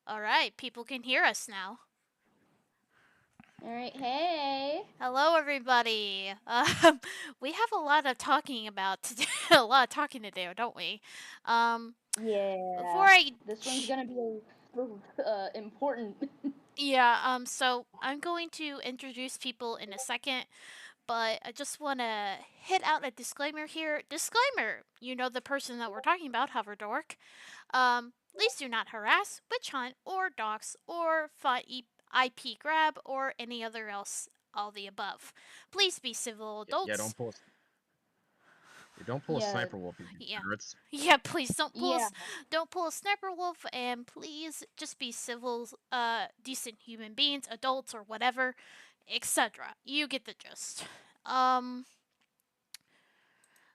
All right, people can hear us now. All right, hey. Hello, everybody. We have a lot of talking about today. A lot of talking to do, don't we? Um, before Yeah, I, this one's gonna be important. so I'm going to introduce people in a second, but I just want to hit out a disclaimer here. Disclaimer: you know the person that we're talking about, Hoverdork. Please do not harass, witch hunt, or dox, or IP grab, or any other else, all the above. Please be civil Yeah, adults. don't pull a Yeah, sniper wolf, you Yeah. degenerates. Yeah, please yeah, don't pull a sniper wolf, and please just be civil, decent human beings, adults or whatever, etc. You get the gist. Um,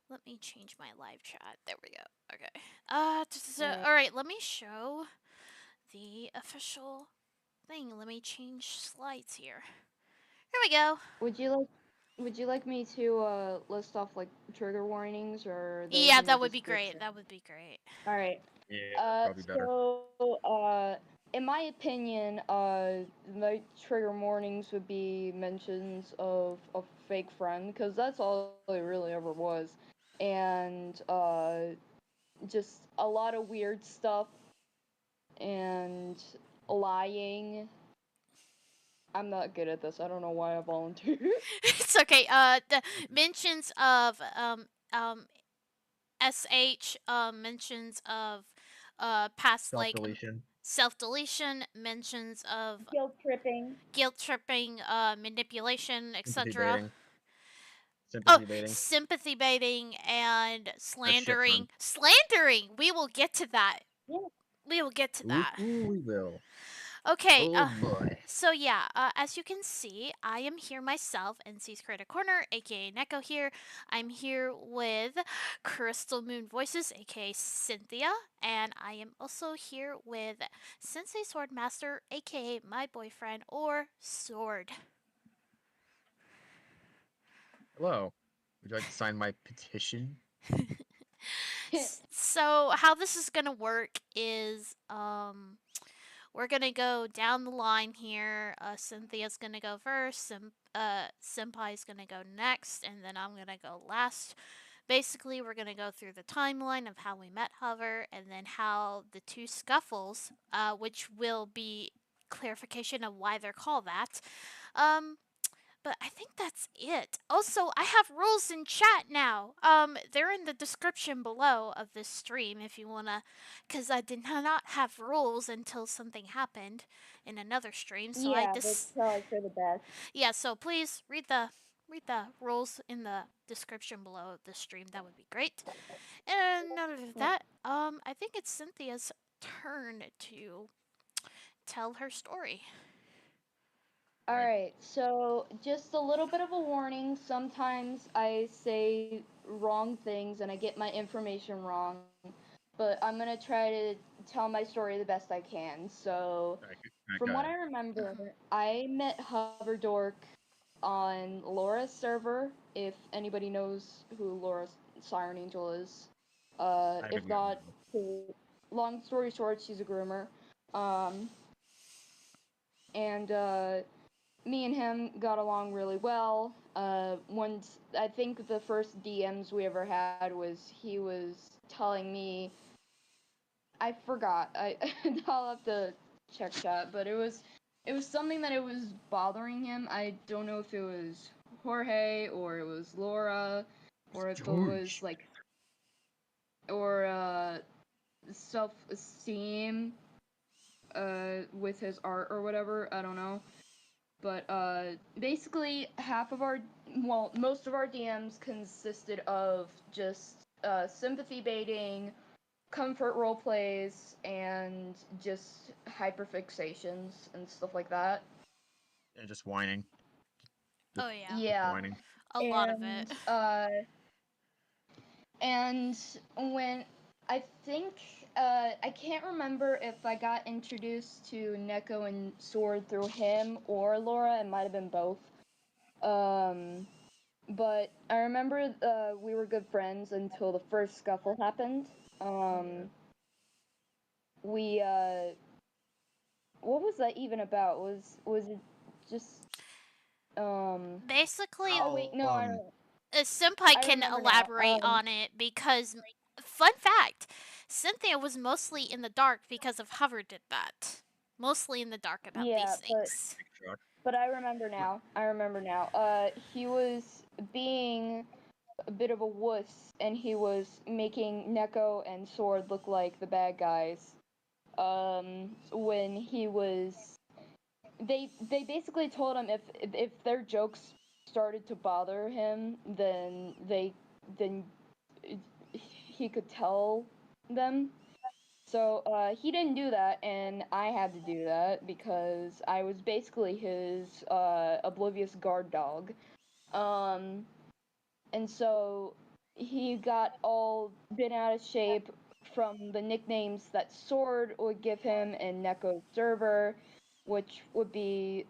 Let me change my live chat. There we go. Okay. all right. All right. Let me show the official thing. Let me change slides here. Here we go. Would you like would you like me to list off like trigger warnings or those Yeah, in the that would be great. description? That would be great. All right. Yeah, that'd probably be better. In my opinion, my trigger warnings would be mentions of a fake friend because that's all it really ever was, and just a lot of weird stuff and lying. I'm not good at this. I don't know why I volunteered. It's okay. The mentions of sh mentions of past Self like deletion, self deletion, mentions of Guilt tripping. guilt tripping, manipulation, sympathy etc. baiting, Oh, sympathy baiting, sympathy baiting and a shit ton. slandering. Slandering. We will get to that. Yeah. We will get to that. Ooh, we will. Okay, Oh boy. so yeah, as you can see, I am here myself, NC's Creative Corner, aka Neko here. I'm here with Crystal Moon Voices, aka Cynthia, and I am also here with Sensei Swordmaster, aka my boyfriend, or Sword. Hello. Would you like to sign my petition? So, how this is gonna work is, we're gonna go down the line here. Cynthia's gonna go first. Senpai's gonna go next, and then I'm gonna go last. Basically, we're gonna go through the timeline of how we met Hover, and then how the two scuffles, which will be clarification of why they're called that. Um, but I think that's it. Also, I have rules in chat now. They're in the description below of this stream if you wanna, cause I did not have rules until something happened in another stream. So Yeah, that's probably for the best. yeah. So please read the rules in the description below the stream. That would be great. And other than Yeah. that, I think it's Cynthia's turn to tell her story. All Right. right, so just a little bit of a warning. Sometimes I say wrong things and I get my information wrong, but I'm gonna try to tell my story the best I can. So, Alright, from go what I ahead. remember, I met Hoverdork on Laura's server. If anybody knows who Laura's Siren Angel is, I have if no not, idea. long story short, she's a groomer. Um, and me and him got along really well. Once I think the first DMs we ever had was he was telling me I forgot. I'll have to check that, but it was something that it was bothering him. I don't know if it was Jorge or it was Laura or if it was George. like or self-esteem with his art or whatever. I don't know. But basically, most of our DMs consisted of just sympathy baiting, comfort role plays, and just hyperfixations and stuff like that. And just whining. Just, Oh yeah, just Yeah, whining. a lot of and it. and when I think I can't remember if I got introduced to Neko and Sword through him or Laura. It might have been both. Um, But I remember we were good friends until the first scuffle happened. We what was that even about? Was it just Basically, oh wait, Oh, no, Senpai I can remember now. elaborate on it because, fun fact, Cynthia was mostly in the dark because of Hover did that. Mostly in the dark about these Yeah, things. shock. but I remember now. I remember now. He was being a bit of a wuss, and he was making Neko and Sword look like the bad guys. When he was, they basically told him if their jokes started to bother him, then he could tell them. So he didn't do that, and I had to do that because I was basically his oblivious guard dog. Um, and so he got all bent out of shape from the nicknames that Sword would give him in Neko's server, which would be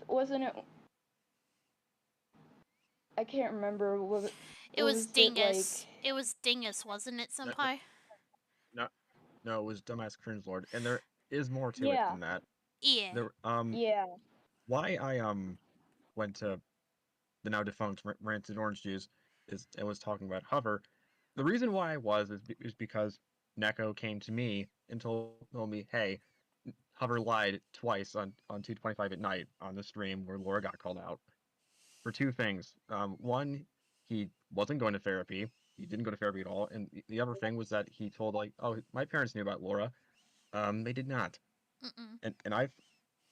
wasn't it? I can't remember It what was was it like? Dingus. It was Dingus, wasn't it, No, no, Senpai? no, no, it was Dumbass Cringe Lord, and there is more to it Yeah, than that. Yeah. There, yeah, why I went to the now defunct Rancid Orange Juice is and was talking about Hover. The reason why I was is because Neko came to me and told me, "Hey, Hover lied twice on 225 at night on the stream where Laura got called out for two things. One, he wasn't going to therapy. He didn't go to therapy at all. And the other thing was that he told like, oh, my parents knew about Laura. They did not. Mm-mm. And I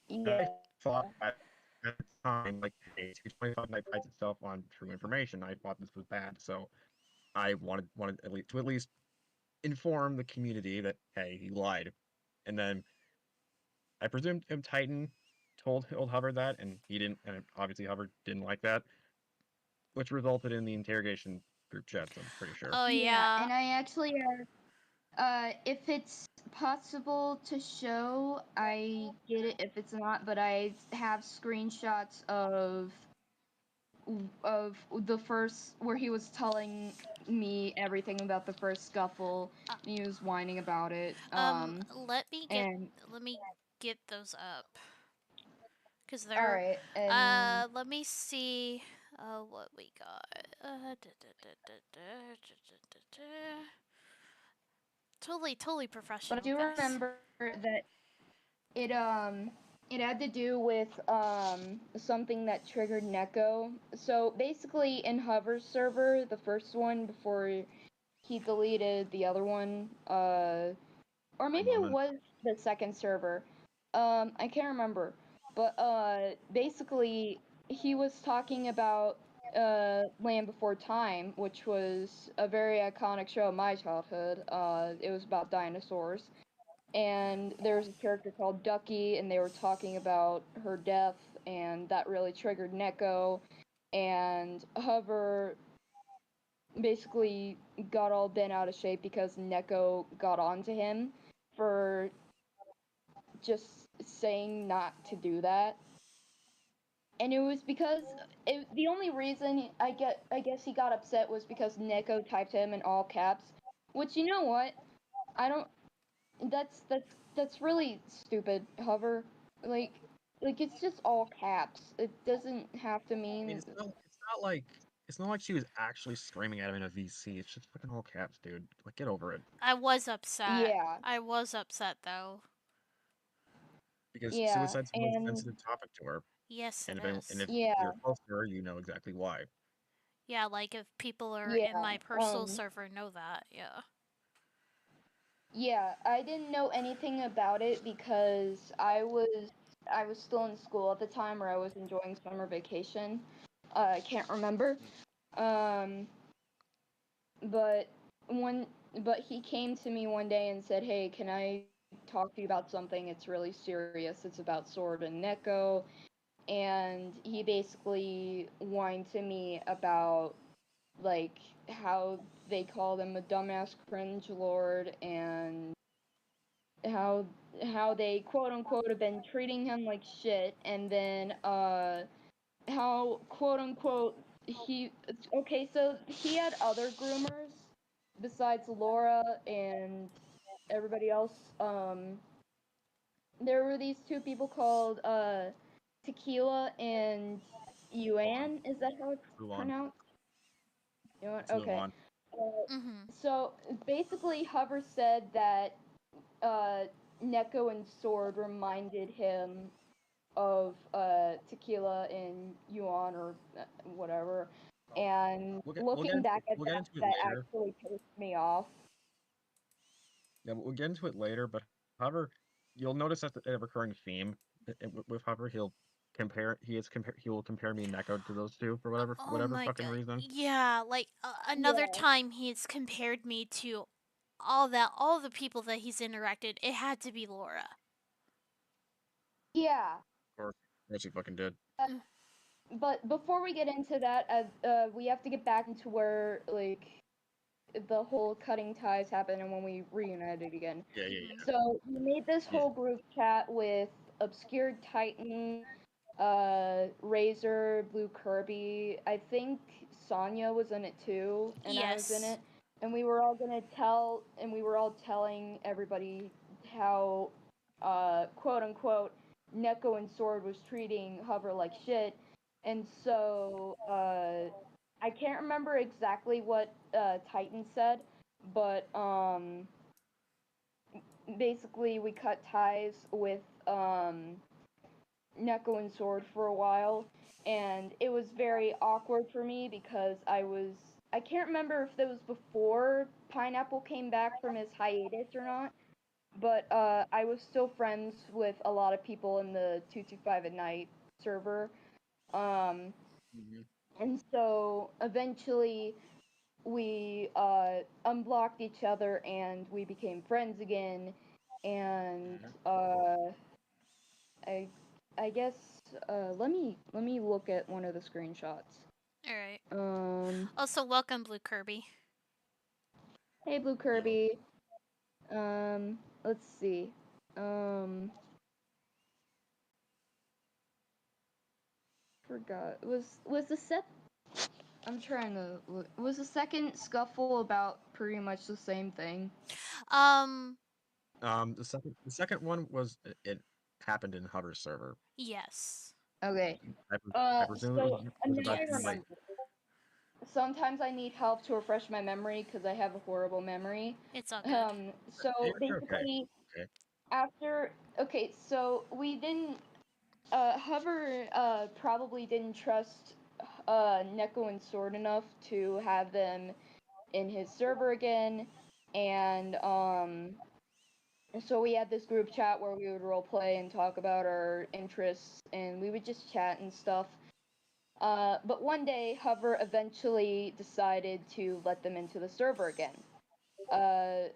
yeah, thought at the time, like, hey, 225 night prides itself on true information. I thought this was bad, so I wanted at least inform the community that hey, he lied. And then I presumed Titan told Hubbard that, and he didn't. And obviously Hubbard didn't like that, which resulted in the interrogation group chats. I'm pretty sure. Oh yeah. yeah. And I actually if it's possible to show, I get it. If it's not, but I have screenshots of the first where he was telling me everything about the first scuffle. Uh, And he was whining about it. let me get And let me get those up because all they're right, and let me see what we got. Totally but I professional, do guys. remember that it it had to do with something that triggered Neko. So basically in Hover's server, the first one before he deleted the other one, or My maybe it moment. was the second server. I can't remember. But basically he was talking about Land Before Time, which was a very iconic show of my childhood. It was about dinosaurs, and there was a character called Ducky, and they were talking about her death, and that really triggered Neko, and Hover basically got all bent out of shape because Neko got onto him for just saying not to do that. And it was because the only reason I guess he got upset was because Neko typed him in all caps, which you know what? I don't that's really stupid, Hover. Like like it's just all caps. It doesn't have to I mean, mean it's not like she was actually screaming at him in a VC. It's just fucking all caps, dude. Like, get over it. I was upset. yeah. I was upset though. Because Yeah. suicide's the most And sensitive topic to her, Yes, and it if is. yeah. you're close to her, you know exactly why. Yeah, like if people are in Yeah. my personal server know that. Yeah. Yeah, I didn't know anything about it because I was still in school at the time, or I was enjoying summer vacation. I can't remember. Um, but one but he came to me one day and said, "Hey, can I talk to you about something? It's really serious. It's about Sword and Neko." And he basically whined to me about like how they call them a dumbass cringe lord, and how how they quote unquote have been treating him like shit, and then how quote unquote he okay, so he had other groomers besides Laura and everybody else. there were these two people called Tequila and Yuan. Yuan. Is that how it's Yuan. pronounced? Yuan. It's Okay. Yuan. Mhm. So basically, Hover said that Neko and Sword reminded him of Tequila and Yuan or whatever. Oh, And we'll looking back at we'll get that, into it that later. actually pissed me off. Yeah, we'll get into it later. But however, you'll notice that a recurring theme with Hover. He will compare me and Neko to those two for Oh whatever my fucking god. reason. Yeah, like another Yeah. time he's compared me to all the people that he's interacted. It had to be Laura. Yeah. Or yes, he fucking did. Mm. But before we get into that, we have to get back into where like the whole cutting ties happened and when we reunited again. Yeah, yeah, Mhm. So we made this yeah. whole group chat with Obscured Titan, Razor, Blue Kirby. I think Sonya was in it too, and I was in Yes. it. And we were all telling everybody how, quote unquote, Neko and Sword was treating Hover like shit. And so, I can't remember exactly what Titan said, but basically we cut ties with Neko and Sword for a while, and it was very awkward for me because I can't remember if that was before Pineapple came back from his hiatus or not, but I was still friends with a lot of people in the 225 at night server. Um, Mhm. and so eventually we unblocked each other and we became friends again. And Mhm. I I guess let me look at one of the screenshots. All right. Um, Also, welcome, Blue Kirby. hey Blue Yo. Kirby. Let's see. Um, forgot. Was the set? I'm trying to look. Was the second scuffle about pretty much the same thing? Um. The second one was it happened in Hover server. Yes. Okay. I presume So it was now about I you Yes. like remember. Sometimes I need help to refresh my memory because I have a horrible memory. It's all good. So you're okay. basically, Okay. after okay, so we didn't Hover probably didn't trust Neko and Sword enough to have them in his server again, and so we had this group chat where we would roleplay and talk about our interests, and we would just chat and stuff. But one day, Hover eventually decided to let them into the server again. Uh,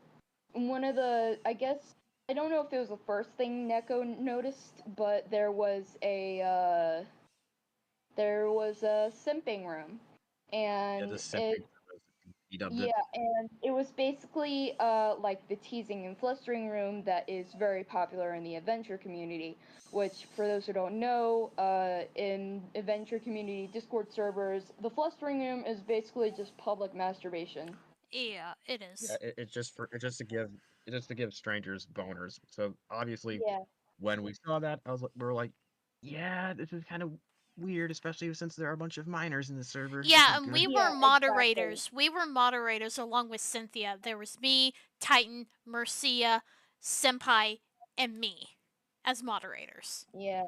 one of the, I guess, I don't know if it was the first thing Neko noticed, but there was a simping room, Yeah, and the simping he dubbed it. yeah, and it was basically like the teasing and flustering room that is very popular in the adventure community. Which, for those who don't know, in adventure community Discord servers, the flustering room is basically just public masturbation. Yeah, it Yeah, is. it's just to give strangers boners. So obviously, Yeah, when we saw that, we were like, yeah, this is kind of weird, especially since there are a bunch of minors in the server. This Yeah, is and good. we yeah, were exactly. moderators. We were moderators along with Cynthia. There was me, Titan, Mercia, Senpai, and me as moderators. Yeah,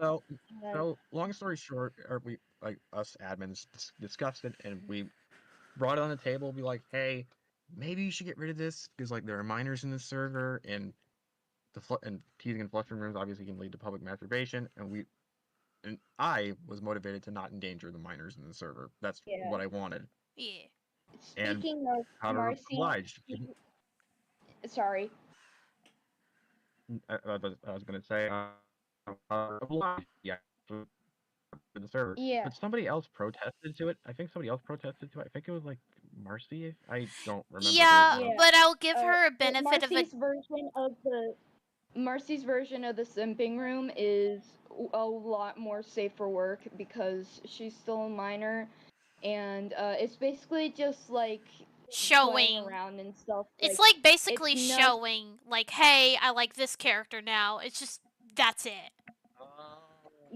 So, uh, so long story short, or we like us admins discussed it, and we brought it on the table. Be like, hey, maybe you should get rid of this because like there are minors in the server, and and teasing and flustering rooms obviously can lead to public masturbation, and I was motivated to not endanger the minors in the server. That's yeah. what I wanted, Yeah. and Speaking of However Marcy, obliged. sorry. I was gonna say obliged. Yeah, for the server, Yeah, but somebody else protested to it. I think somebody else protested to it. I think it was like Marcy. I don't remember who it Yeah, was. yeah. but I'll give her a But benefit of a. Marcy's version of the simping room is a lot more safe for work because she's still a minor, and it's basically just like playing showing. around and stuff. It's Like, like it's basically not. showing, like, hey, I like this character now. It's just that's it.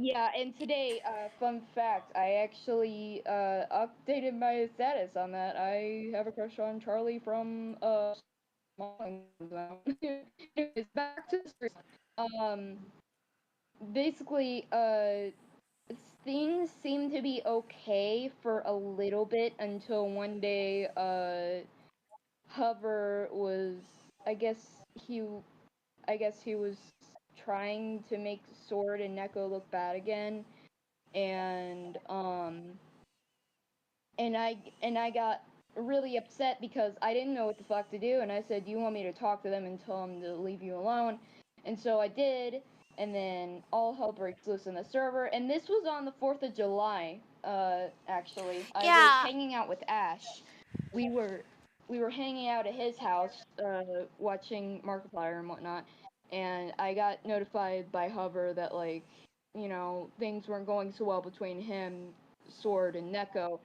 Yeah, and today, fun fact, I actually updated my status on that. I have a crush on Charlie from Small now. Anyways, back to the story. Um, basically, things seemed to be okay for a little bit until one day, Hover was, I guess he, I guess he was trying to make Sword and Neko look bad again, and and I got really upset because I didn't know what the fuck to do, and I said, "Do you want me to talk to them and tell them to leave you alone?" And so I did, and then all hell breaks loose in the server, and this was on the 4th of July. Actually, I was Yeah. hanging out with Ash. We were we were hanging out at his house, watching Markiplier and whatnot, and I got notified by Hover that, like, things weren't going so well between him, Sword, and Neko,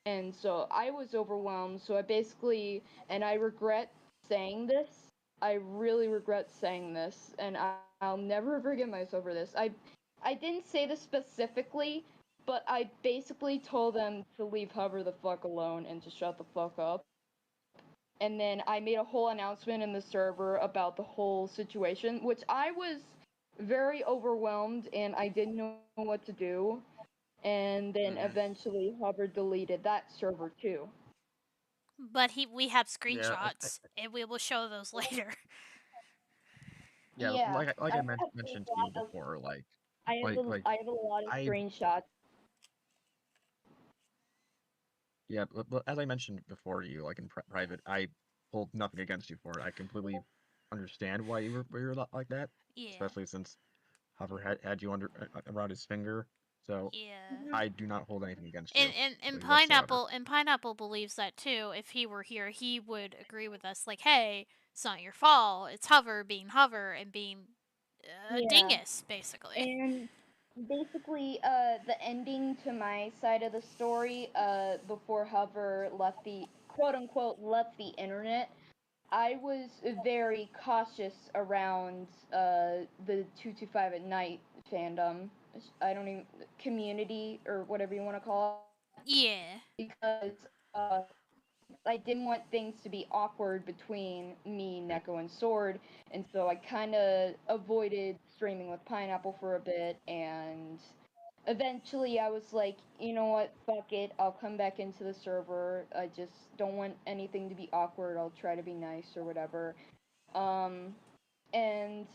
and so I was overwhelmed. So I basically, and I regret saying this. I really regret saying this, and I'll never forgive myself for this. I didn't say this specifically, but I basically told them to leave Hover the fuck alone and to shut the fuck up. And then I made a whole announcement in the server about the whole situation, which I was very overwhelmed and I didn't know what to do. And then Mhm. eventually Hubbard deleted that server too. But we have Yeah, screenshots, and we will show those later. yeah. Yeah, Like I I have a mentioned to you lot of before, I have I have a lot of I screenshots. yeah. But as I mentioned before to you, like in private, I hold nothing against you for it. I completely understand why you were like that, Yeah. especially since Hover had you under around his finger. So Yeah. Mhm. I do not hold anything against And, you and and really whatsoever. pineapple believes that too. If he were here, he would agree with us. Like, hey, it's not your fault. It's Hover being Hover and being a Yeah, dingus, basically. and basically, the ending to my side of the story, before Hover left the quote unquote left the internet, I was very cautious around the 225 at night fandom. I don't even community or whatever you want to call it, Yeah. because I didn't want things to be awkward between me, Neko, and Sword, and so I kind of avoided streaming with Pineapple for a bit, and eventually I was like, you know what, fuck it, I'll come back into the server. I just don't want anything to be awkward. I'll try to be nice or whatever. Um, and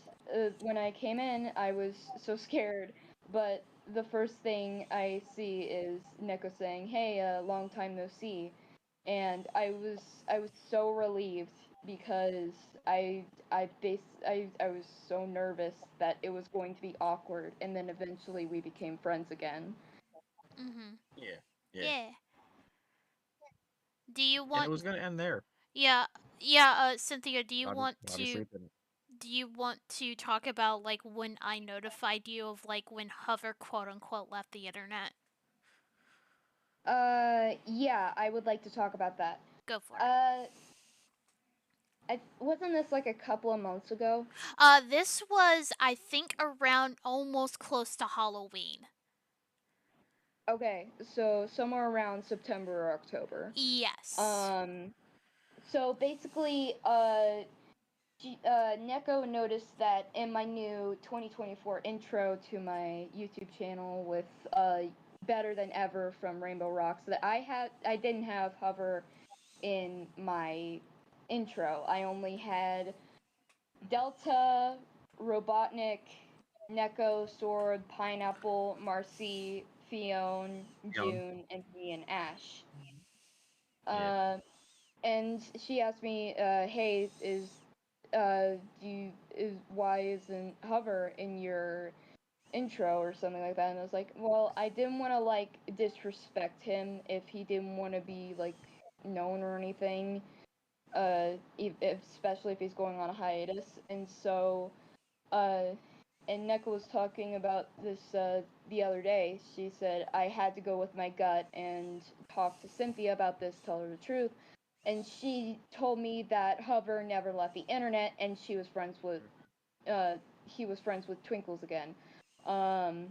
when I came in, I was so scared. But the first thing I see is Neko saying, "Hey, long time no see," and I was so relieved because I was so nervous that it was going to be awkward, and then eventually we became friends again. Mhm. Yeah, yeah. Yeah. Do you And it want? was gonna end there. Yeah. Yeah. Cynthia, Obviously, it didn't. do you want to talk about like when I notified you of like when Hover quote unquote left the internet? Yeah, I would like to talk about that. Go for it. Uh, wasn't this like a couple of months ago? This was I think around almost close to Halloween. Okay, so somewhere around September or October. Yes. Um, so basically, Neko noticed that in my new 2024 intro to my YouTube channel with Better Than Ever from Rainbow Rocks that I didn't have Hover in my intro. I only had Delta, Robotnik, Neko, Sword, Pineapple, Marcy, Fion, Young. June, and me and Ash. Yeah. Uh, and she asked me, "Hey, why isn't Hover in your intro or something like that?" And I was like, "Well, I didn't want to like disrespect him if he didn't want to be like known or anything, especially if he's going on a hiatus." And so, uh, and Neko was talking about this the other day. She said I had to go with my gut and talk to Cynthia about this, tell her the truth. and she told me that Hover never left the internet, and she was friends with, he was friends with Twinkles again. Um,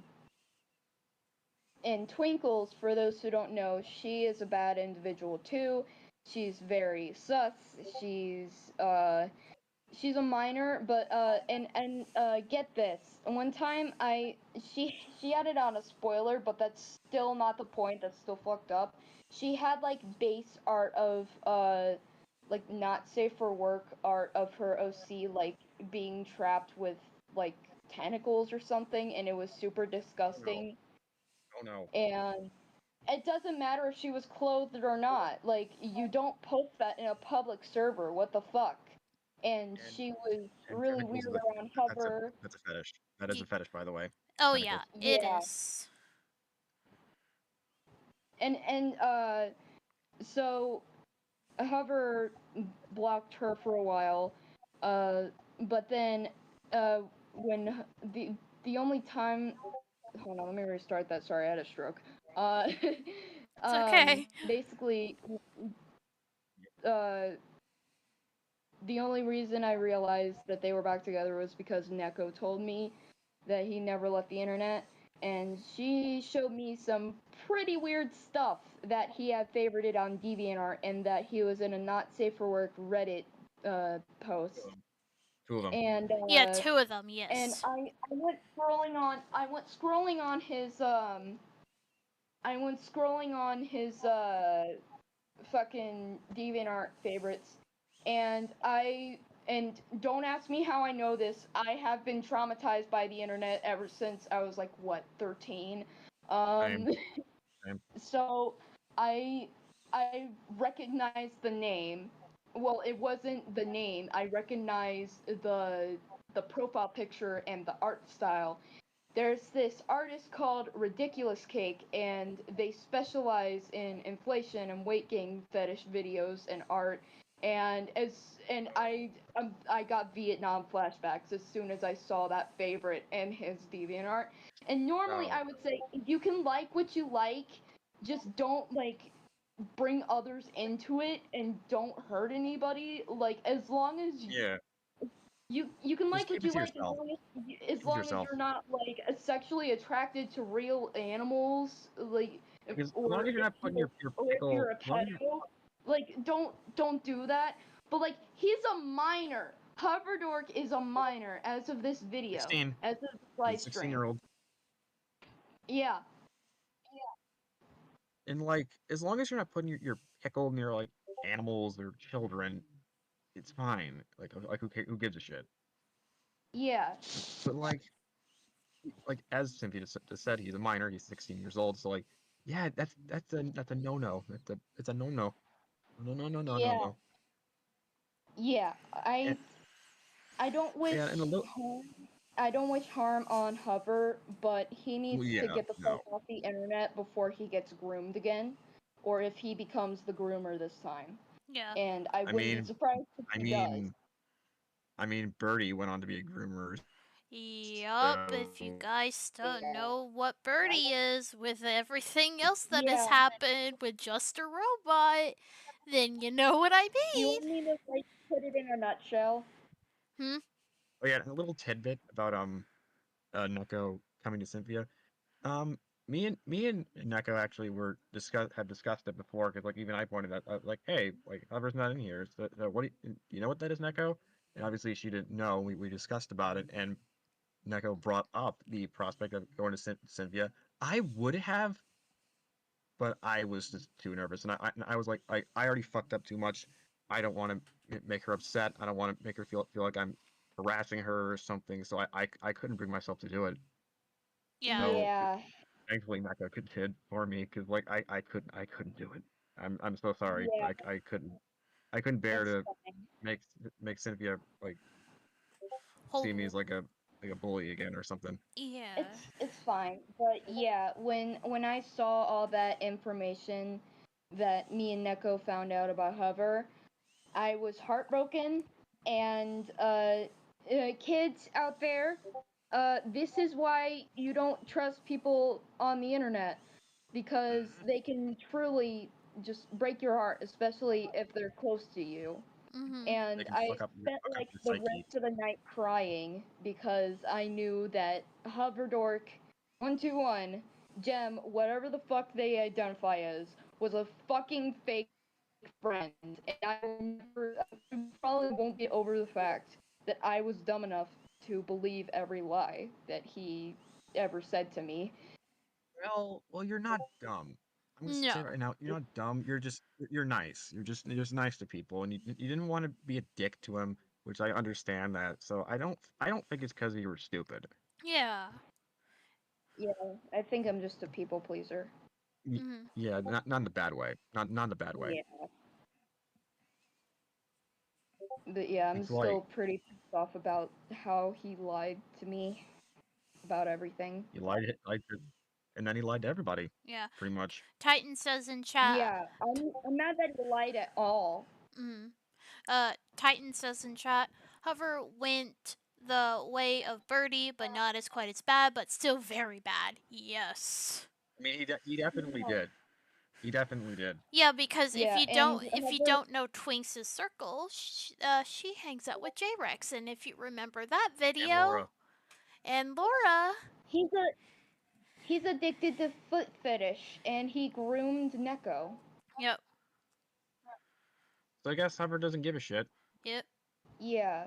and Twinkles, for those who don't know, she is a bad individual too. She's very sus. She's she's a minor, but get this. One time she added on a spoiler, but that's still not the point. That's still fucked up. She had like base art of like not safe for work art of her OC like being trapped with like tentacles or something, and it was super Oh no. disgusting. Oh no. And it doesn't matter if she was clothed or not. Like, you don't post that in a public server. What the fuck? And And she was and really tentacles weird is a around that's a Hover. that's a fetish. That is a Y- fetish, by the way. oh yeah, Tentacles. it Yeah. is. And so Hover blocked her for a while. Uh, but then uh, when the only time, hold on, let me restart that. Sorry, I had a stroke. Uh, It's okay. basically, uh, the only reason I realized that they were back together was because Neko told me that he never left the internet, and she showed me some pretty weird stuff that he had favorited on DeviantArt, and that he was in a not safe for work Reddit post. Two of them. And Yeah, two of them, and yes. I went scrolling on his I went scrolling on his fucking DeviantArt favorites, and don't ask me how I know this. I have been traumatized by the internet ever since I was like what 13. Same. Um, Same. so I I recognized the name. Well, it wasn't the name. I recognized the profile picture and the art style. There's this artist called Ridiculous Cake, and they specialize in inflation and weight gain fetish videos and art. And I got Vietnam flashbacks as soon as I saw that favorite and his DeviantArt. And normally Oh I would say you can like what you like, just don't like bring others into it and don't hurt anybody. Like as long as yeah. you can Just like what keep it you to like yourself. as Keep it to long as yourself. you're not like sexually attracted to real animals, like Because as long or as you're if not putting you're your or if pickle, you're a as long as you're pedo, like don't do that. But like he's a minor. Hoverdork is a minor as of this video, 16, as of this he's a live stream. 16-year-old, Yeah, and like as long as you're not putting your pickle near like animals or children, it's fine. Like who gives a shit? yeah, But like as Cynthia just said, he's a minor. He's 16 years old. So like, yeah, that's a no no. It's a no no. No no no no no yeah, no. yeah. And I don't wish and a little harm. I don't wish harm on Hover, but he well, needs to yeah, get the fuck no. off the internet before he gets groomed again, or if he becomes the groomer this time. Yeah. And I I wouldn't be mean surprised if I he does. mean I mean Birdie went on to be a groomer. Yup, if you So guys don't know what Birdie is with everything else that has Yeah. happened with Just a Robot, then you know what I Do you mean. want me to like put it in a nutshell? Hmm? oh yeah, and a little tidbit about Neko coming to Cynthia. Um, me and Neko actually were have discussed it before because like even I pointed out like hey like Hover's not in here. So what do you know what that is, Neko? And obviously she didn't know. We discussed about it, and Neko brought up the prospect of going to Cynthia. I would have, but I was just too nervous, and I was like I already fucked up too much. I don't want to make her upset. I don't want to make her feel like I'm harassing her or something. So I couldn't bring myself to do it. Yeah. So Yeah. thankfully Mecca did for me because like I couldn't do it. I'm so sorry. Yeah. I couldn't bear It's to fine. make make Cynthia like see me Oh, as like a bully again or something. yeah. It's fine. But yeah, when I saw all that information that me and Neko found out about Hover, I was heartbroken. And kids out there, this is why you don't trust people on the internet, because they can truly just break your heart, especially if they're close to you. Mhm. They And can I spent fuck up like your the psyche. rest of the night crying because I knew that Hoverdork121, Gem, whatever the fuck they identify as, was a fucking fake friend. And I will never, I probably won't get over the fact that I was dumb enough to believe every lie that he ever said to me. Well, you're not dumb. I'm just saying right No. now, you're not dumb. You're nice. You're just nice to people, and you didn't want to be a dick to him, which I understand that. So I don't think it's because you were stupid. Yeah. Yeah, I think I'm just a people pleaser. Y- Mhm. Yeah, not in the bad way. Not in the bad way. Yeah. But yeah, I'm It's still like pretty pissed off about how he lied to me about everything. lied to, and then he lied to everybody, Yeah. pretty much. Titan says in chat. Yeah, I'm mad that he lied at all. Mhm. Titan says in chat. Hover went the way of Birdie, but not as quite as bad, but still very bad. Yes. I mean, he definitely did. He definitely did. Yeah, because Yeah, and if you Hover, don't know Twinks' circle, she hangs out with J-Rex, and if you remember that And video, Laura. and Laura, he's a he's addicted to foot fetish, and he groomed Neko. yep, So I guess Hubbard doesn't give a shit. yep, Yeah,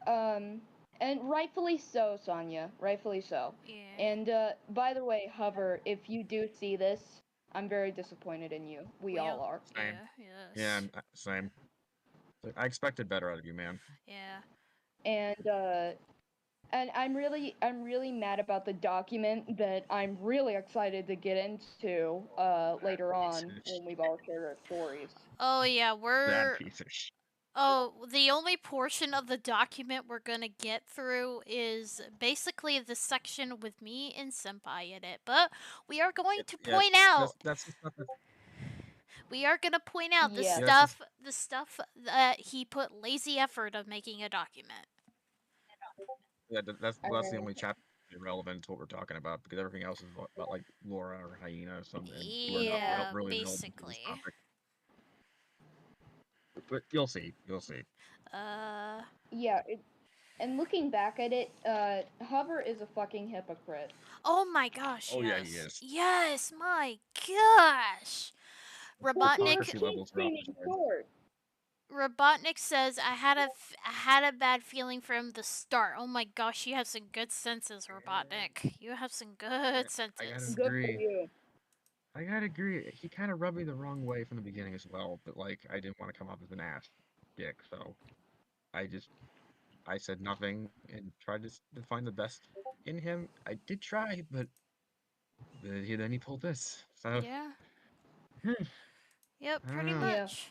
um, and rightfully so, Sonya. Rightfully so. yeah, And by the way, Hover, if you do see this, I'm very disappointed in you. We we all all, are. Same. yeah, Yeah, yes, same. Like, I expected better out of you, man. yeah, And I'm really mad about the document that I'm really excited to get into That later piece on of when we've shit. all shared our stories. oh yeah, That we're, piece of shit. oh, the only portion of the document we're gonna get through is basically the section with me and Senpai in it, but we are going to Yeah, point out that's the stuff that's we are gonna point out Yes. yeah, that's just the stuff that he put lazy effort of making a document. yeah, that's the Uh, only chapter irrelevant to what we're talking about because everything else is about like Laura or Hyena or something, and we're not Yeah, really relevant to this basically. topic. But you'll see, you'll see. Uh, yeah, and looking back at it, Hover is a fucking hypocrite. oh my gosh, Oh yeah, he yes. is. Yes, my gosh. Robotnik Hypocrisy Keep levels are off the seeming charts. short. Robotnik says I had a bad feeling from the start. Oh my gosh, you have some good senses, Robotnik. You have some Yeah, good I gotta senses. Good for agree. you. I gotta agree. He kind of rubbed me the wrong way from the beginning as well, but like I didn't want to come off as an ass dick, so I just I said nothing and tried to find the best in him. I did try, but then he pulled this. So Yeah. I Yep, don't pretty know. Yeah, much.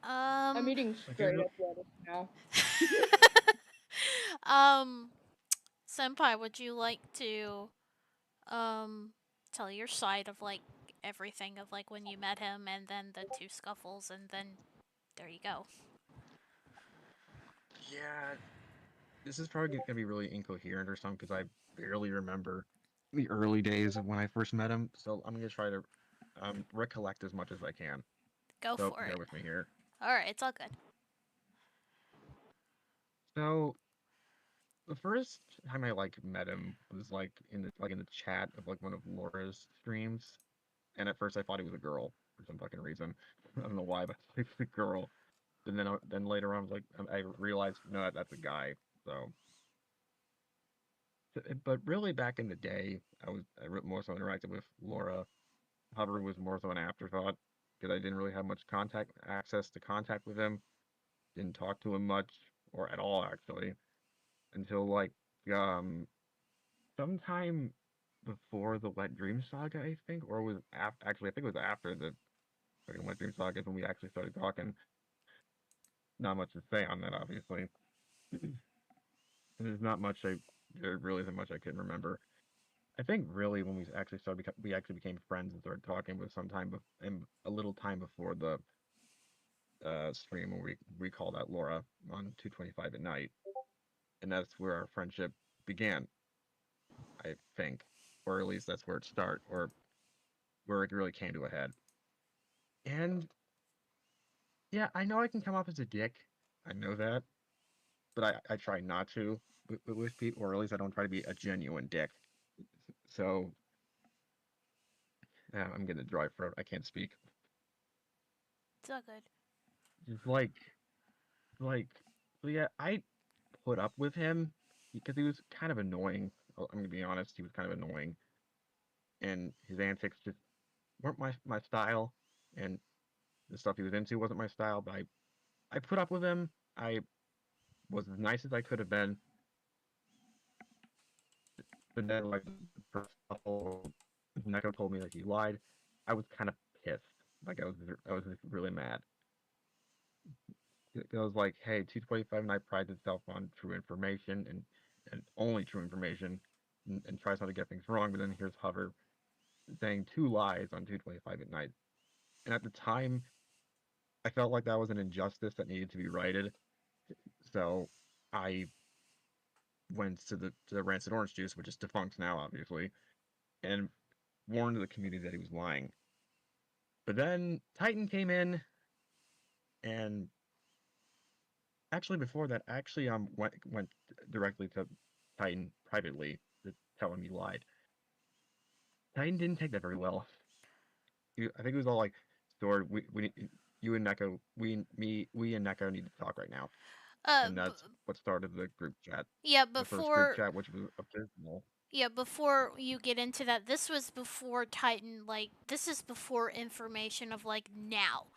I'm Um eating Like it, straight up lettuce now. um Senpai, would you like to um tell your side of like everything of like when you met him and then the two scuffles and then there you go. yeah, this is probably gonna be really incoherent or something because I barely remember the early days of when I first met him. So I'm gonna try to recollect as much as I can. Go So for bear it. with me here. Alright, it's all good. So the first time I like met him was like in the chat of like one of Laura's streams, and at first I thought he was a girl for some fucking reason. I don't know why, but I thought he was a girl. And then later on, I was like, I realized no, that's a guy. So, but really back in the day, more so interacted with Laura. Hover was more so an afterthought because I didn't really have much contact access to contact with him. Didn't talk to him much or at all actually until like um sometime before the Wet Dream Saga, I think, or was after. Actually, I think it was after the fucking Wet Dream Saga when we actually started talking. Not much to say on that, obviously. There's not much I there really isn't much I can remember. I think really when we actually became friends and started talking was sometime and a little time before the stream when we called out Laura on 225 at night, and that's where our friendship began. I think, or at least that's where it started, or where it really came to a head. And yeah, I know I can come off as a dick. I know that, but I try not to with people, or at least I don't try to be a genuine dick. So I'm getting a dry throat. I can't speak. It's all good. Just like, so yeah, I put up with him because he was kind of annoying. I'm gonna be honest, he was kind of annoying, and his antics just weren't my style, and the stuff he was into wasn't my style. But I put up with him. I was as nice as I could have been. But then, like, the first couple, Neko told me that he lied. I was kind of pissed. Like, I was just really mad. It was like, hey, 225 Night prides itself on true information and only true information, and tries not to get things wrong. But then here's Hover saying two lies on 225 at night. And at the time, I felt like that was an injustice that needed to be righted. So I went to the Rancid Orange Juice, which is defunct now, obviously, and warned the community that he was lying. But then Titan came in, and actually before that, I actually went directly to Titan privately to tell him he lied. Titan didn't take that very well. I think it was all like, "Sword, we you and Neko, we and Neko need to talk right now," Uh, and b- that's what started the group chat. yeah, The first group before chat, which was abysmal. Yeah, before you get into that, this was before Titan, like, this is before information of, like, now.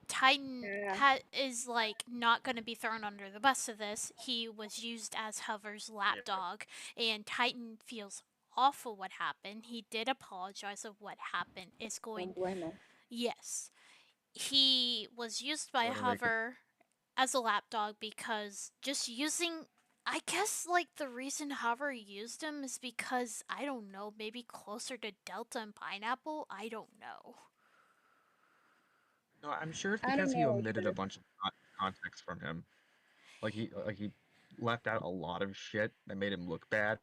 Titan Yeah. is, like, not going to be thrown under the bus of this. He was used as Hover's Yeah, lapdog, and Titan feels awful what happened. He did apologize of what happened. Is going, Don't blame him. yes. He was used by so anyway, Hover as a lapdog because just using, I guess, like, the reason Hover used him is because, I don't know, maybe closer to Delta and Pineapple. I don't know. no, I'm sure it's I don't because he know omitted a either. bunch of context from him. Like he left out a lot of shit that made him look bad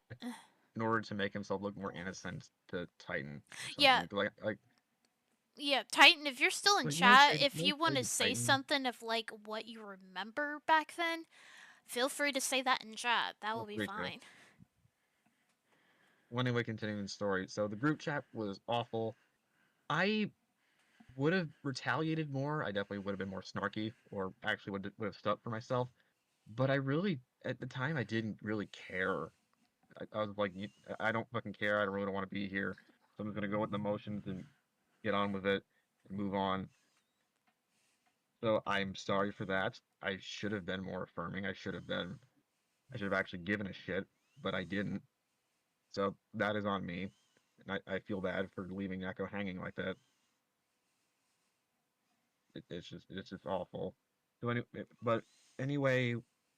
in order to make himself look more innocent to Titan or Yeah, something. Like yeah, Titan, if you're still in like chat, if no you want shade to to say Titan. something of, like, what you remember back then, feel free to say that in chat. That will Feel be free to. fine. Well, anyway, continuing the story. So the group chat was awful. I would have retaliated more. I definitely would have been more snarky, or actually would have stuck for myself. But I really, at the time, I didn't really care. I was like, I don't fucking care. I really don't want to be here. So I'm just gonna go with the motions and get on with it and move on. So I'm sorry for that. I should have been more affirming. I should have actually given a shit, but I didn't. So that is on me. And I feel bad for leaving Echo hanging like that. It's just awful. So but anyway,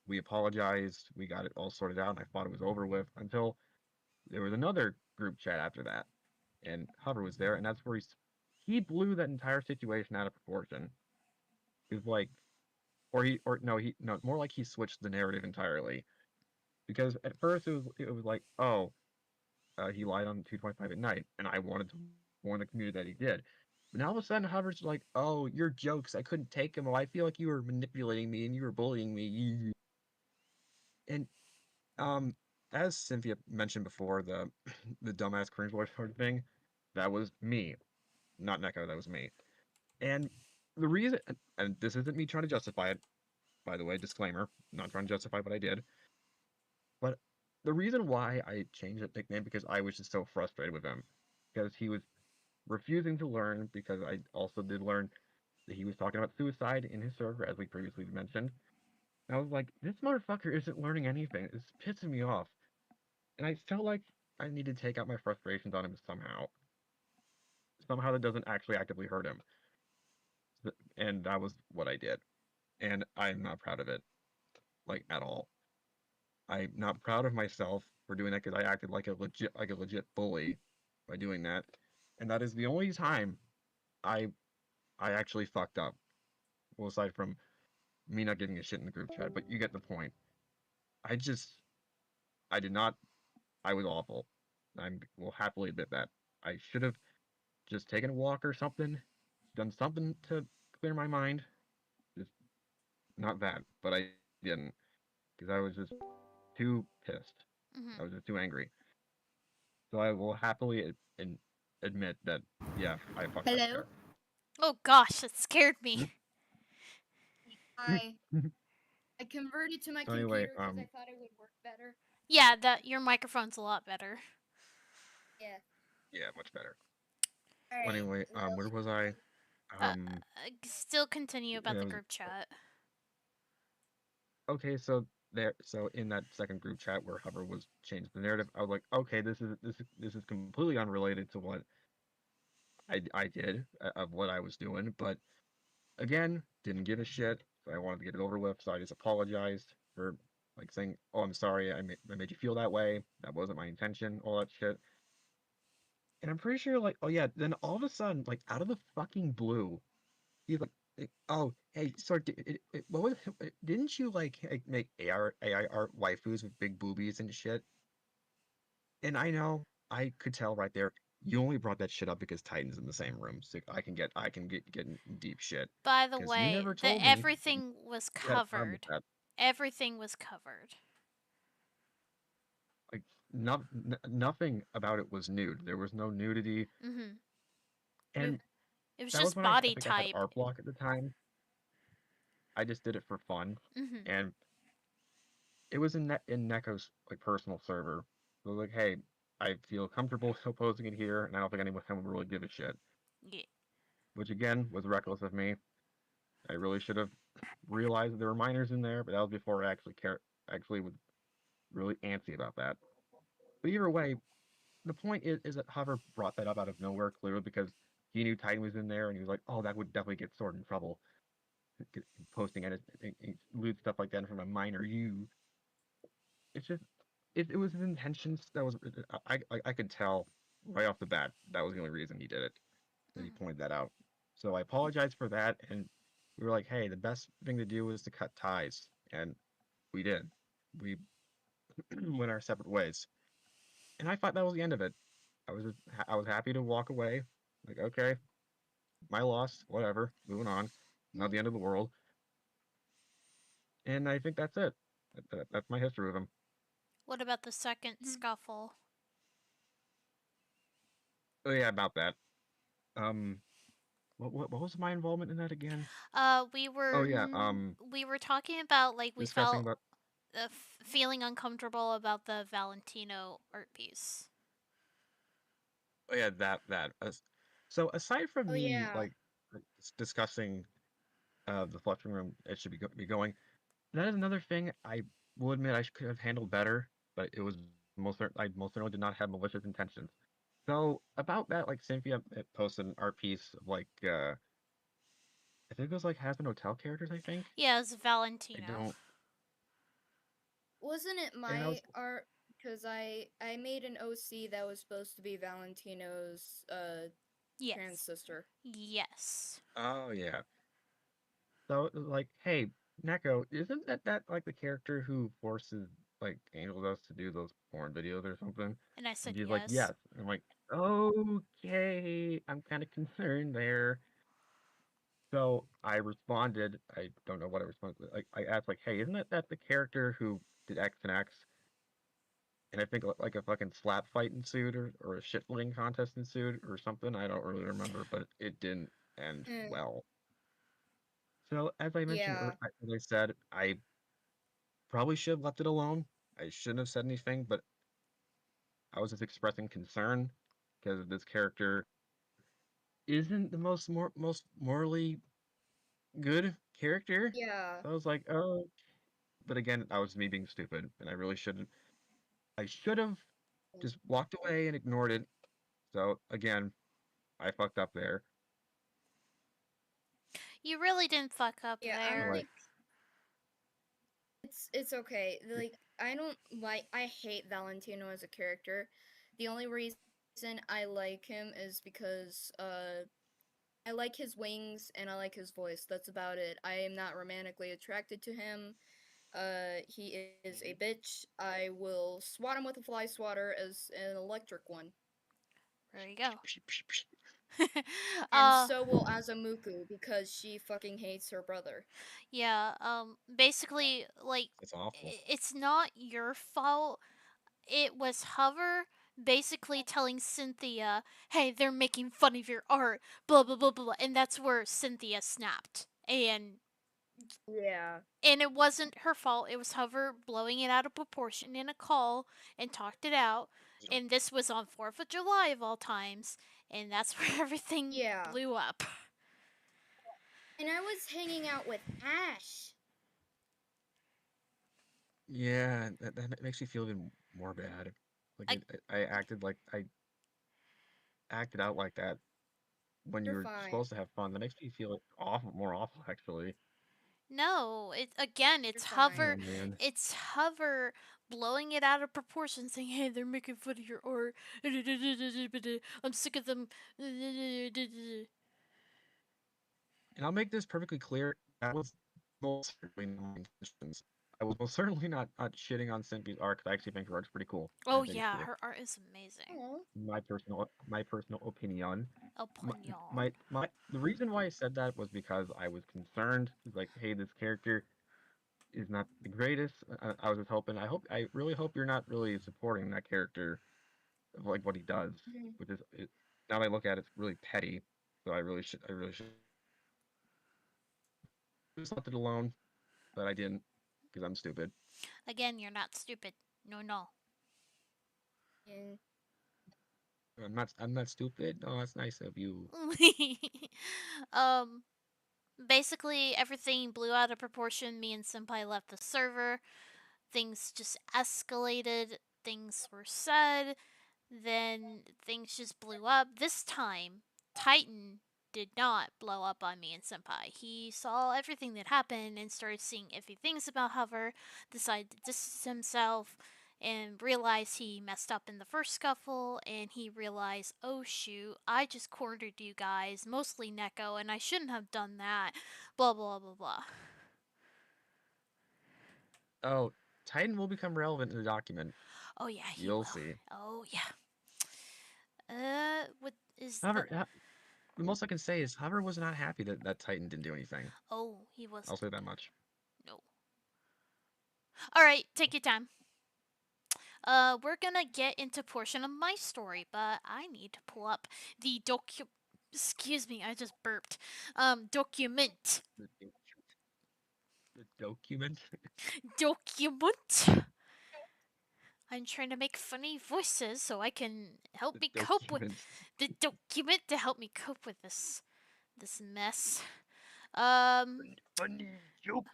we apologized. We got it all sorted out, and I thought it was over with until there was another group chat after that, and Hover was there, and that's where he blew that entire situation out of proportion. He was like, or no, more like he switched the narrative entirely. Because at first it was like, oh, he lied on 225 at night, and I wanted to warn the community that he did. But now all of a sudden, Hubbard's like, "Oh, your jokes, I couldn't take them. Oh, I feel like you were manipulating me and you were bullying me." And um, as Cynthia mentioned before, the the dumbass cringe voice sort of thing, that was me, not Neko. That was me. And the reason, and this isn't me trying to justify it, by the way, disclaimer, not trying to justify what I did, but the reason why I changed that nickname because I was just so frustrated with him because he was refusing to learn because I also did learn that he was talking about suicide in his server, as we previously mentioned. And I was like, this motherfucker isn't learning anything. It's pissing me off. And I felt like I needed to take out my frustrations on him somehow. Somehow that doesn't actually actively hurt him. And that was what I did. And I'm not proud of it, like at all. I'm not proud of myself for doing that because I acted like a legit bully by doing that. And that is the only time I I actually fucked up. Well, aside from me not giving a shit in the group chat, but you get the point. I just, I did not, I was awful. I will happily admit that. I should have just taken a walk or something, done something to clear my mind. Just not that, but I didn't because I was just too pissed. I was Mhm. just too angry. So I will happily admit that yeah, I fucked up Hello? there. Oh gosh, that scared me. I I converted to my So anyway, computer because I thought it would work better. Yeah, that your microphone's a lot better. Yeah. yeah, much better. Well, Alright. anyway, where was I? Uh, Um, Still continue about it the was group chat. okay. So in that second group chat where Hover was changed the narrative, I was like, okay, this is completely unrelated to what I did of what I was doing, but again, didn't give a shit. So I wanted to get it over with, so I just apologized for like saying, "Oh, I'm sorry. I made you feel that way. That wasn't my intention." All that shit. And I'm pretty sure, like, oh yeah, then all of a sudden, like, out of the fucking blue, he's like, "Oh, hey, sorry, what was? Didn't you like make AI art waifus with big boobies and shit?" And I know I could tell right there. You only brought that shit up because Titan's in the same room, so I can get in deep shit By the because you way, never the told me that everything was you had a problem with covered. that. Everything was covered. Like nothing about it was nude. There was no nudity, Mhm. It, and it was that was just when I body think I had type. art block at the time. I just did it for fun, Mhm. and it was in Neko's like personal server. So like, hey, I feel comfortable still posting it here, and I don't think anyone would really give a shit. Yeah. Which again was reckless of me. I really should have realized there were minors in there, but that was before I actually was really antsy about that. But either way, the point is that Hover brought that up out of nowhere, clearly because he knew Titan was in there, and he was like, "Oh, that would definitely get Sword in trouble." Posting and lewd stuff like that from a minor you. It's just it was his intentions that was I could tell right off the bat that was the only reason he did it. That he Mhm. pointed that out. So I apologized for that, and we were like, "Hey, the best thing to do was to cut ties," and we did. We went our separate ways, and I thought that was the end of it. I was happy to walk away. Like, okay, my loss, whatever, moving on. Not the end of the world. And I think that's it. That's my history with him. What about the second scuffle? Oh yeah, about that. Um, what was my involvement in that again? We Oh were yeah, talking about like we discussing felt about feeling uncomfortable about the Valentino art piece. oh yeah that. So aside from Oh me yeah. like discussing the flushing room, it should be going. That is another thing I will admit could have handled better, but it was I most certainly did not have malicious intentions. So about that, like Cynthia posted an art piece of like I think it was like Hazbin Hotel characters. I think Yeah, it's I Valentino. don't, Wasn't it and I my was art? Because I made an OC that was supposed to be Valentino's trans Yes. sister. Yes. oh yeah. So like, hey, Neko, isn't that like the character who forces like Angel Dust to do those porn videos or something? And I And said she's like, yes. yes. And I'm like, okay, I'm kind of concerned there. So I responded. I don't know what I responded. Like I asked, like, hey, isn't that the character who did X and X? And I think like a fucking slap fight ensued or a shit fling contest ensued or something. I don't really remember, but it didn't end Mm, well. So as I mentioned, yeah. as I said, I probably should have left it alone. I shouldn't have said anything, but I was just expressing concern because this character isn't the most morally good character. Yeah. So I was like, oh, but again, that was me being stupid, and I really shouldn't. I should have just walked away and ignored it. So again, I fucked up there. You really didn't fuck up Yeah, I'm So there. like, like it's okay. Like I don't like I hate Valentino as a character. The only reason I like him is because I like his wings and I like his voice. That's about it. I am not romantically attracted to him. He is a bitch. I will swat him with a fly swatter as an electric one. There you go. And so will Azamuku because she fucking hates her brother. Yeah, basically, like, It's awful. it's not your fault. It was Hover basically telling Cynthia, hey, they're making fun of your art, blah, blah, blah, blah, and that's where Cynthia snapped. Yeah. And it wasn't her fault. It was Hover blowing it out of proportion in a call and talked it out. And this was on 4th of July of all times. And that's where everything Yeah. blew up. And I was hanging out with Ash. Yeah, that makes me feel even more bad. Like I, I acted out like that when you You're were fine. supposed to have fun. That makes me feel awful, more awful actually. no, again, You're fine. Oh man. It's Hover blowing it out of proportion, saying, hey, they're making fun of your art. I'm sick of them. And I'll make this perfectly clear. That was most certainly not my intentions. I was most certainly not shitting on Senpi's art because I actually think her art's pretty cool. I Oh, think it's yeah, cool. her art is amazing. Oh. My personal opinion. Opinion. The reason why I said that was because I was concerned. Like, hey, this character is not the greatest. I was just hoping. I really hope you're not really supporting that character of like what he does, Mhm. which is now that I look at it, it's really petty. So I really should just left it alone, but I didn't because I'm stupid. Again, you're not stupid. No, no. Yeah. I'm not stupid. Oh, that's nice of you. um, basically, everything blew out of proportion. Me and Senpai left the server. Things just escalated. Things were said. Then things just blew up. This time, Titan did not blow up on me and Senpai. He saw everything that happened and started seeing iffy things about Hover, decided to distance himself, and realized he messed up in the first scuffle, and he realized, oh shoot, I just cornered you guys, mostly Neko, and I shouldn't have done that, blah blah blah blah. Oh, Titan will become relevant in the document. Oh yeah, he You'll will. see. Oh yeah. What is the... However, the most I can say is Hover was not happy that Titan didn't do anything. Oh, he I'll wasn't. say that much. No. Alright, take your time. We're gonna get into portion of my story, but I need to pull up the excuse me, I just burped. Document. The, the document. Document. I'm trying to make funny voices so I can help The me cope with document. the document to help me cope with this mess. Um, Funny joke.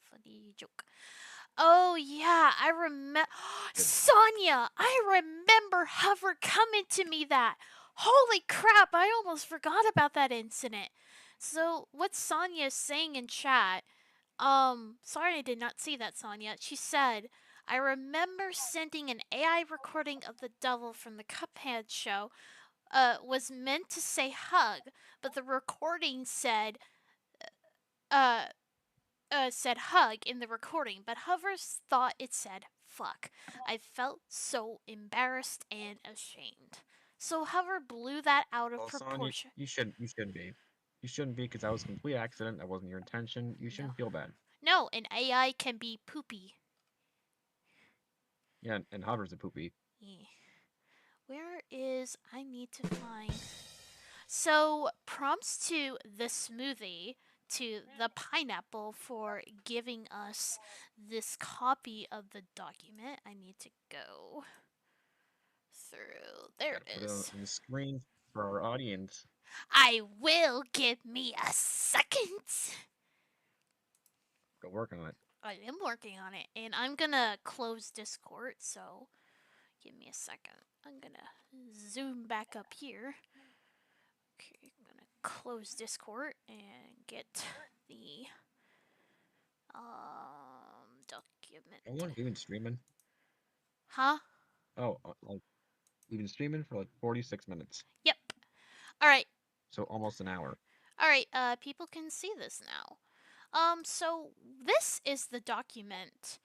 funny joke. Oh yeah, I remember Sonya. I remember Hover coming to me that. Holy crap! I almost forgot about that incident. So what Sonya is saying in chat? Sorry I did not see that, Sonya. She said, "I remember sending an AI recording of the devil from the Cuphead show. Was meant to say hug, but the recording uh said hug in the recording, but Hovers thought it said fuck. I felt so embarrassed and ashamed. So Hover blew that out of Well, Sonya, proportion. you shouldn't be. You shouldn't be because that was a complete accident. That wasn't your intention. You No. shouldn't feel bad. No, an AI can be poopy. Yeah, and Hover's a poopy. Yeah. Where is... I need to find... So, prompts to the smoothie, to the pineapple for giving us this copy of the document. I need to go through. There Gotta it put it is. on the screen for our audience. I will give me a second. Go work on it. I am working on it, and I'm gonna close Discord, so give me a second. I'm gonna zoom back up here. Okay, I'm gonna close Discord and get the document. How long have you been streaming? Huh? Oh, like we've been streaming for like 46 minutes, Yep. All right. so almost an hour. All right. People can see this now. So this is the document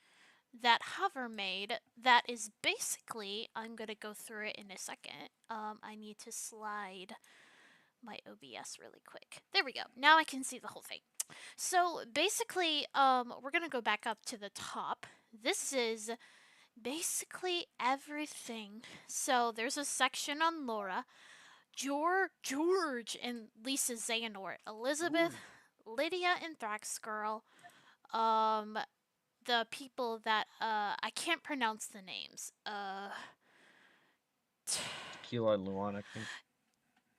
that Hover made that is basically, I'm going to go through it in a second. I need to slide my OBS really quick. There we go. Now I can see the whole thing. So basically, we're going to go back up to the top. This is basically everything. So there's a section on Laura, George and Lisa Xehanort, Elizabeth, Lydia and Thrax Girl, um, the people that I can't pronounce the names. Tequila and Luan, I think.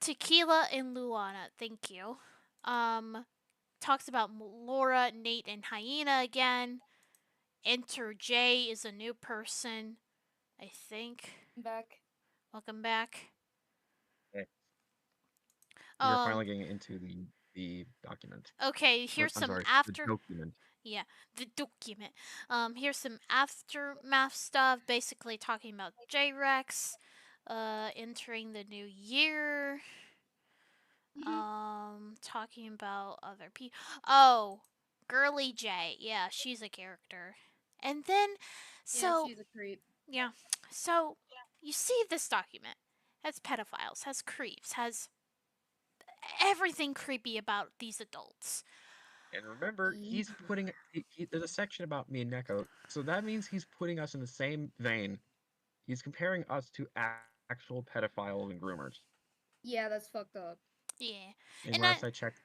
Tequila and Luana, thank you. Talks about Laura, Nate, and Hyena again. Enter Jay is a new person, I think. Back. Welcome back. Okay. We are Um, finally getting into the document. okay, here's I'm some sorry, the after. document. Yeah, the document. Here's some aftermath stuff, basically talking about J-Rex, entering the new year. Talking about other people. Oh, Girly J. Yeah, she's a character. And then, Yeah, so she's a creep. yeah, so you see this document has pedophiles, has creeps, has everything creepy about these adults. And remember, he's putting there's a section about me and Neko, so that means he's putting us in the same vein. He's comparing us to actual pedophiles and groomers. Yeah, that's fucked up. Yeah, And and I last I checked,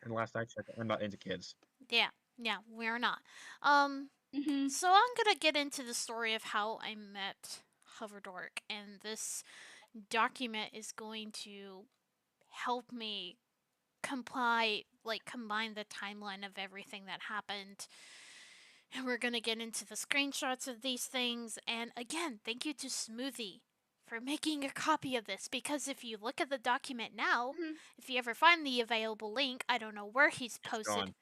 I'm not into kids. yeah yeah we're not. Um, Mm-hmm. so I'm gonna get into the story of how I met Hoverdork, and this document is going to help me combine the timeline of everything that happened. And we're gonna get into the screenshots of these things. And again, thank you to Smoothie for making a copy of this, because if you look at the document now, Mm-hmm. if you ever find the available link, I don't know where he's It's posted. gone.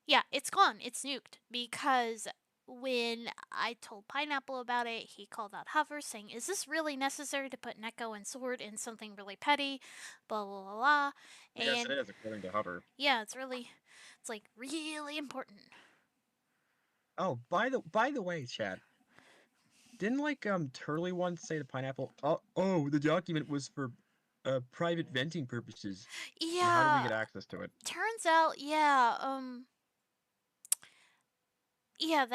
Yeah, it's gone. It's nuked because when I told Pineapple about it, he called out Hover saying, "Is this really necessary to put Neko and Sword in something really petty?" Blah blah blah blah. Yes, it And is, according to Hover. yeah, it's like really important. Oh, by the way, chat. Didn't Turley once say to Pineapple, oh, the document was for private venting purposes. And how do we Yeah, get access to it? turns out, yeah, yeah,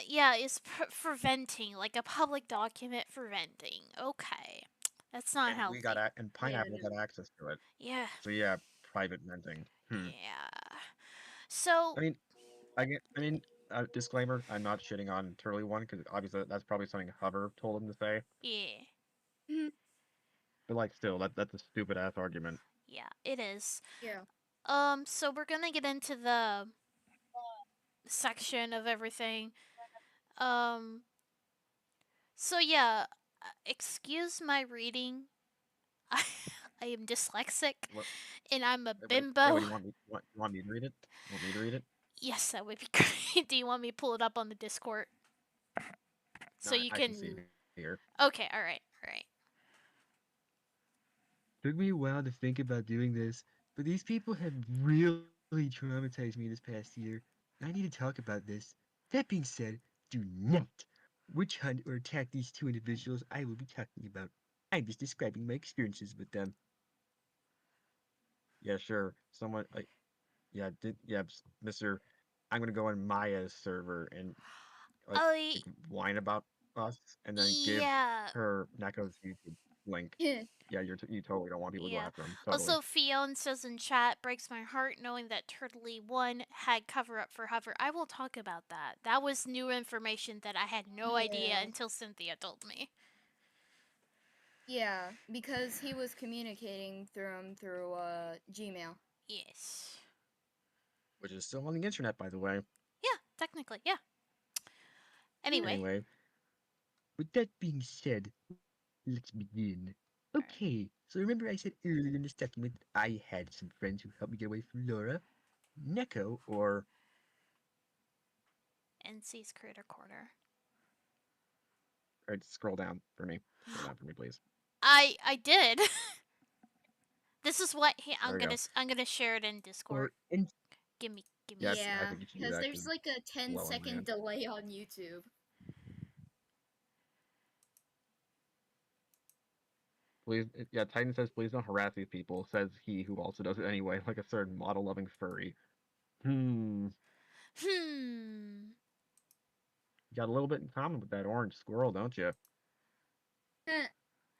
yeah, is for venting, like a public document for venting. Okay, that's not And healthy. and Yeah, Pineapple got no. access to it. Yeah, So yeah, private venting. yeah. So, I mean, disclaimer: I'm not shitting on Turley one because obviously that's probably something Hover told him to say. yeah, Mm-hmm. But still, that's a stupid ass argument. yeah, it is. Yeah. So we're gonna get into the section of everything. Um, so yeah, excuse my reading. I, I am dyslexic, What? and I'm a Wait, what bimbo. do you want me to read it? You want me to read it? Yes, that would be great. Do you want me to pull it up on the Discord No, so you I can can? see it here. Okay, all right, all right. Took me a while to think about doing this, but these people have really traumatized me this past year. I need to talk about this. That being said, do not witch hunt or attack these two individuals I will be talking about. I'm just describing my experiences with them. Yeah, sure. Someone, Mister. I'm gonna go on Maya's server and like Oh, whine about us, and then give yeah, her Neko's YouTube link. Yeah. Yeah, you totally don't want people to go yeah. after him. Totally. Also, Fionn says in chat, breaks my heart knowing that Turtley 1 had cover up for Hover. I will talk about that. That was new information that I had no idea Yeah. until Cynthia told me. Yeah, because he was communicating through Gmail. Yes. Which is still on the internet, by the way. Yeah, technically, yeah. Anyway. Anyway, with that being said, let's begin. Okay, so remember I said earlier in this document that I had some friends who helped me get away from Laura? Neko, or NC's Creator Corner. Alright, scroll down for me. Scroll down for me, please. I did. This is what There we go. I'm gonna share it in Discord. Or in Give me Yeah, a sec. I Yeah, think you should do because that there's because like a it's low on 10-second land. delay on YouTube. please, yeah, Titan says, please don't harass these people, says he who also does it anyway, like a certain model-loving furry. Hmm. Hmm. You got a little bit in common with that orange squirrel, don't you?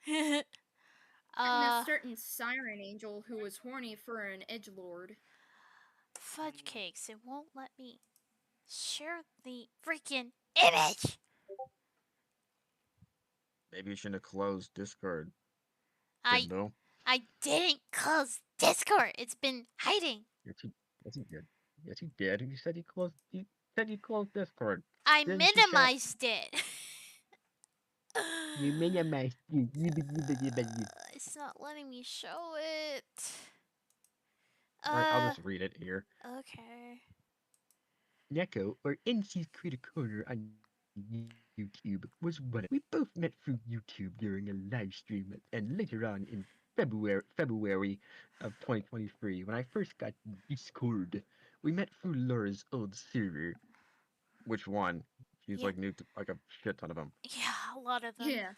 And a uh, certain siren angel who was horny for an edgelord. fudge cakes. It won't let me share the freaking image. Maybe you shouldn't have closed Discord, I Bimbo. I didn't close Discord. It's been hiding. Yes, you did. Yes, you did. You said you closed. You said you closed Discord. I Didn't you, chat? minimized it. You minimized. It's not letting me show it. All right, I'll just read it here. Okay. Neko, or NC's Creator Corner on YouTube, was one of them. We both met through YouTube during a live stream and later on in February of 2023 when I first got Discord. We met through Laura's old server. Which one? She's Yeah. like new to like a shit ton of them. Yeah, a lot of them. Yeah.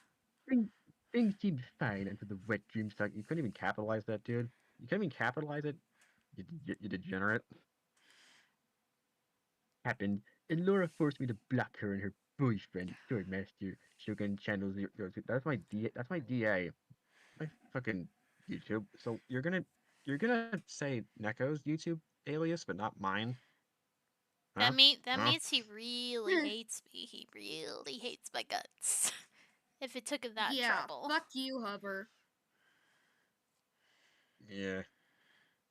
Things, things seemed fine until the wet dream stuck. You couldn't even capitalize that, dude. You couldn't even capitalize it. You degenerate. Happened, and Laura forced me to block her and her boyfriend, Swordmaster. Shogun channels. That's my That's my DA. My fucking YouTube. So you're gonna say Neko's YouTube alias, but not mine, huh? That Huh? means he really hates me. He really hates my guts. If it took him that Yeah, trouble. fuck you, Hover. Yeah.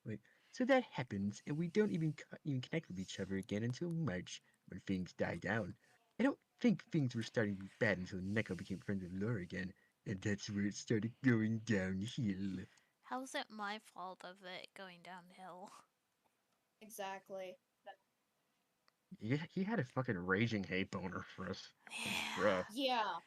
Like, so that happens, and we don't even connect with each other again until March, when things die down. I don't think things were starting to be bad until Neko became friends with Laura again, and that's where it started going downhill. How's it my fault of it going downhill? Exactly. He had a fucking raging hate boner for us. Yeah. Bruh. Yeah.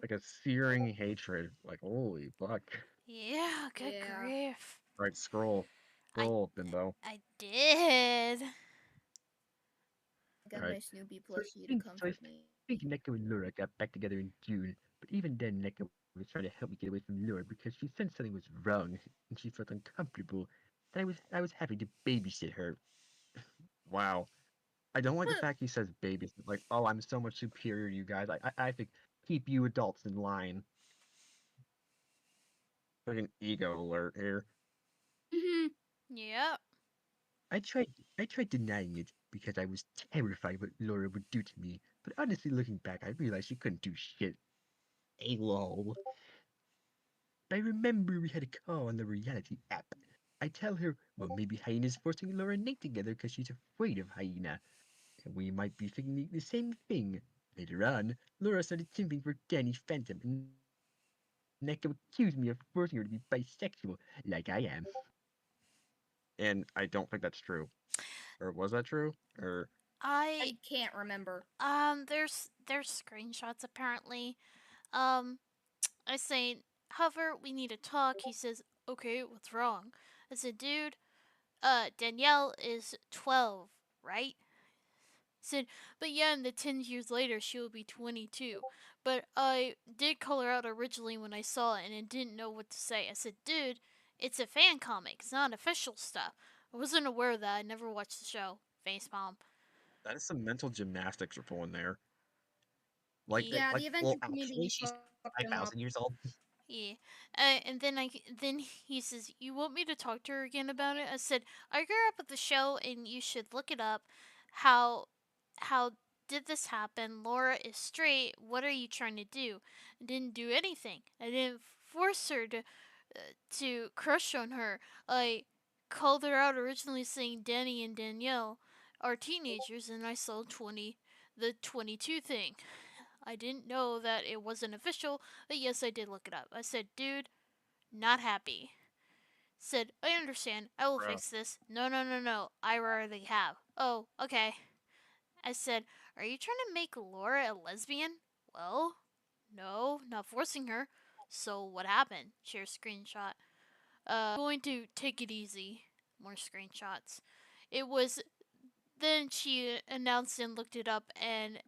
Like a searing hatred. Like, holy fuck. Yeah, good Yeah. grief. Right, scroll. I Scroll, Bimbo. I did. I got Alright. my Snoopy So plushie to comfort me. I think Neko and Laura got back together in June, but even then Neko was trying to help me get away from Laura because she sensed something was wrong and she felt uncomfortable. And I was happy to babysit her. Wow. I don't like the fact he says babysit. Like, oh, I'm so much superior to you guys. I have to keep you adults in line. Like an ego alert here. Mhm. Yep. I tried denying it because I was terrified what Laura would do to me. But honestly, looking back, I realized she couldn't do shit. AWOL. I remember we had a call on the reality app. I tell her, well, maybe Hyena's forcing Laura and Nate together because she's afraid of Hyena. And we might be thinking the same thing. Later on, Laura started simping for Danny Phantom, and Neko accused me of forcing her to be bisexual, like I am. And I don't think that's true. Or was that true? Or I I can't remember. there's screenshots apparently. Um I say, Hover, we need to talk. He says, okay, what's wrong? I said, dude, Danielle is 12, right? Said, but yeah, in the 10 years later, she will be 22. But I did call her out originally when I saw it and I didn't know what to say. I said, dude, it's a fan comic. It's not official stuff. I wasn't aware of that. I never watched the show. Facepalm. that is some mental gymnastics we're pulling there. Yeah, the Well, Avenger actually, community she's fucked him up. 5,000 years old. Yeah. And then he says, "You want me to talk to her again about it?" I said, "I grew up with the show, and you should look it up. How how did this happen? Laura is straight. What are you trying to do?" I didn't do anything. I didn't force her to crush on her. I called her out originally, saying Danny and Danielle are teenagers, and I saw 22 thing. I didn't know that it wasn't official, but yes, I did look it up. I said, dude, not happy. Said, I understand. I will Bro. fix this. No, no, no, no. I already have. Oh, okay. I said, are you trying to make Laura a lesbian? Well, no, not forcing her. So what happened? Share screenshot. Going to take it easy. More screenshots. It was then she announced and looked it up and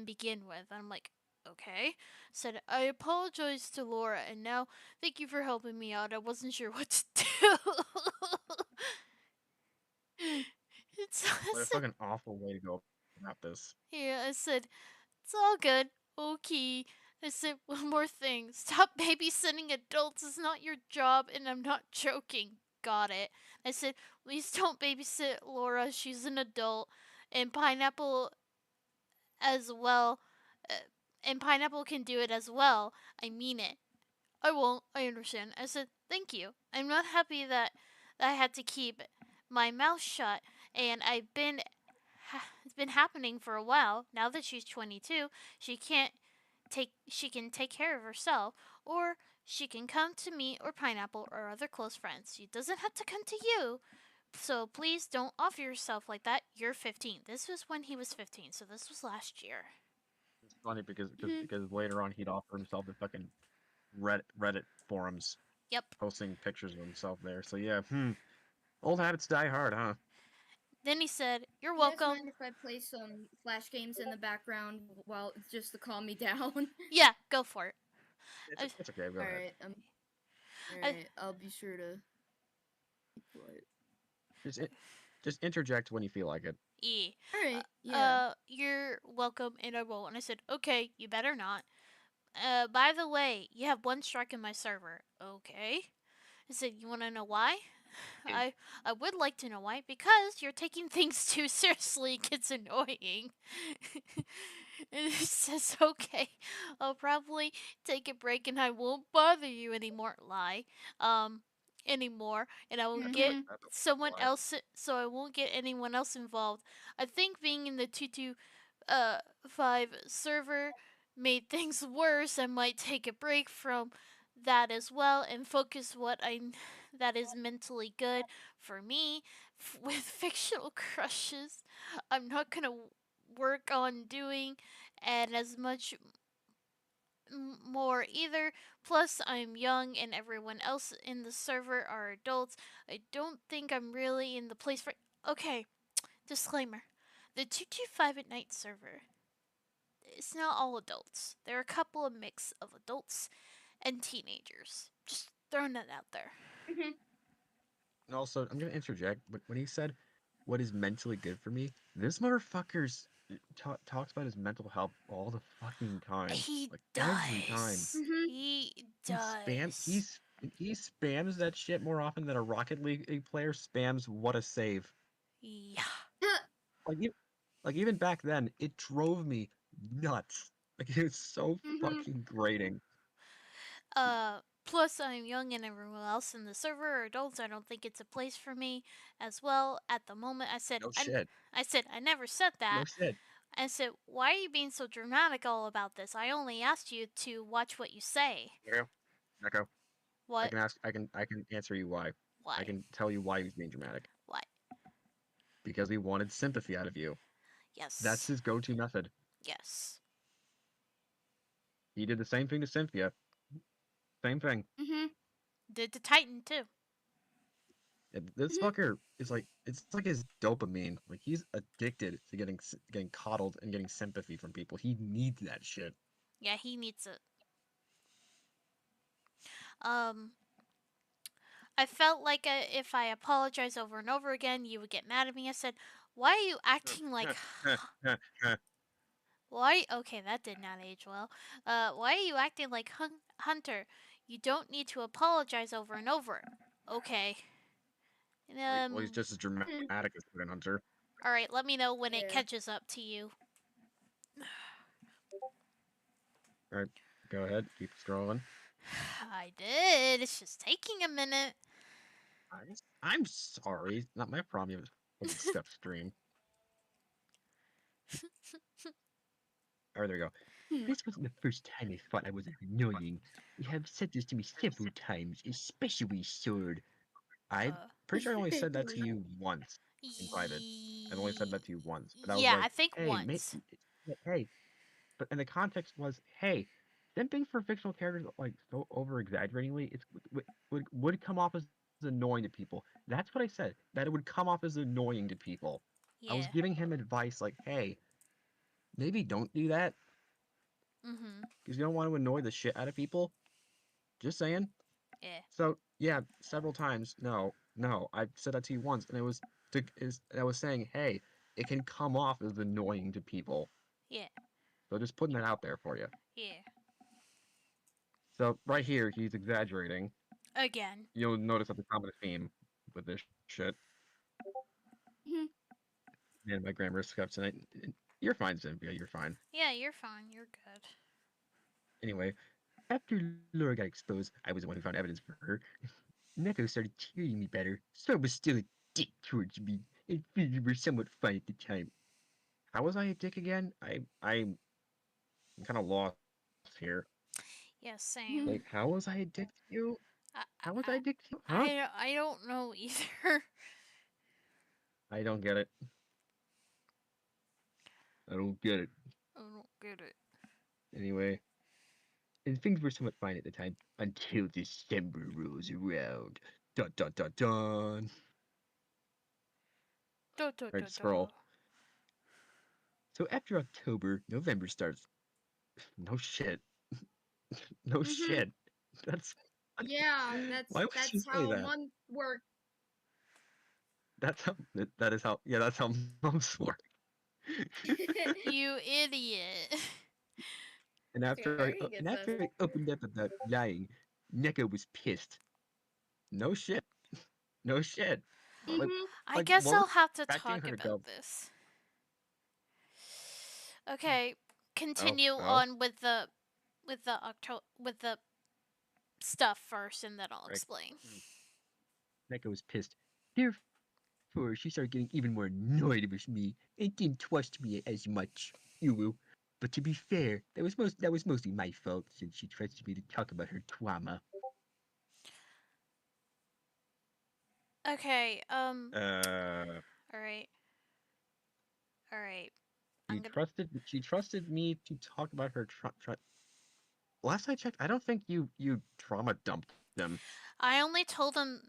begin with. I'm like, okay. Said, I apologize to Laura, and now thank you for helping me out. I wasn't sure what to do. What a fucking awful way to go about this. Yeah, I said, it's all good. Okay. I said, one more thing. Stop babysitting adults. It's not your job, and I'm not joking. Got it. I said, please don't babysit Laura. She's an adult. And Pineapple as well. Uh, and Pineapple can do it as well. I mean it. I won't. I understand. I said, thank you. I'm not happy that I had to keep my mouth shut, and it's been happening for a while. Now that she's 22, she can take care of herself, or she can come to me or Pineapple or other close friends. She doesn't have to come to you. So please don't offer yourself like that. You're 15. This was when he was 15, so this was last year. It's funny because Mhm. because later on he'd offer himself in fucking Reddit forums, Yep. posting pictures of himself there. So yeah, old habits die hard, huh? Then he said, "You're You guys welcome." mind if I play some Flash games in the background while just to calm me down? Yeah, go for it. It's okay. Go ahead. Alright, I, alright, I'll be sure to be quiet. Just just interject when you feel like it. E. Alright, yeah. You're welcome, and I won't. And I said, okay, you better not. By the way, you have one strike in my server. Okay. I said, you want to know why? I I would like to know why. Because you're taking things too seriously. It gets annoying. And he says, okay, I'll probably take a break and I won't bother you anymore. Lie. Anymore. And I will get Mhm. someone else, so I won't get anyone else involved. I think being in the 225 server made things worse. I might take a break from that as well and focus what I that is mentally good for me with fictional crushes. I'm not gonna work on doing and as much more either. Plus, I'm young and everyone else in the server are adults. I don't think I'm really in the place for. Okay, disclaimer: the 225 at night server. It's not all adults. There are a couple of mix of adults and teenagers. Just throwing that out there. Mhm. And also, I'm gonna interject. When he said, "What is mentally good for me?" This motherfucker's talks about his mental health all the fucking time, He like every time. does. Mhm. He He spam does. he spams that shit more often than a Rocket League player spams "What a save." Yeah. Like like even back then, it drove me nuts. Like it was so Mhm. fucking grating. Plus I'm young and everyone else in the server are adults. I don't think it's a place for me as well at the moment. No shit. I said I never said No that. shit. I said, why are you being so dramatic all about this? I only asked you to watch what you say. Echo. Echo. What? I can answer you why. I Why? can tell you why he was being dramatic. Why? Because he wanted sympathy out of you. That's Yes. his go-to method. Yes. He did the same thing to Cynthia. Same thing. Mhm. Did to Titan too. This Mhm. fucker is like it's like his dopamine. Like he's addicted to getting coddled and getting sympathy from people. He needs that shit. Yeah, he needs it. Um, I felt like if I apologized over and over again, you would get mad at me. I said, why are you acting like why? Okay, that did not age well. Why are you acting like Hunter? You don't need to apologize over and over. Okay. Well, he's just as Mhm. dramatic as fucking Hunter. All right. Let me know when it Yeah. catches up to you. All right, go ahead. Keep scrolling. I did. It's just taking a minute. I'm sorry. It's not my problem. You have a fucking step stream. Oh, there we go. Hmm. This wasn't the first time I thought I was annoying. You have said this to me several times, especially Sword. I'm Uh, pretty sure I only said that to you once in private. I've only said that to you once, but I was yeah, I like, think "Hey, once. hey," but and the context was, "Hey, simping for fictional characters like so over exaggeratingly, would come off as annoying to people." That's what I said. That it would come off as annoying to people. I was Yeah. giving him advice like, "Hey, maybe don't do that." Because you don't want to annoy the shit out of people. Just saying. Yeah. So yeah, several times. No, I said that to you once, and I was saying, hey, it can come off as annoying to people. Yeah. So just putting that out there for you. Yeah. So right here, he's exaggerating. Again. You'll notice that the common theme with this shit. Man, my grammar scuffed tonight. You're fine, Cynthia. You're fine. Yeah, you're fine. You're good. Anyway, after Laura got exposed, I was the one who found evidence for her. Neko started treating me better. Sword was still a dick towards me, and we were somewhat fun at the time. How was I a dick again? I'm kind of lost here. Yeah, same. Like, how was I a dick to you? I, How was I a dick to you? Huh? I don't know either. I don't get it. I don't get it. I don't get it. Anyway, and things were somewhat fine at the time until December rolls around. Dun dun dun dun. Da, da, Right, da, da. scroll. So after October, November starts. No shit. No shit. That's Yeah, why would you that's say how that? month work. That's how that is how yeah, that's how months work. You idiot. And after Sure, he gets us. I opened up about lying, Neko was pissed. No shit. No shit. Like I guess what I'll was have to scratching talk her to about go? this. Okay, Oh, continue oh, on with the stuff first, and then I'll right. explain. Neko was pissed. Therefore, she started getting even more annoyed with me and didn't trust me as much. Uwu. But to be fair, that was mostly my fault since she trusted me to talk about her trauma. Okay. Uh, All right. All right. I'm she gonna. trusted me to talk about her last I checked, I don't think you trauma dumped them. I only told him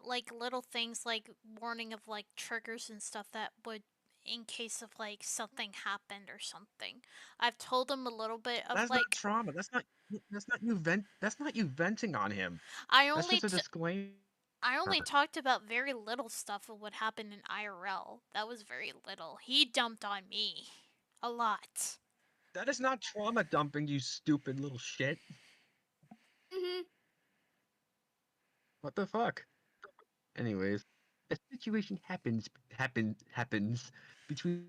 like little things like warning of like triggers and stuff that would in case of like something happened or something. I've told him a little bit of That's not like trauma. That's not you venting on him. I That's only just a t- disclaimer. I only talked about very little stuff of what happened in IRL. That was very little. He dumped on me a lot. That is not trauma dumping, you stupid little shit. What the fuck? Anyways, a situation happens between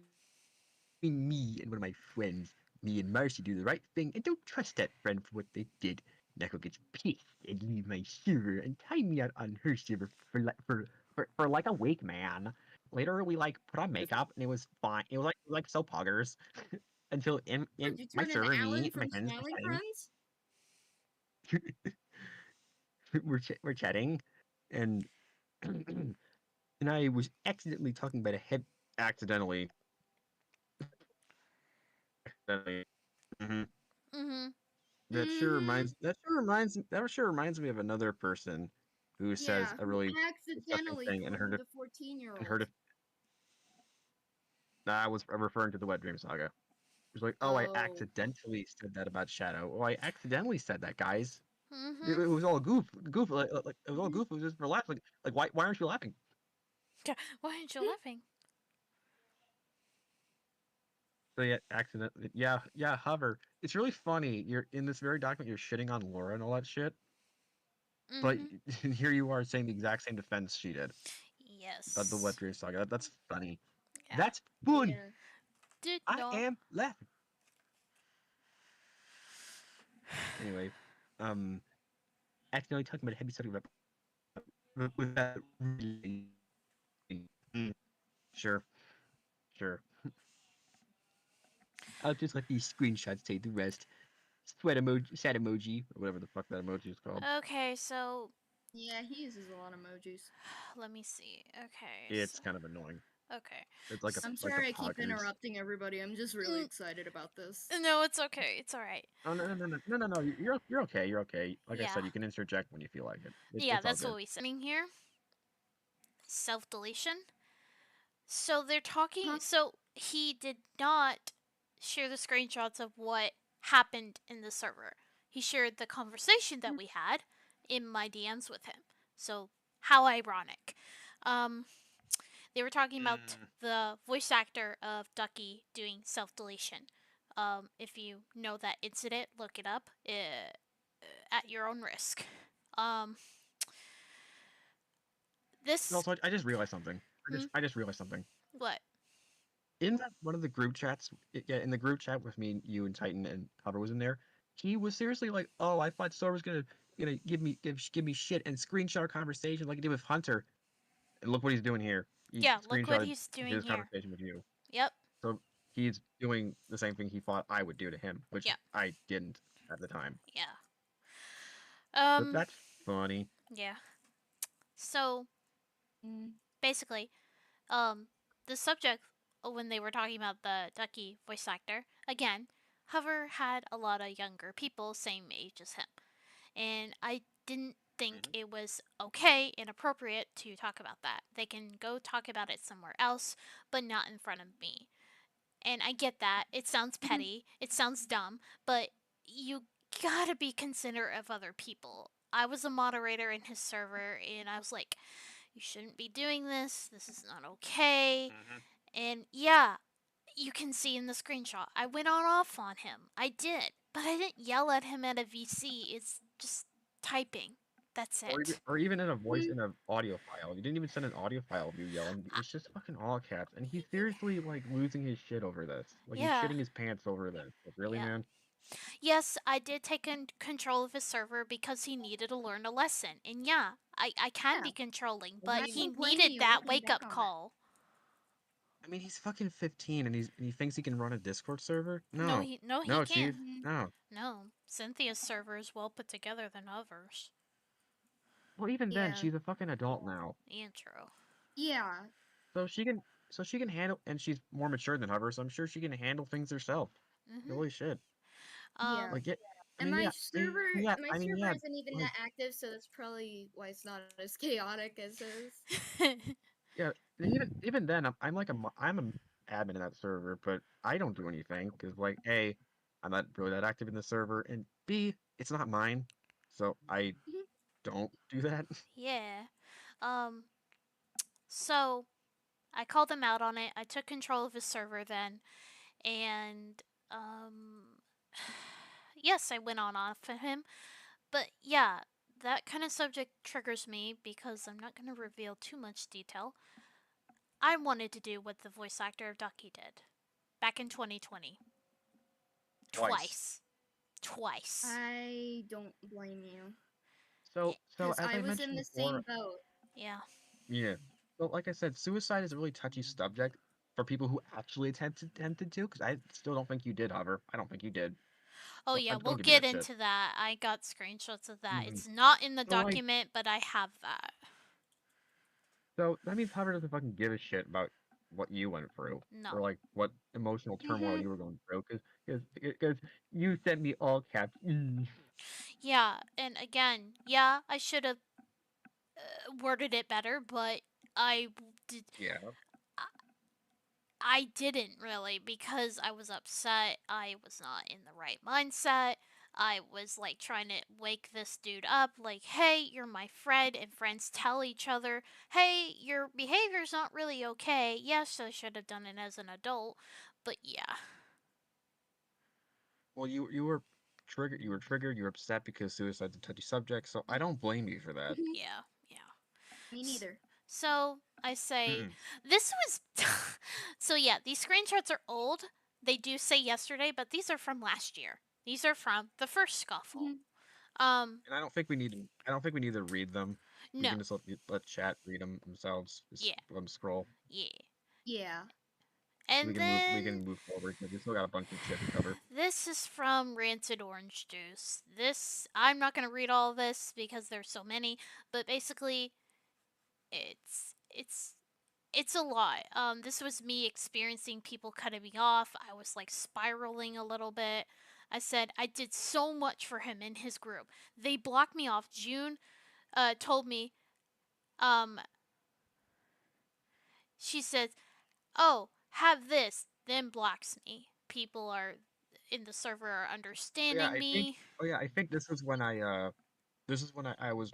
me and one of my friends. Me and Marcy do the right thing and don't trust that friend for what they did. Neko gets pissed and leave my server and tie me out on her server for like a week, man. Later, we like put on makeup and it was fine. It was like soap poggers until in Would you my turn into server, Alan me and my from friends Smiling were Friends? chatting. We're chatting, and and I was accidentally talking about a head accidentally. Accidentally. hmm Mhm. That sure reminds me of another person who says Yeah, a who really disgusting accidentally thing flirted with a 14-year-old. and heard of. Nah, I was referring to the Wet Dream Saga. It was like, oh, I Oh. accidentally said that about Shadow. Oh, I accidentally said that, guys. It Mhm. was all goof. Like it was all goof. It was just for laughs. Like why aren't you laughing? Why aren't you laughing? So yeah, accident. Yeah. Hover. It's really funny. You're in this very document. You're shitting on Laura and all that shit, but Mhm. here you are saying the exact same defense she did. About the Wet Yes. Dream Saga. That's funny. Yeah. That's funny. Yeah. Did I not. am laughing. Anyway, um, accidentally talking about a heavy subject without really. Mm, sure, sure. I'll just let these screenshots take the rest. Sweat emoji, sad emoji, or whatever the fuck that emoji is called. Okay, so Yeah, he uses a lot of emojis. let me see. Okay, It's so kind of annoying. okay. It's like a I'm like the sorry I keep poggers. interrupting everybody. I'm just really excited about this. No, it's okay. It's all right. Oh no! You're okay. You're okay. Like I Yeah. said, you can interject when you feel like it. Yeah, It's all that's good. what we said. Here, self deletion. So they're talking. Huh? So he did not share the screenshots of what happened in the server. He shared the conversation that we had in my DMs with him. So, how ironic. Um, they were talking about the voice actor of Ducky doing self deletion. If you know that incident, look it up at your own risk. Um, this. Also, I just realized something. Hmm? I just realized something. What? In that one of the group chats, yeah, in the group chat with me, you, and Titan, and Hover was in there. He was seriously like, "Oh, I thought Sora was gonna give me shit and screenshot our conversation like he did with Hunter." And look what he's doing here. He Yeah, look what screenshotted he's doing his here. conversation with you. Yep. So he's doing the same thing he thought I would do to him, which Yeah. I didn't at the time. Yeah. But that's funny. Yeah. So Mm. basically, the subject when they were talking about the Ducky voice actor again, Hover had a lot of younger people same age as him, and I didn't think it was okay and appropriate to talk about that. They can go talk about it somewhere else, but not in front of me. And I get that. It sounds petty, it sounds dumb, but you gotta be considerate of other people. I was a moderator in his server, and I was like, you shouldn't be doing this. This is not okay. And yeah, you can see in the screenshot, I went on off on him. I did. But I didn't yell at him at a VC. It's just typing. That's it. Or even in a voice in an audio file. You didn't even send an audio file of you yelling. I, It's just fucking all caps, and he's seriously like losing his shit over this. Like he's yeah. shitting his pants over this. Like, really, Yeah. man? Yes, I did take control of his server because he needed to learn a lesson. And yeah, I can be controlling, but he needed that wake up call. I mean, he's fucking 15, and he thinks he can run a Discord server. No, No, he no, can't. chief, no. No, Cynthia's server is well put together than others. Well, even then, Yeah. she's a fucking adult now, Intro. Yeah. so she can handle, and she's more mature than Hover, so I'm sure she can handle things herself. Mhm. Holy shit! Yeah. Like, yeah, I And mean, my yeah, server yeah, my I mean, server yeah, isn't even like, that active, so that's probably why it's not as chaotic as his. yeah. Even then, I'm like I'm an admin in that server, but I don't do anything because, like, A, I'm not really that active in the server, and B, it's not mine, so I don't do that. Yeah. Um so I called him out on it. I took control of his server then, and yes, I went on off of him. But yeah, that kind of subject triggers me because I'm not going to reveal too much detail. I wanted to do what the voice actor of Ducky did back in 2020. Twice. Twice. I don't blame you. So Because as I I was in mentioned the same before, boat. Yeah. yeah. So like I said, suicide is a really touchy subject for people who actually attempted to, because I still don't think you did, Hover. I don't think you did. Oh yeah, Don't we'll give me get that shit. into that. I got screenshots of that. Mhm. It's not in the So like, document, but I have that. so that means Hover doesn't fucking give a shit about what you went through, or No. like what emotional turmoil you were going through, because you sent me all caps. Yeah, and again, yeah, I should have worded it better, but I did. Yeah. I didn't really because I was upset. I was not in the right mindset. I was like trying to wake this dude up, like, hey, you're my friend, and friends tell each other, hey, your behavior's not really okay. Yes, I should have done it as an adult, but yeah. Well, you were triggered. You were triggered. You were upset because suicide's a touchy subject. So I don't blame you for that. Yeah, yeah. Me neither. So I say, Mm-mm. this was. So yeah, these screenshots are old. They do say yesterday, but these are from last year. These are from the first scuffle. And I don't think we need. I don't think we need to read them. We No. can just let chat read them themselves. Just Yeah. let them scroll. Yeah. Yeah. So we And can move. We then can move forward because we still got a bunch of shit to cover. this is from Rancid Orange Juice. This I'm not gonna read all this because there's so many, but basically, it's it's a lot. This was me experiencing people cutting me off. I was like spiraling a little bit. I said I did so much for him in his group. They blocked me off. June told me, um, she says, "Oh, have this," then blocks me. People are in the server are Yeah, understanding I think. me. Oh yeah, I think this is when I was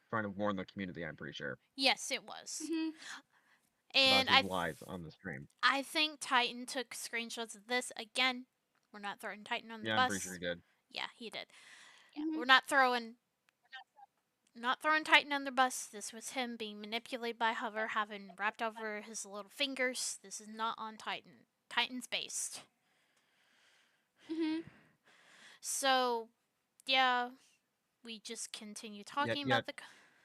trying to warn the community. I'm pretty sure Yes, it was. Mhm. about And his lies on the stream. I think Titan took screenshots of this again. We're not throwing Titan on the Yeah, I'm pretty sure bus. he did. Yeah, he did. Yeah, Mhm. we're not throwing Titan on the bus. This was him being manipulated by Hover, having wrapped over his little fingers. This is not on Titan. Titan's based. Mhm. So, yeah, we just continue Yet, talking yet, about the.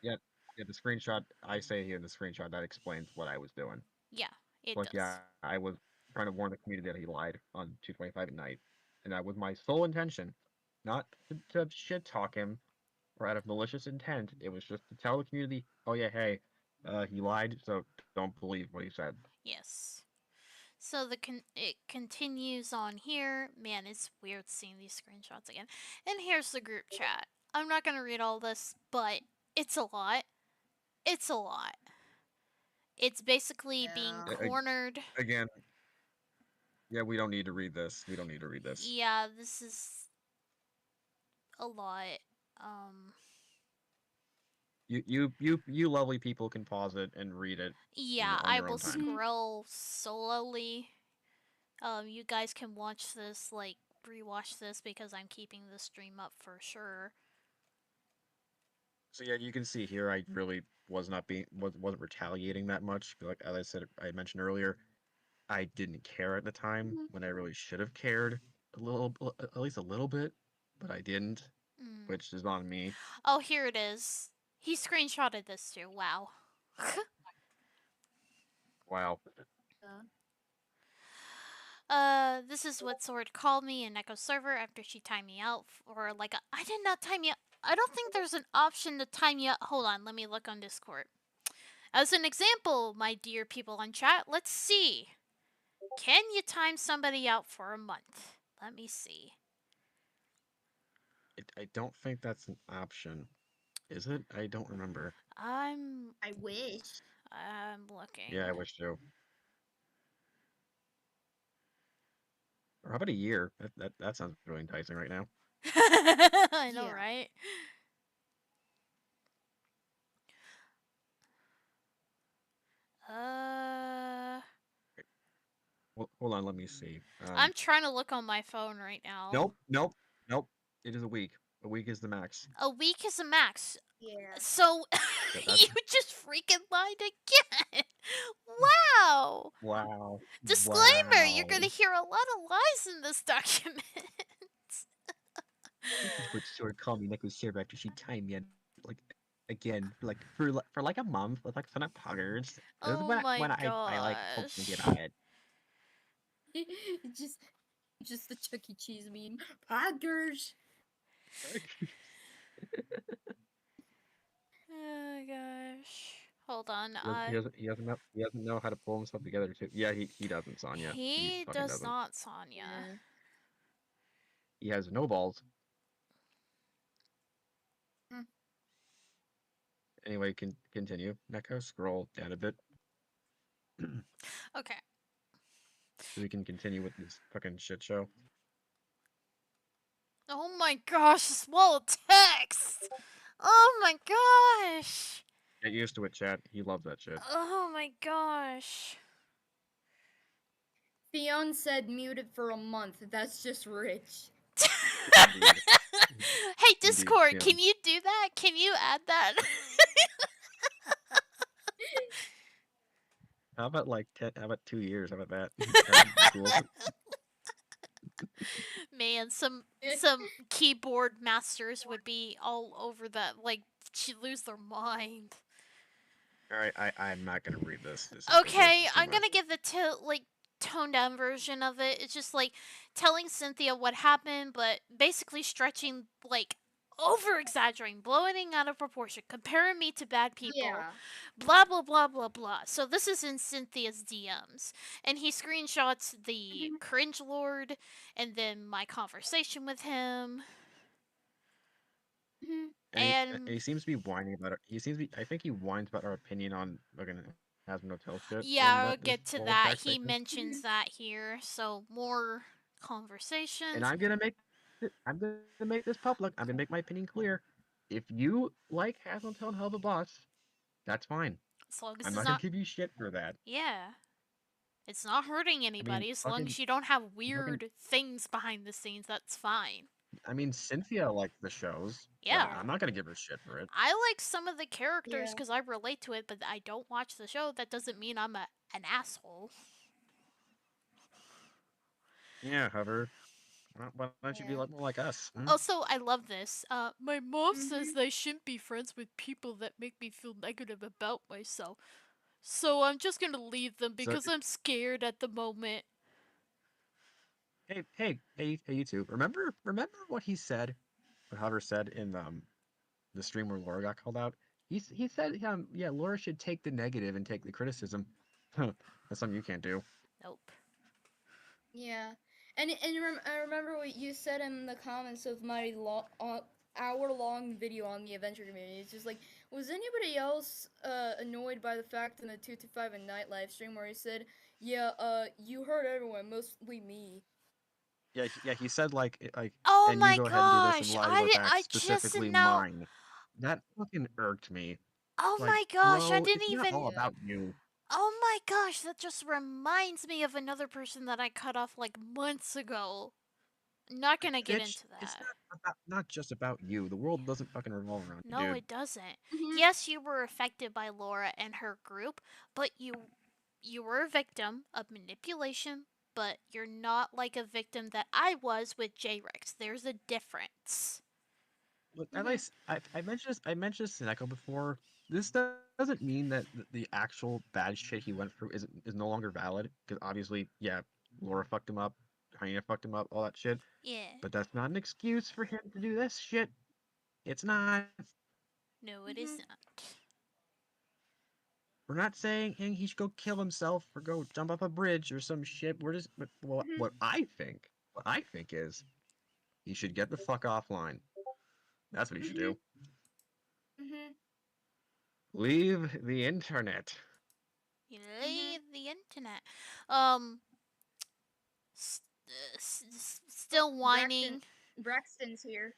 yet, yet. The screenshot I say here in the screenshot that explains what I was doing. Yeah, it Like, yeah, does. I was trying to warn the community that he lied on 225 at night, and that was my sole intention, not to shit talk him or out of malicious intent. It was just to tell the community, oh yeah, hey, he lied, so don't believe what he said. Yes. So it continues on here. Man, it's weird seeing these screenshots again. And here's the group chat. I'm not gonna read all this, but it's a lot. It's a lot. It's basically being Yeah. cornered. Again, yeah, we don't need to read this. We don't need to read this. Yeah, this is a lot. Um, You lovely people can pause it and read it, yeah, on I your will own time. Mhm. scroll slowly. You guys can watch this, like rewatch this because I'm keeping the stream up for sure. So yeah, you can see here I really was not being wasn't retaliating that much. Like as I said, I mentioned earlier, I didn't care at the time Mhm. when I really should have cared a little, at least a little bit, but I didn't, Mm. which is on me. Oh, here it is. He screenshotted this too. Wow. Wow. Yeah. This is what Sword called me in Echo server after she timed me out for like I did not time you. I don't think there's an option to time you out. Hold on, let me look on Discord. As an example, my dear people on chat, let's see. Can you time somebody out for a month? Let me see. I don't think that's an option. Is it? I don't remember. I'm I wish. I'm Yeah, I looking. wish so. Or how about a year? That sounds really enticing right now. I know, Yeah. right? Uh, Wait, hold on, let me see. I'm trying to look on my phone right now. Nope, nope, nope. It is a week. A week is the max. A week is a max. Yeah. So That's you just freaking lied again. Wow. wow, Disclaimer, you're wow. going to hear a lot of lies in this document. This is what Sword called me Neko Server after she timed me like again for like a month with like ton of poggers. This is Oh when my I like hope to get on gosh. it. just just the Chuck E. Cheese meme. Poggers. Oh gosh. Hold on. He doesn't know how to pull himself together too. Yeah, he doesn't, Sonya. He He fucking does doesn't. not, Sonya. Yeah. He has no balls. Mm. Anyway, continue. Neko, scroll down a bit Okay. so we can continue with this fucking shit show. Oh my gosh, small text. Oh my gosh. Get used to it, chat. He loves that shit. Oh my gosh. Theon said muted for a month. That's just rich. Indeed. Hey Indeed. Discord, Yeah. can you do that? Can you add that? How about like 10? How about 2 years? How about that? That would be cool. Man, some keyboard masters would be all over that. Like, she'd lose their mind. All right, I'm not gonna read this. This Okay, is too I'm much. gonna give the toned down version of it. It's just like telling Cynthia what happened, but basically stretching, like, over exaggerating, blowing it out of proportion, comparing me to bad people, Yeah. blah blah blah blah blah. So this is in Cynthia's DMs, and he screenshots the Mhm. cringe lord, and then my conversation with him, Mhm. And he and seems to be whining about it. He seems to be. I think he whines about our opinion on fucking Has No Tail shit in yeah, that I'll his get to whole that. text. I He think. mentions that here, so more conversations. And I'm gonna make this public. I'm gonna make my opinion clear. If you like Hazelton and Hub a Boss, that's fine. As long as I'm it's not gonna not. give you shit for that. Yeah. It's not hurting I mean, anybody. As long as you don't have fucking. weird things behind the scenes, that's fine. I mean, Cynthia likes the shows, but Yeah. I'm not gonna give her shit for it. I like some of the characters Yeah. because I relate to it, but I don't watch the show. That doesn't mean I'm an asshole. Yeah, Hover. Why don't you be Yeah. more like us? Hmm? Also, I love this. My mom says Mhm. that I shouldn't be friends with people that make me feel negative about myself. So I'm just gonna leave them So, because I'm scared at the moment. hey, you two. Remember what he said? What Hover said in the stream where Laura got called out. He said, yeah, Laura should take the negative and take the criticism. That's something you can't do. Nope. Yeah. And I remember what you said in the comments of my hour-long video on the adventure community. It's just like, was anybody else annoyed by the fact in the 225 and night live stream where he said, "Yeah, you heard everyone, mostly me." Yeah, he said Oh and you my go ahead and do this and gosh! lied about that, I just specifically now. mine. That fucking irked me. Oh Like, my gosh! I bro, didn't it's not even. all Yeah. about you. Oh my gosh! That just reminds me of another person that I cut off like months ago. Not gonna get Bitch, into it's that. not just about you. The world doesn't fucking revolve around you, No, dude. it doesn't. Mhm. Yes, you were affected by Laura and her group, but you were a victim of manipulation, but you're not like a victim that I was with J-Rex. There's a difference. Look, Mhm. I mentioned this to Neko before. This doesn't mean that the actual bad shit he went through is no longer valid. Because obviously, yeah, Laura fucked him up, Hyena fucked him up, all that shit. Yeah. But that's not an excuse for him to do this shit. It's not. No, it is Mhm. not. We're not saying he should go kill himself or go jump off a bridge or some shit. We're just Mhm. what I think is he should get the fuck offline. That's what he should Mhm. do. Mhm. Leave the internet. You Mhm. leave the internet. Um, Oh, still whining. Braxton's here.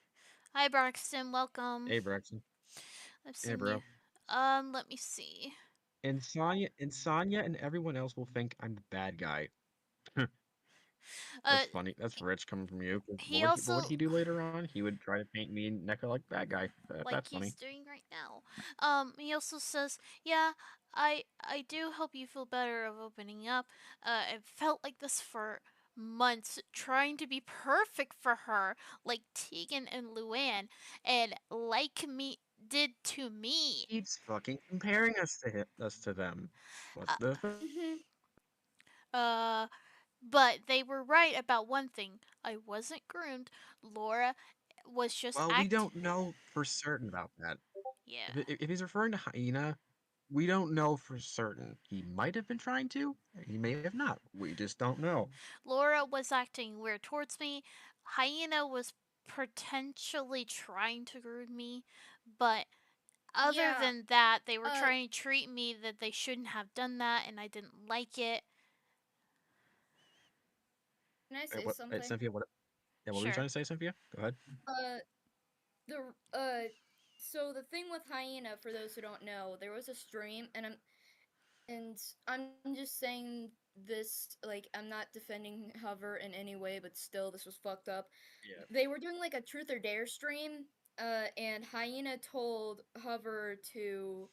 Hi, Braxton. Welcome. Hey, Braxton. I've Hey, seen you. bro. Let me see. And Sonya and everyone else will think I'm the bad guy. Uh, That's funny. That's rich coming from you. 'Cause he what would also, he do later on? He would try to paint me and Neko like the bad guy. like That's he's funny. doing right now. He also says, "Yeah, I do hope you feel better of opening up. I felt like this for months, trying to be perfect for her, like Tegan and Luann, and like me did to me. Keeps fucking comparing us to them. What Uh, the Mhm. uh, but they were right about one thing. I wasn't groomed. Laura was just Well, we don't know for certain about that. Yeah. If he's referring to Hyena, we don't know for certain. He might have been trying to. He may have not. We just don't know. Laura was acting weird towards me. Hyena was potentially trying to groom me, but other Yeah. than that, they were Uh, trying to treat me that they shouldn't have done that, and I didn't like it. can I say something? Cynthia? What were you Sure. trying to say, Cynthia? Go ahead. Uh, the so the thing with Hyena, for those who don't know, there was a stream, and I'm just saying this, like, I'm not defending Hover in any way, but still, this was fucked up. Yeah. They were doing like a truth or dare stream, and Hyena told Hover to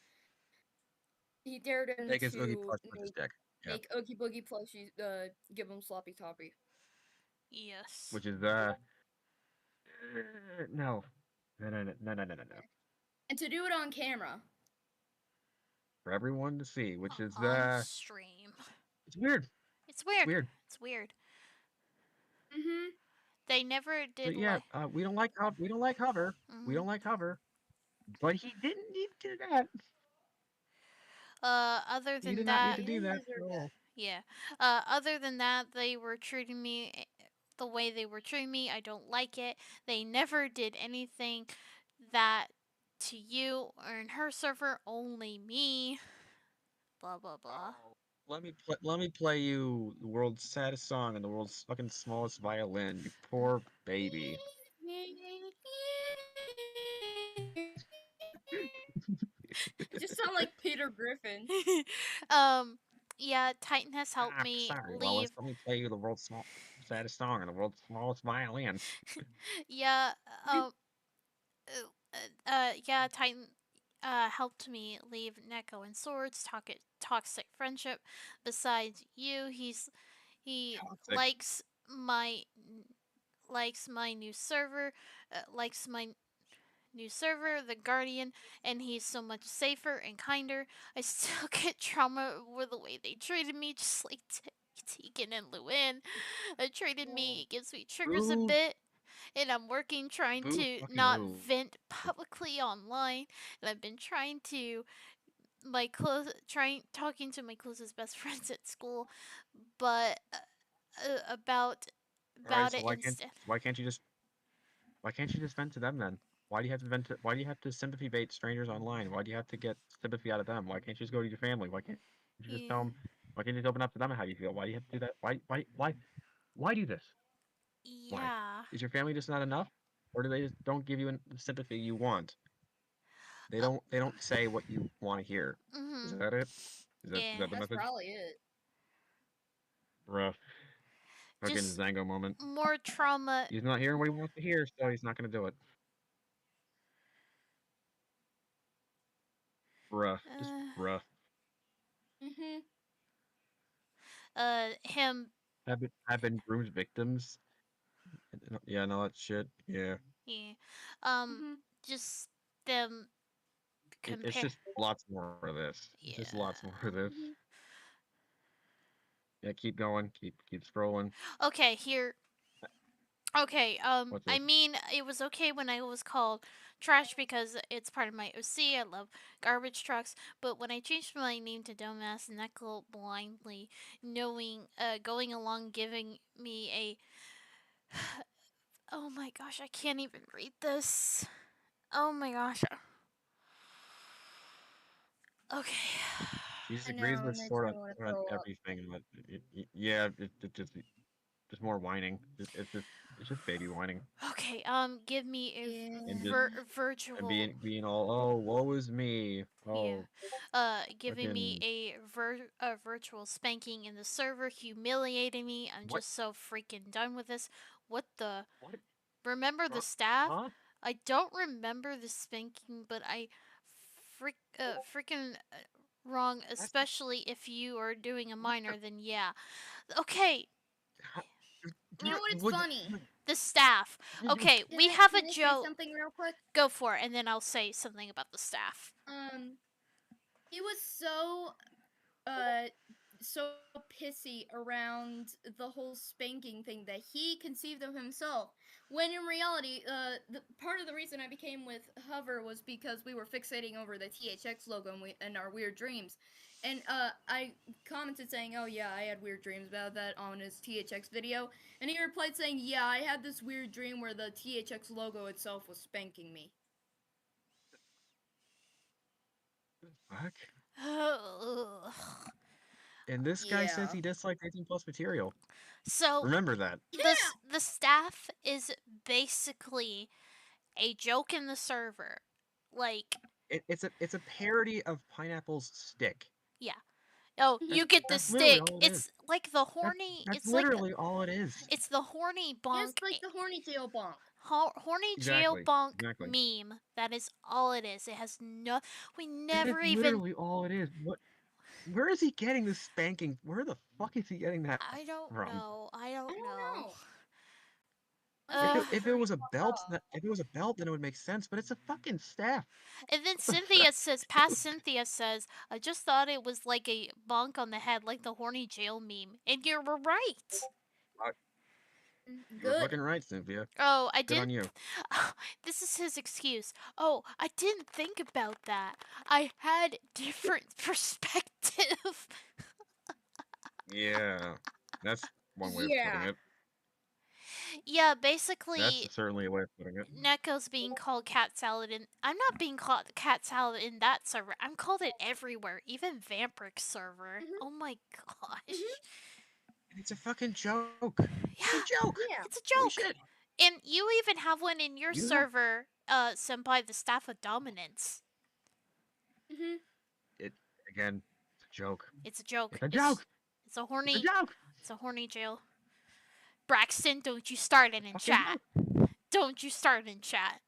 he dared him Make his Oogie to plush with his dick. Yeah. make Oogie Boogie plushies, give him sloppy toppy, Yes. Which is no. No. and to do it on camera. For everyone to see, which is On stream. it's weird. It's It's weird. weird. It's weird. Mhm. They never did But yeah, like. we don't like Hover. We Mm-hmm. don't like Hover. But he didn't need to do that. Other He than did not Yeah, need that, to he do didn't that at deserve that. all. yeah. Other than that, they were treating me the way they were treating me. I don't like it. They never did anything that to you or in her server, only me. Blah blah blah. Let me play you the world's saddest song and the world's fucking smallest violin. You poor baby. It just sound like Peter Griffin. um, yeah, Titan has helped Ah, me sorry, Lois. leave. Let me play you the world's saddest song and the world's smallest violin. Yeah, um, yeah, Titan helped me leave Neko and Swords toxic friendship. Besides you, he Toxic. my likes my new server, likes my new server, the Guardian, and he's so much safer and kinder. I still get trauma over the way they treated me, just like Tegan and Luin. Treated me, gives me triggers a Boo, bit, and I'm working trying boo, to fucking not ooh. vent publicly online, and I've been trying to talking to my closest best friends at school, but about All right, so it instead. why can't you just vent to them then? Why do you have to why do you have to sympathy bait strangers online? Why do you have to get sympathy out of them? Why can't you just go to your family? Why can't you just tell Yeah, them? Why can't you just open up to them how you feel? Why do you have to do that? Why do this? Why? yeah. Is your family just not enough, or do they just don't give you the sympathy you want? Uh, They don't say what you want to hear. Is mhm. that it? Is Yeah. that the That's message? probably it. Rough. Fucking Just Zango moment. more trauma. He's not hearing what he wants to hear, so he's not gonna do it. Bruh. Just Uh, bruh. Mhm. him. Have been groomed victims. Yeah, no, that shit. Yeah. Yeah. Mhm. Just them It's compare. just lots more of this. It's just lots more of Yeah. this. Mhm. Yeah, keep going. Keep scrolling. Okay, here. Okay, What's I this? mean, it was okay when I was called trash because it's part of my OC. I love garbage trucks, but when I changed my name to Dumbass Neckle blindly, going along, giving me a. Oh my gosh, I can't even read this. Oh my gosh. Okay. She I disagrees know, with it makes sort me of want to about throw up. everything. But yeah, just more whining. It's just baby whining Okay, give me and Yeah. just and virtual. being all oh woe is me. Yeah. Oh Giving me fucking a virtual spanking in the server, humiliating me. I'm what just so freaking done with this. What the? what Remember the huh? staff? Huh? I don't remember the spanking, but I freaking wrong, That's especially if you are doing a what the minor, then yeah. Okay, how, You know what? It's what funny. the staff. you Okay, we have a Can I say joke. something real quick? Go for it, and then I'll say something about the staff. Um, he was uh so pissy around the whole spanking thing that he conceived of himself, when in reality the part of the reason I became with Hover was because we were fixating over the THX logo and our weird dreams, and I commented saying, oh yeah, I had weird dreams about that on his THX video, and he replied saying, yeah, I had this weird dream where the THX logo itself was spanking me. fuck? Ugh. And this guy says Yeah. he disliked 18 plus material. So Remember that. the staff is basically a joke in the server. Like, It's a parody of Pineapple's stick. yeah. Oh, you get the That's literally stick. all it is. It's like the That's horny. that's literally all it is. It's the horny Yes, bonk. like the horny tail bonk. Horny jail Exactly. bonk Exactly. meme. That is all it is. It has no. We That's never even. literally all it is. What? Where is he getting this spanking? Where the fuck is he getting that I don't from? know. I I don't don't know. know. Honestly, this is If it pretty was a fucked belt, up. if it was a belt, then it would make sense. But it's a fucking staff. And then What the fuck? Past Cynthia says, I just thought it was like a bonk on the head, like the horny jail meme. And you were right. You were Good. fucking right, Cynthia. Oh, I Good on didn't. you. This is his excuse. Oh, I didn't think about that. I had different perspective. Yeah, that's one way of putting Yeah. it. Yeah, That's basically, certainly a way of putting it. Neko's being called cat salad, and I'm not being called cat salad in that server. I'm called it everywhere, even Vampiric's server. Mhm. Oh my Mhm. gosh. It's a fucking joke. It's a Yeah, joke. Yeah. it's a Holy joke. shit. And you even have one in your You have server, Senpai, the Staff of Dominance. Mhm. it again. It's a joke. It's a joke. It's a It's joke. it's a It's a horny joke. it's a horny jail. Braxton, don't you start it It's a in fucking chat. joke. Don't you start in chat.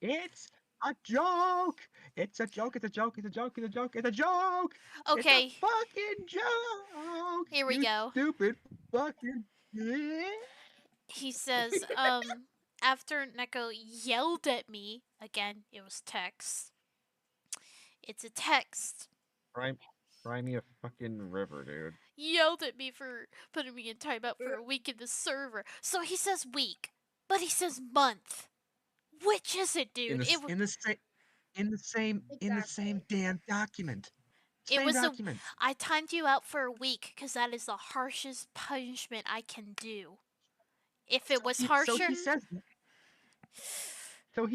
It's a joke. It's a joke. It's a joke. It's a joke. It's a joke. It's a joke. It's a Okay, fucking joke. here we You go. stupid fucking. He says, after Neko yelled at me, again, it was text. It's a text. Cry, cry me a fucking river, dude. Yelled at me for putting me in timeout for a week in the server. So he says week, but he says month. Which is it, In dude? the in the same in the Exactly. same damn document. It Same was a. document. I timed you out for a week because that is the harshest punishment I can do. If it So was he harsher, Mhm.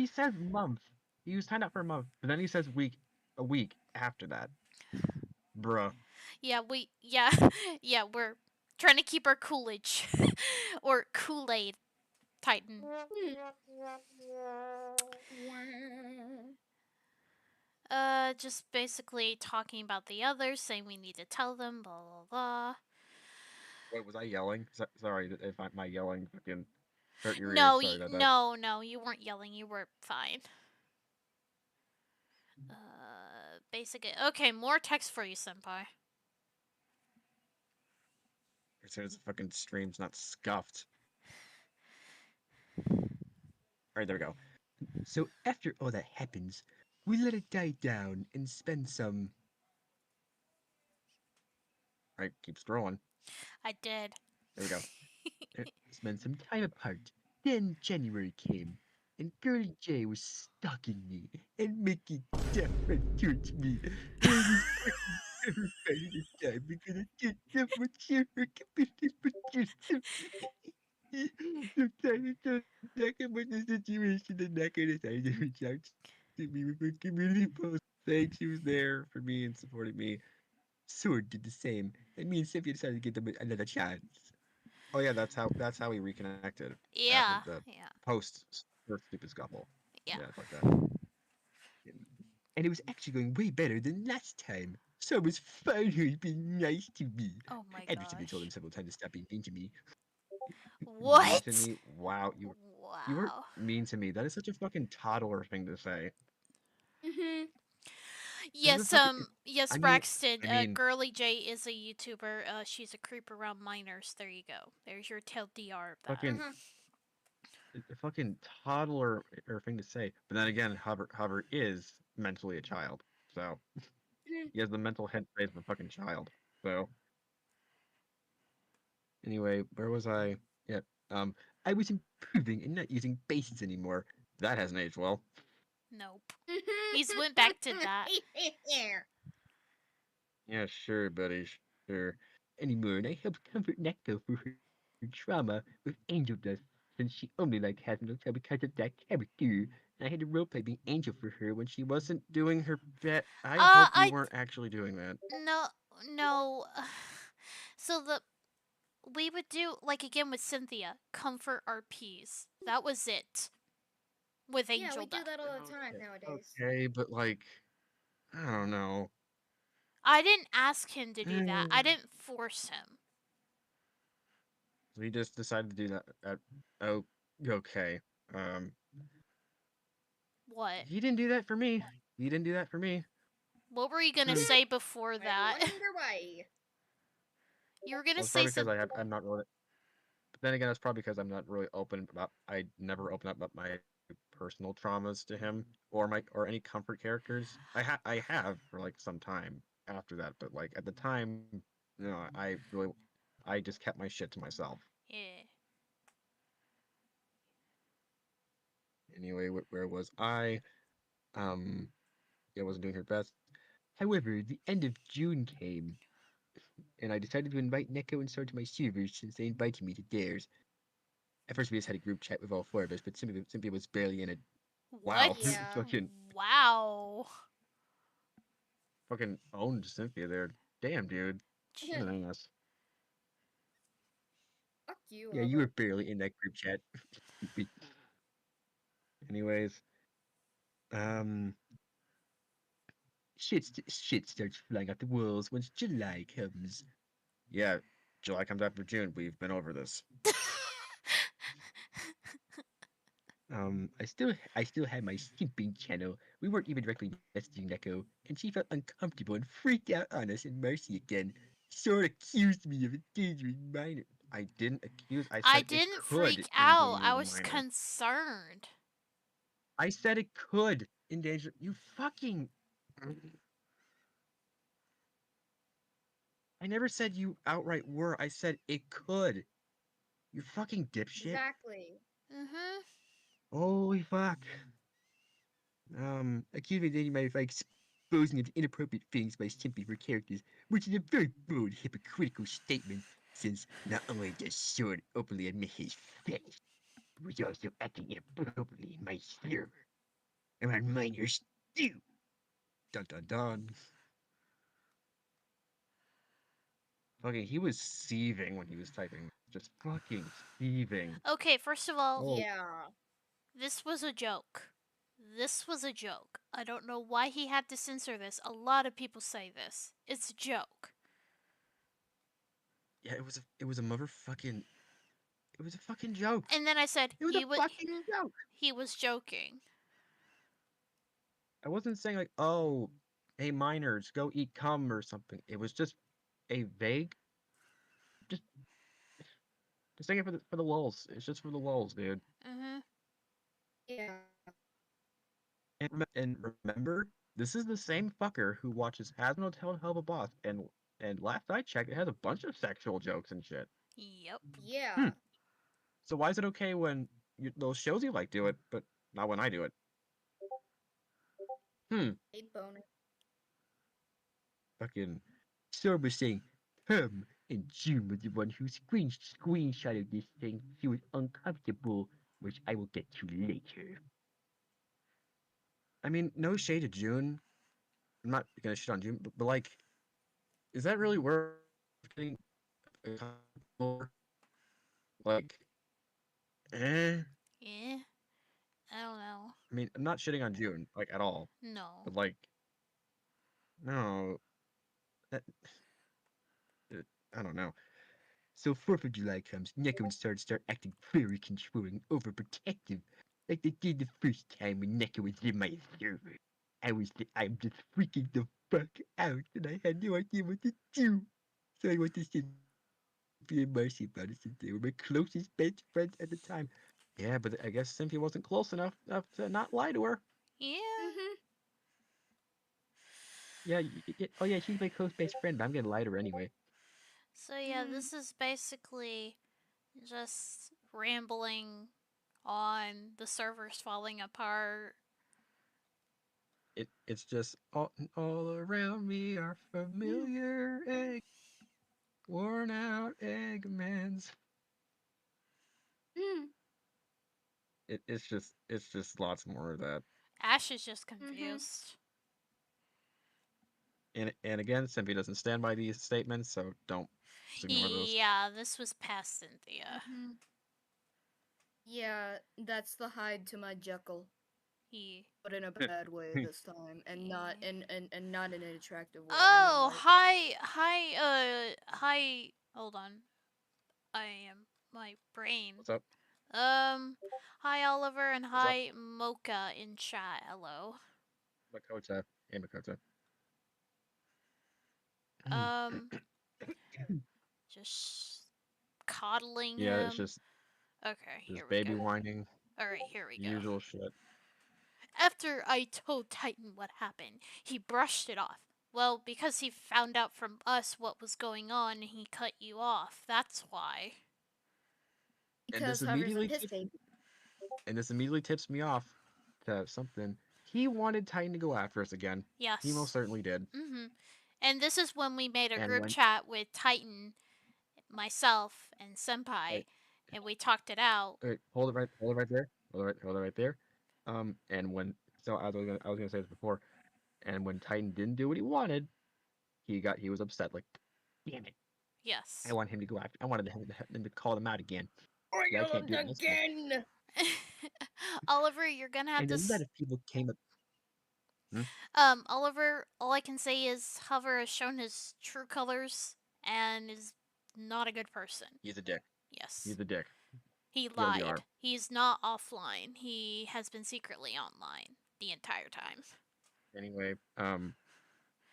says month. He was signed up for a month, but then he says a week after that. Bruh. yeah, yeah, we're trying to keep our Coolidge or Kool Aid Titan. Just basically talking about the others, saying we need to tell them, blah blah blah. Wait, was I yelling? Sorry if my yelling fucking hurt your ears. No, Sorry about that. no, you weren't yelling. You were fine. Basically, okay, more text for you, senpai. As soon as the fucking stream's not scuffed. Alright, there we go. So after all that happens, we let it die down and spend some. Alright, keep scrolling. I did. There we go. Spend some time apart. Then January came, and Girly J was stalking me and making death threats towards me. I was fucking terrified at the time because I didn't have much share her committed pursuits Sometimes I told Naka about the situation and Naka decided to reach out to me with a community post saying she was there for me and supporting me. Sword did the same, and me and Cynthia decided to give them another chance. Oh yeah, that's how we reconnected after Yeah, the yeah, post first stupid scuffle. yeah. Yeah, fuck that. And it was actually going way better than last time. So was finally being nice to me. Oh my After Cynthia told him gosh. several times to stop being mean to me. Mean to What? me? Wow, you were Wow. mean to me. That is such a fucking toddler thing to say. Mhm. This is Yes, fucking. yes, I mean, Braxton. I mean, Girly J is a YouTuber. She's a creep around minors. There you go. There's your TLDR of that. fucking Uh-huh. a fucking toddler or thing to say. But then again, Hover is mentally a child, so Mhm. he has the mental headspace of a fucking child. So anyway, where was I? Yeah, I was improving and not using bases anymore. That hasn't aged well. Nope. He's went back to that. Yeah, sure, buddy, sure. Anymore, and I helped comfort Neko for her trauma with angel dust, since she only has no child because of that character. And I had to roleplay being angel for her when she wasn't doing her bit. I hope you I weren't actually doing that. no no. So the we would do like again with Cynthia, comfort our peas. That was it with Yeah, Angel we do Dust. that all the time Okay, nowadays. okay, but like, I don't know. I didn't ask him to do that. I didn't force him. We just decided to do that. Oh, okay. Um, What? he didn't do that for me. He didn't do that for me. What were you gonna Hmm. say before I that? wonder why. You were gonna Well, it's say probably because some. I'm not really. But then again, it's probably because I'm not really open about. I never open up about my personal traumas to him or any comfort characters. I have for like some time after that, but like at the time, no, I just kept my shit to myself. Yeah. Anyway, where was I? I wasn't doing her best. However, the end of June came, and I decided to invite Neko and Sword to my servers since they invited me to theirs. At first, we just had a group chat with all four of us, but Cynthia was barely in it. Wow, What? Yeah. Wow. fucking owned Cynthia there. Damn, dude. What an ass. Fuck you, Yeah, you were Hover. barely in that group chat. Stupid. Anyways, um, shit starts flying out the walls once July comes. Yeah, July comes after June. We've been over this. I still had my skimping channel. We weren't even directly messaging Neko, and she felt uncomfortable and freaked out on us and Marcy again. Sort accused me of endangering minor. I didn't accuse. I I said it didn't could freak out. endanger I the was minor. concerned. I said it could endanger. You fucking. I never said you outright were. I said it could. You fucking dipshit. Exactly. Mm-hmm. Holy fuck. Accused me of dating by exposing of inappropriate things by simply for characters, which is a very bold, hypocritical statement, since not only does Sword openly admit his fetish, but was also acting inappropriately in my server. Around minors too. Dun dun dun. Fucking, he was seething when he was typing. Just fucking seething. Okay, first of all, Oh, Yeah. this was a joke. This was a joke. I don't know why he had to censor this. A lot of people say this. It's a joke. yeah, it was a motherfucking, it was a fucking joke. And then I said It was a fucking joke. he was joking. I wasn't saying like, oh, hey minors, go eat cum or something. It was just a vague, just saying it for the lulz. It's just for the lulz, dude. Mhm. Yeah. And remember, this is the same fucker who watches Hasbro Tell Hell Boss, and last I checked, it has a bunch of sexual jokes and shit. Yep. Hmm. Yeah. So why is it okay when those shows you like do it, but not when I do it? Hmm. A boner. Fucking Sword was saying, and June was the one who screenshotted this thing. She was uncomfortable, which I will get to later. I mean, no shade to June. I'm not gonna shit on June, but like, is that really worth getting a for? Like, eh. Yeah. I don't know. I mean, I'm not shitting on June, like, at all. No. But like, no, that, I don't know. So 4th of July comes, Neko and start acting very controlling, overprotective, like they did the first time when Neko was in my server. I'm just freaking the fuck out, and I had no idea what to do. So I went to Cynthia and Marcy about it since they were my closest best friends at the time. Yeah, but I guess Cynthia wasn't close enough to not lie to her. Yeah. Mhm. Yeah, oh yeah, she's my close best friend, but I'm gonna lie to her anyway. So yeah, Mhm. this is basically just rambling on the servers falling apart. It's just all around me are familiar worn out Eggmans. Mhm. It's just lots more of that. Ash is just Mhm. confused. And again, Simpy doesn't stand by these statements, so don't just ignore those. Yeah, this was past Cynthia. Mhm. Yeah, that's the hide to my Jekyll, He. but in a bad way this time, and not Yeah. and not in an attractive way. I mean, Oh, like, hi. Hold on. I am my brain. What's up, Um, hi Oliver and what's up, hi Mocha in chat. Hello. Makota? Hey, Makota. Um, just coddling Yeah, it's him. just Okay, here we go. baby whining, All right, here we go. usual shit. After I told Titan what happened, he brushed it off. Well, because he found out from us what was going on, he cut you off. That's why. And this because Hover's a immediately piss tips baby. and this immediately tips me off to something. He wanted Titan to go after us again. He Yes. most certainly did. Mhm. And this is when we made a And group when chat with Titan, myself, and Senpai, wait, and we talked it out. hold it right there, hold it right there. And when so I was gonna say this before, and when Titan didn't do what he wanted, he was upset. Like, damn it, I Yes. want him to go after. I wanted him to call them out again. I Yeah, I can't yelled do it myself. again. Oliver, you're gonna have And to. a lot of people came up. Hmm? Oliver, all I can say is Hover has shown his true colors and is not a good person. He's a dick. Yes. He's a dick. He TLDR. lied. He's not offline. He has been secretly online the entire time. Anyway, and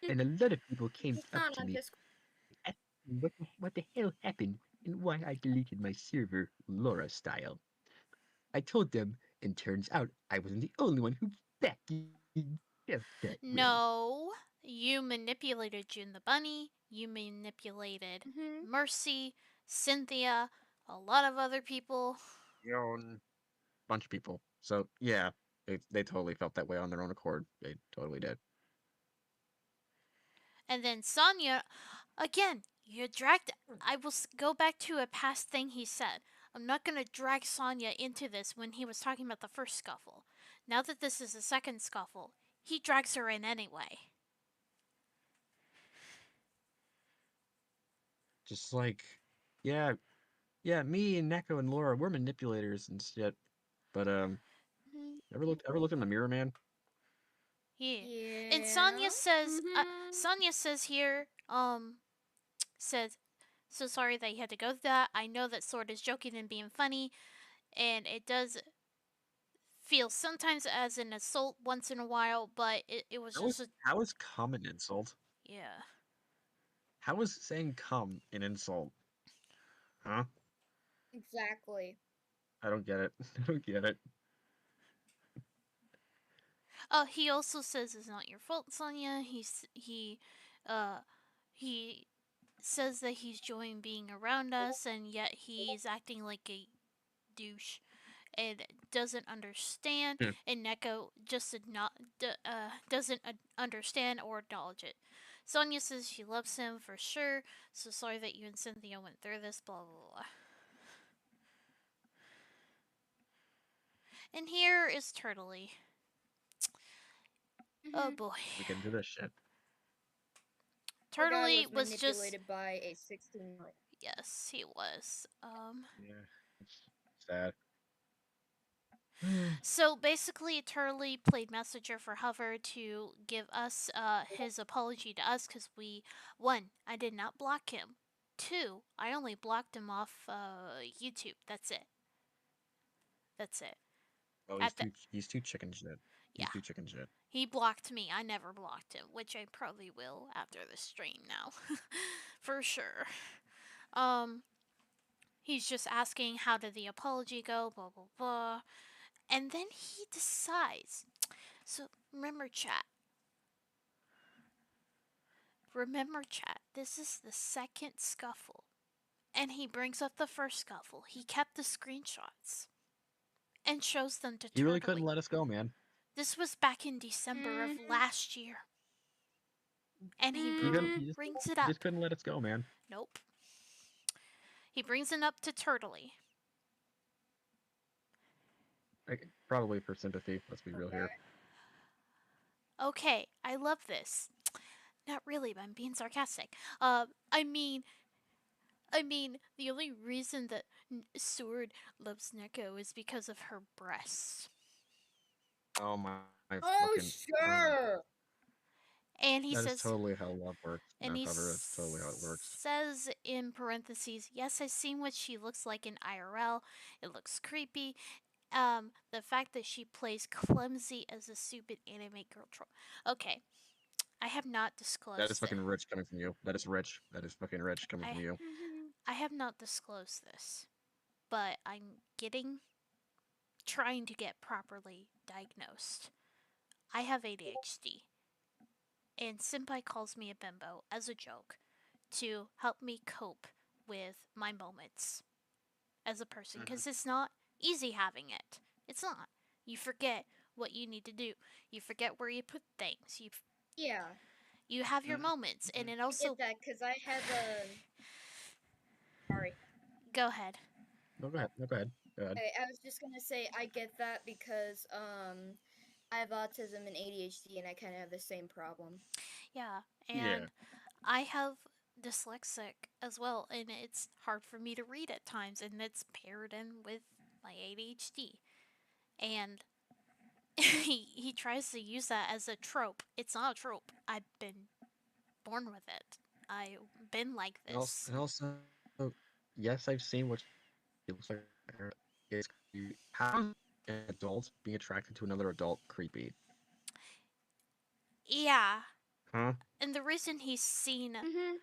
a lot of people came He's up not to on me Discord. asking what the hell happened and why I deleted my server Laura style. I told them, and turns out I wasn't the only one who fucking felt that way. No, you manipulated June the Bunny. You manipulated Mm-hmm. Mercy, Cynthia, a lot of other people. Your own bunch of people. So yeah, they totally felt that way on their own accord. They totally did. And then Sonya, again, you dragged. I will go back to a past thing he said. I'm not going to drag Sonya into this when he was talking about the first scuffle. Now that this is the second scuffle, he drags her in anyway. Just like, yeah, yeah, me and Neko and Laura, we're manipulators and shit. But ever looked in the mirror, man? Yeah. And Yeah. Mm-hmm. Sonya says here, says, so sorry that you had to go through that. I know that Sword is joking and being funny, and it does feel sometimes as an assault once in a while, but it was just a. How is cum an insult? Yeah. How is saying cum an insult? Huh? Exactly. I don't get it. I don't get it. He also says it's not your fault, Sonya. Uh, he says that he's enjoying being around us, and yet he's acting like a douche and doesn't understand. Hmm. And Neko just doesn't understand or acknowledge it. Sonya says she loves him for sure. So sorry that you and Cynthia went through this. Blah blah blah. And here is Turtley. Oh Mm-hmm. boy. We get into this shit. Poor guy Turtley was was just. manipulated by a 16-year-old. Yes, he was. Yeah, it's sad. So basically, Turley played messenger for Hover to give us his apology to us because one, I did not block him. Two, I only blocked him off YouTube. That's it. That's it. Oh, At the he's too chicken shit. He's Yeah, too chicken shit. he blocked me. I never blocked him, which I probably will after the stream now, for sure. Um, he's just asking how did the apology go, blah blah blah, and then he decides. So remember, chat. Remember, chat, this is the second scuffle. And he brings up the first scuffle. He kept the screenshots and shows them to He really couldn't Turtley. let us go, man. This was back in December of Mm-hmm. last year. And he He couldn't. Mm-hmm. brings it He just up. couldn't let us go, man. Nope. He brings it up to Turtley. Like, probably for sympathy. Let's be real here. Okay, I love this. Not really, but I'm being sarcastic. I mean, the only reason that Sword loves Neko is because of her breasts. Oh my Oh, fucking. sure. And he That is says, totally how love works. and Not he however, that's totally how it works. says in parentheses, yes, I've seen what she looks like in IRL. It looks creepy. The fact that she plays clumsy as a stupid anime girl troll. Okay, I have not That is disclosed it. fucking rich coming from you. That is rich. That is fucking rich coming from I you. Mm-hmm. I have not disclosed this, but I'm trying to get properly diagnosed. I have ADHD, and Senpai calls me a bimbo as a joke to help me cope with my moments as a person Mhm. because it's not easy having it. It's not. You forget what you need to do. You forget where you put things. Yeah. You have your moments, and it I also. get that because I have a. Sorry. Go ahead. No, go ahead. No, go ahead. Go ahead. I was just gonna say I get that because I have autism and ADHD and I kind of have the same problem. Yeah, Yeah. and I have dyslexic as well, and it's hard for me to read at times, and it's paired in with my ADHD. And he tries to use that as a trope. It's not a trope. I've been born with it. I've been like this. And also, yes, I've seen what she looks like. It's creepy. How is an adult being attracted to another adult creepy? Yeah, Huh? and the reason he's seen Mm-hmm.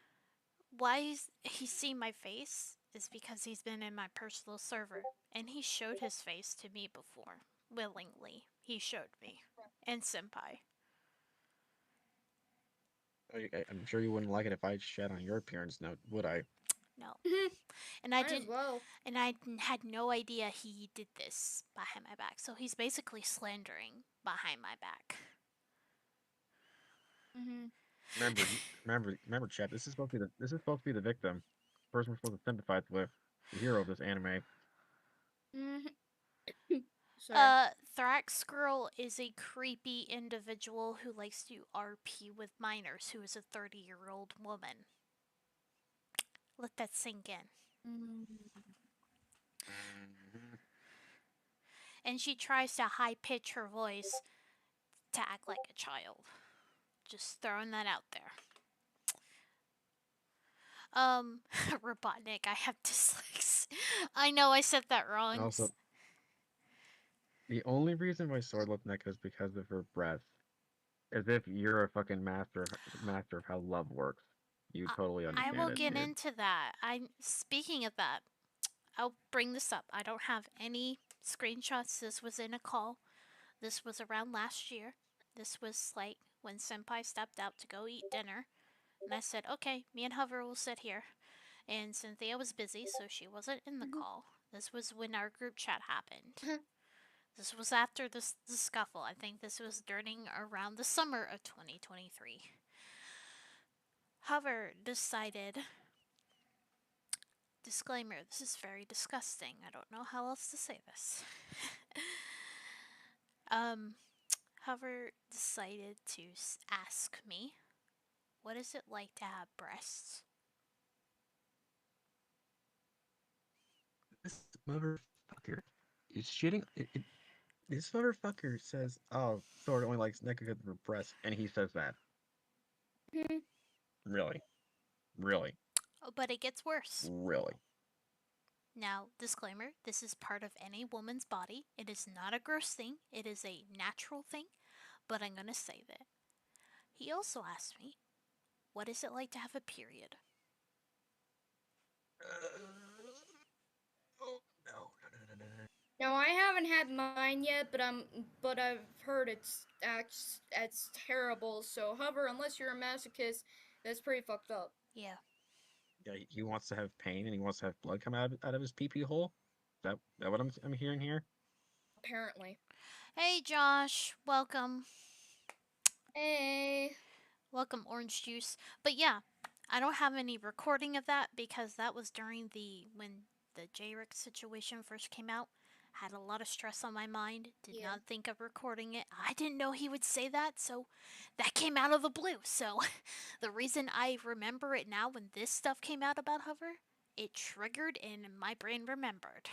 why he's seen my face is because he's been in my personal server, and he showed his face to me before willingly. He showed me and Senpai. I'm sure you wouldn't like it if I shed on your appearance now, would I? No, Mm-hmm. and I Might as didn't, well. and I had no idea he did this behind my back. So he's basically slandering behind my back. Mm-hmm. Remember, Chet. This is supposed to be the victim, the person we're supposed to sympathize with, the hero of this anime. Mm-hmm. Sorry. Thrax Girl is a creepy individual who likes to RP with minors, who is a 30-year-old woman. Let that sink in. Mm-hmm. Mhm. And she tries to high pitch her voice to act like a child. Just throwing that out there. Robotnik, I have dyslexia. I know I said that And wrong. also, the only reason why Sword looks Neko is because of her breath. As if you're a fucking master of how love works. You I, totally I understand will it, get dude. into that. I speaking of that, I'll bring this up. I don't have any screenshots. This was in a call. This was around last year. This was like when Senpai stepped out to go eat dinner. And I said, okay, me and Hover will sit here. And Cynthia was busy, so she wasn't in the call. This was when our group chat happened. This was after the scuffle. I think this was during around the summer of 2023. Hover decided, disclaimer, this is very disgusting. I don't know how else to say this. um, Hover decided to ask me, what is it like to have breasts? This motherfucker is shitting. This motherfucker says, "Oh, Sword only likes Neko because of her breasts," and he says that. Mm-hmm. Really, really, Oh, but it gets worse. really. Now, disclaimer, this is part of any woman's body. It is not a gross thing, it is a natural thing, but I'm going to say that. He also asked me, what is it like to have a period? Oh no. No, I haven't had mine yet, but I've heard it's terrible. So hover, unless you're a masochist, that's pretty fucked up. Yeah. Yeah, he wants to have pain and he wants to have blood come out of his pee pee hole. That what I'm hearing here? Apparently. Hey, Josh, welcome. Hey. Welcome, Orange Juice. But yeah, I don't have any recording of that because that was during when the J-Rick situation first came out. Had a lot of stress on my mind. Did Yeah. not think of recording it. I didn't know he would say that, so that came out of the blue. So the reason I remember it now when this stuff came out about Hover, it triggered and my brain remembered.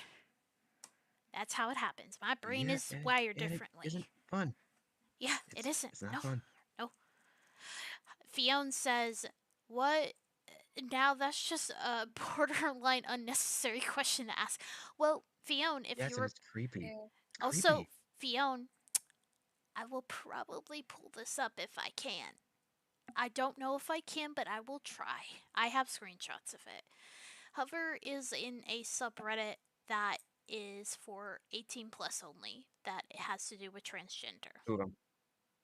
That's how it happens. My brain Yeah, is wired and it differently. isn't fun. Yeah, it isn't. It's not No, fun. no. Fiona says, what? Now that's just a borderline unnecessary question to ask. Well, Fiona, if Yes, you and were it's creepy. Yeah. It's also creepy. Fiona, I will probably pull this up if I can. I don't know if I can, but I will try. I have screenshots of it. Hover is in a subreddit that is for 18 plus only, that it has to do with transgender. Two of them.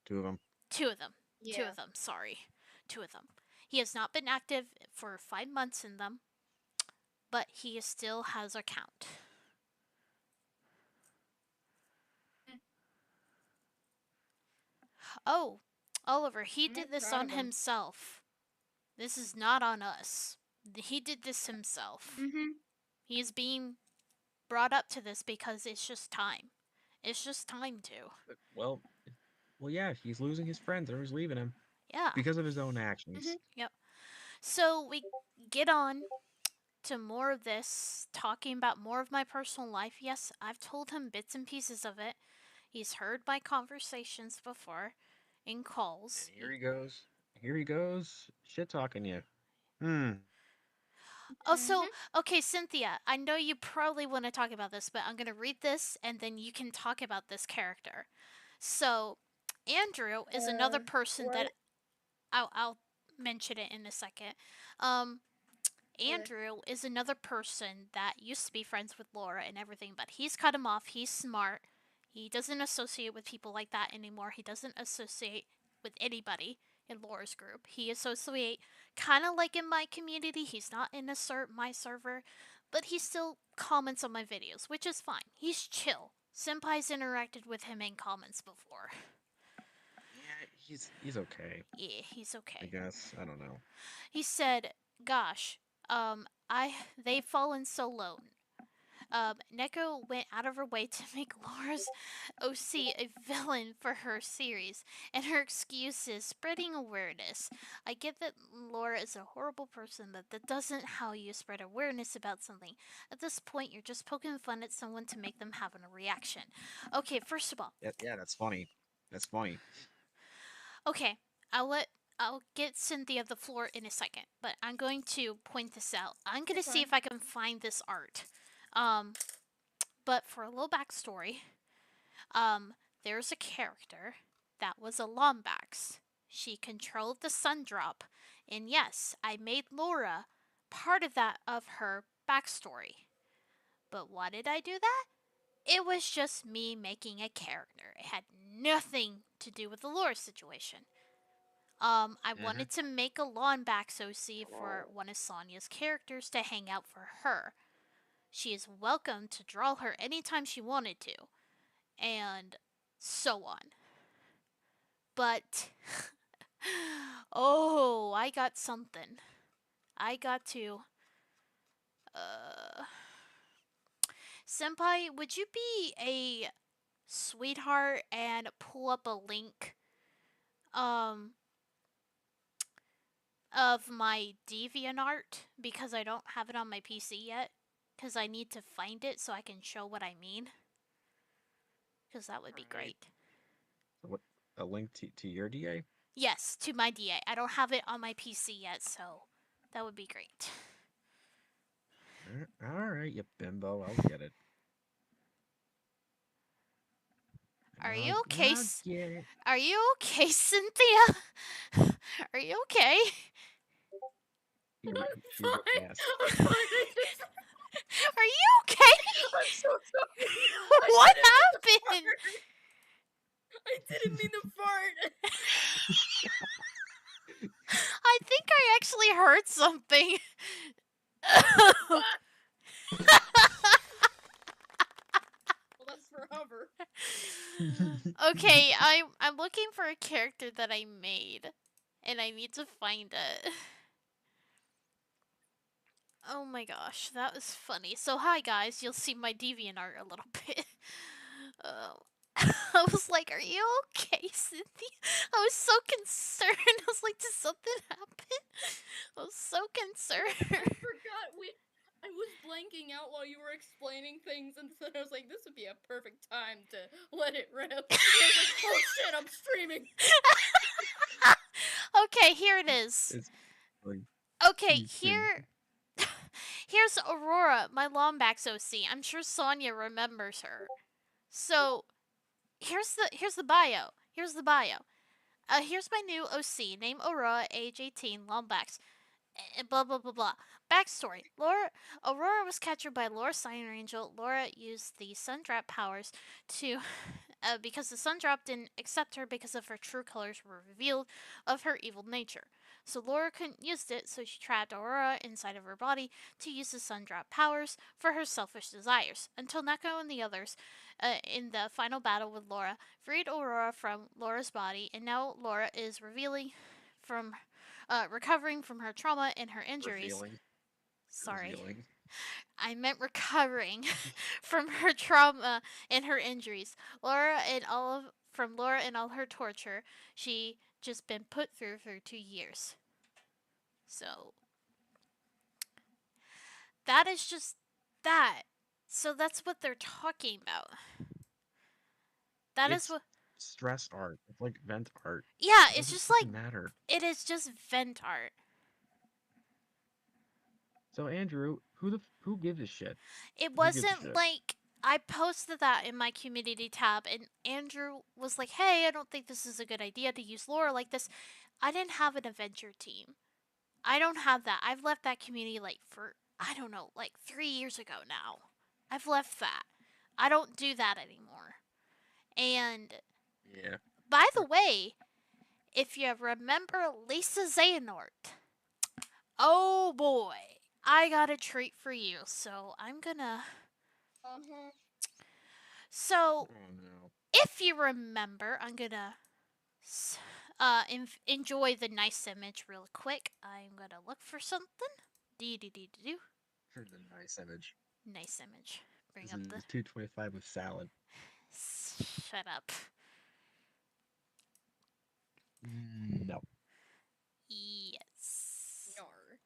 Two of them. Two of them. Two Yeah. of them, sorry. Two of them. He has not been active for 5 months in them, but he still has a account. Oh, Oliver, he did I'm this proud on of him. himself. This is not on us. He did this himself. Mm-hmm. He is being brought up to this because it's just time. It's just time to. Well, yeah, he's losing his friends. Everyone's leaving him Yeah. because of his own actions. Mm-hmm. Yep. So we get on to more of this, talking about more of my personal life. Yes, I've told him bits and pieces of it. He's heard my conversations before in calls. And here he goes. Here he goes, shit talking you. Hmm. Oh, so, Mm-hmm. okay, Cynthia, I know you probably want to talk about this, but I'm going to read this and then you can talk about this character. So, Andrew is another person that What? I'll mention it in a second. Um, Okay. Andrew is another person that used to be friends with Laura and everything, but he's cut him off. He's smart. He doesn't associate with people like that anymore. He doesn't associate with anybody in Laura's group. He associate kind of like in my community. He's not in my server, but he still comments on my videos, which is fine. He's chill. Senpai's interacted with him in comments before. Yeah, he's okay. Yeah, he's I okay. guess. I don't know. He said, "Gosh, they've fallen so low. Neko went out of her way to make Laura's OC a villain for her series, and her excuse is spreading awareness. I get that Laura is a horrible person, but that doesn't how you spread awareness about something. At this point, you're just poking fun at someone to make them have a reaction." Okay, first of all, Yeah, that's funny. That's funny. okay, I'll get Cynthia the floor in a second, but I'm going to point this out. I'm gonna It's see fine. if I can find this art. Um, but for a little backstory, there's a character that was a Lombax. She controlled the sun drop, and yes, I made Laura part of her backstory. But why did I do that? It was just me making a character. It had nothing to do with the Laura situation. I Mm-hmm. wanted to make a Lombax OC for one of Sonia's characters to hang out for her. She is welcome to draw her anytime she wanted to, and so on. But oh, I got something. I got to uh Senpai, would you be a sweetheart and pull up a link um of my DeviantArt because I don't have it on my PC yet cuz I need to find it so I can show what I mean cuz that would be Right. great. What? A link to your DA? Yes, to my DA. I don't have it on my PC yet, so that would be great. All right, you bimbo. I'll get it. Are you okay? I'll get it. Are you okay, Cynthia? Are you okay? Your, I'm your fine. ass. I'm fine. Are you okay? I'm so sorry. What I didn't mean to happened? fart. I didn't mean to fart. I think I actually heard something. Well, that's for Hover. Okay, I'm looking for a character that I made, and I need to find it. Oh my gosh, that was funny. So hi guys, you'll see my DeviantArt a little bit. Oh. I was like, "Are you okay, Cynthia?" I was so concerned. I was like, "Did something happen?" I was so I concerned. forgot I was blanking out while you were explaining things, and then I was like, "This would be a perfect time to let it rip." And I was like, "Oh shit, I'm streaming." Okay, here it is. It's like, Okay, you stream. here's Aurora, my Lombax OC. I'm sure Sonia remembers her. So here's the bio. Here's the bio. Here's my new OC, name Aurora, age 18, Lombax. Blah blah blah blah. Backstory: Aurora was captured by Laura Sign Angel. Laura used the Sun Trap powers to because the sun drop didn't accept her because of her true colors were revealed of her evil nature. So Laura couldn't use it, so she trapped Aurora inside of her body to use the sun drop powers for her selfish desires, until Neko and the others, in the final battle with Laura, freed Aurora from Laura's body, and now Laura is recovering from her trauma and her injuries. Revealing. Sorry. Revealing. I meant recovering from her trauma and her injuries. From Laura and all her torture she just been put through for 2 years. So that is just that. So that's what they're talking about. That is It's what stress art. It's like vent art. Yeah, It it's doesn't just fucking like matter. it is just vent art. So Andrew, who gives a shit? It Who gives a wasn't shit? like I posted that in my community tab, and Andrew was like, "Hey, I don't think this is a good idea to use lore like this." I didn't have an adventure team. I don't have that. I've left that community like for I don't know, like 3 years ago now. I've left that. I don't do that anymore. And Yeah. by the way, if you remember Lisa Xehanort, oh boy, I got a treat for you. So I'm gonna. Uh-huh. So Oh no. if you remember, I'm gonna enjoy the nice image real quick. I'm gonna look for something. Do. Here's a nice image. Nice image. Bring This up is the. 225 with salad. Shut up. No. Yes. Yar.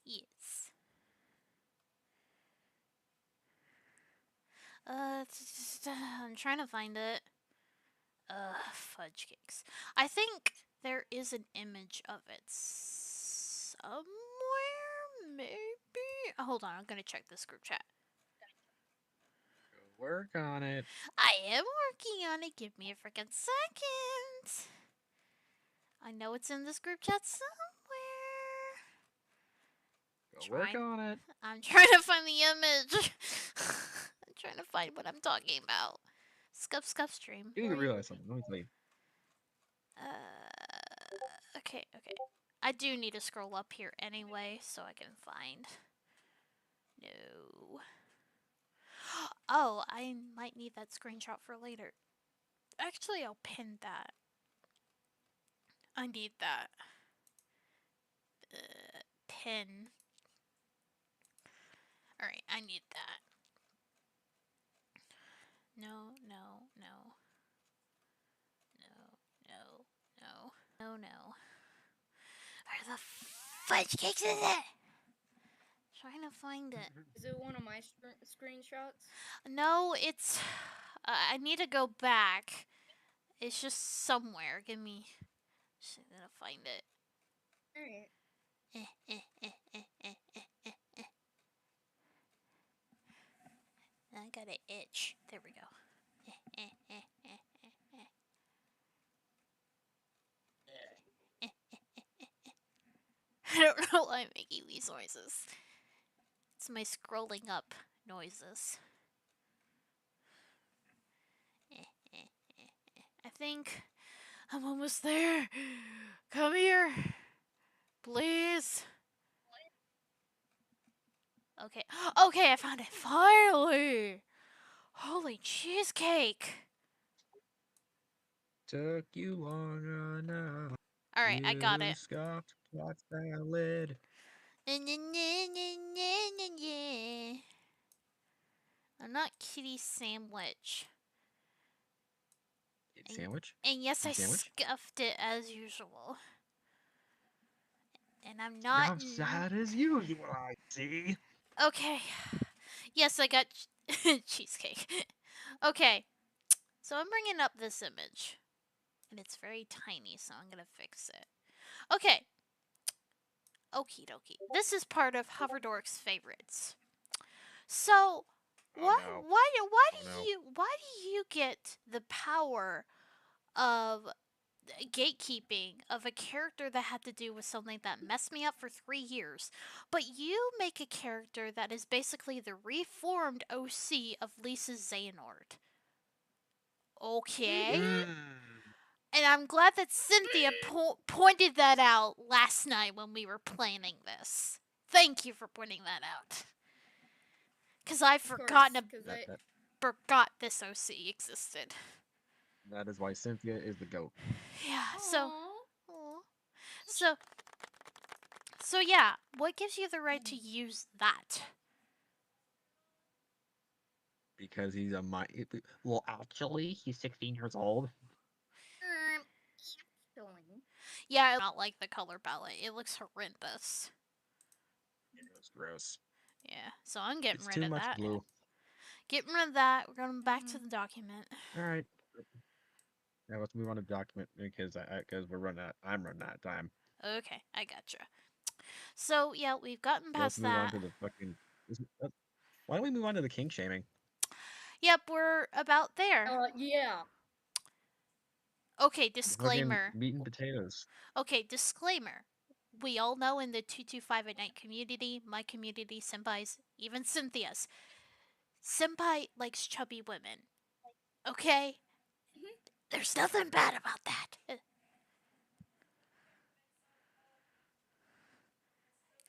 Yes. I'm trying to find it. Fudge cakes. I think there is an image of it somewhere, maybe. Hold on, I'm gonna check this group chat. Go work on it. I am working on it. Give me a freaking second. I know it's in this group chat somewhere. Go work on it. I'm trying to find the image. I'm trying to find what I'm talking about. Scuff stream. You need to realize something. Let me tell you. Okay. I do need to scroll up here anyway, so I can find. No. Oh, I might need that screenshot for later. Actually, I'll pin that. I need that. Pin. Alright, I need that. No. Where the fudge cakes is it? Trying to find it. Is it one of my screenshots? No, it's. I need to go back. It's just somewhere. Give me. Just gonna find it. Alright. I got an itch. There we go. I don't know why I'm making these noises. It's my scrolling up noises. I think I'm almost there. Come here. Please. Okay. Okay, I found it. Finally. Holy cheesecake. Took you long enough. Alright, I got it. Scoffed at salad. I'm not kitty sandwich. Sandwich? And yes, I Sandwich? scuffed it as usual. And I'm not. Sad as usual, I see. Okay. Yes, I got cheesecake. Okay. So I'm bringing up this image. And it's very tiny, so I'm gonna fix it. Okay. Okie dokie. This is part of Hoverdork's favorites. So, why do you get the power of gatekeeping of a character that had to do with something that messed me up for 3 years, but you make a character that is basically the reformed OC of Lisa Xehanort? Okay. Mm. And I'm glad that Cynthia pointed that out last night when we were planning this. Thank you for pointing that out. Because I've Of course, because That, I. that forgot this OC existed. that is why Cynthia is the goat. Yeah, Aww. so, so yeah, what gives you the right to use that? Because he's a my. Well, actually, he's 16 years old. Actually. Yeah, I not like the color palette. It looks horrendous. Yeah, it's gross. Yeah, so I'm getting It's rid too of much that. blue. Getting rid of that. We're going back to the document. All right. Now let's move on to document because we're running out. I'm running out of time. Okay, I gotcha. So yeah, we've gotten So let's past move on that. to the fucking. Why don't we move on to the king shaming? Yep, we're about there. Yeah. Okay, The fucking disclaimer. meat and potatoes. Okay, disclaimer. We all know in the 225 at night community, my community, Senpai's, even Cynthia's, Senpai likes chubby women. Okay? There's nothing bad about that. All right.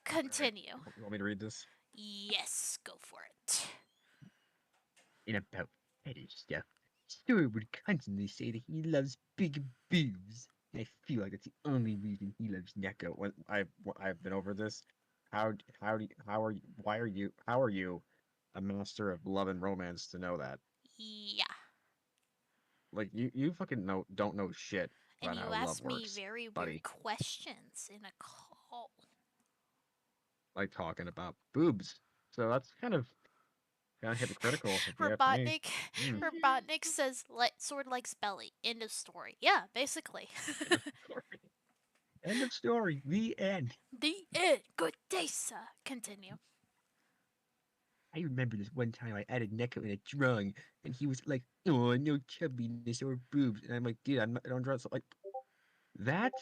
Continue. You want me to read this? Yes, go for it. In about fetish stuff, Story would constantly say that he loves big boobs. I feel like that's the only reason he loves Neko. When I've been over this. How are you? Why are you? How are you, a master of love and romance, to know that? Yeah. Like you fucking don't know shit And about you how love asked me works, very weird buddy. questions in a call. Like talking about boobs. So that's kind of hypocritical, if you ask me. Robotnik, Mm. Robotnik says, "Sword likes belly." End of story. Yeah, basically. End of story. End of story. The end. The end. Good day, sir. Continue. I remember this one time I added Neko in a drawing, and he was like, "Oh, no chubbiness or boobs," and I'm like, "Dude, I don't draw." So like, that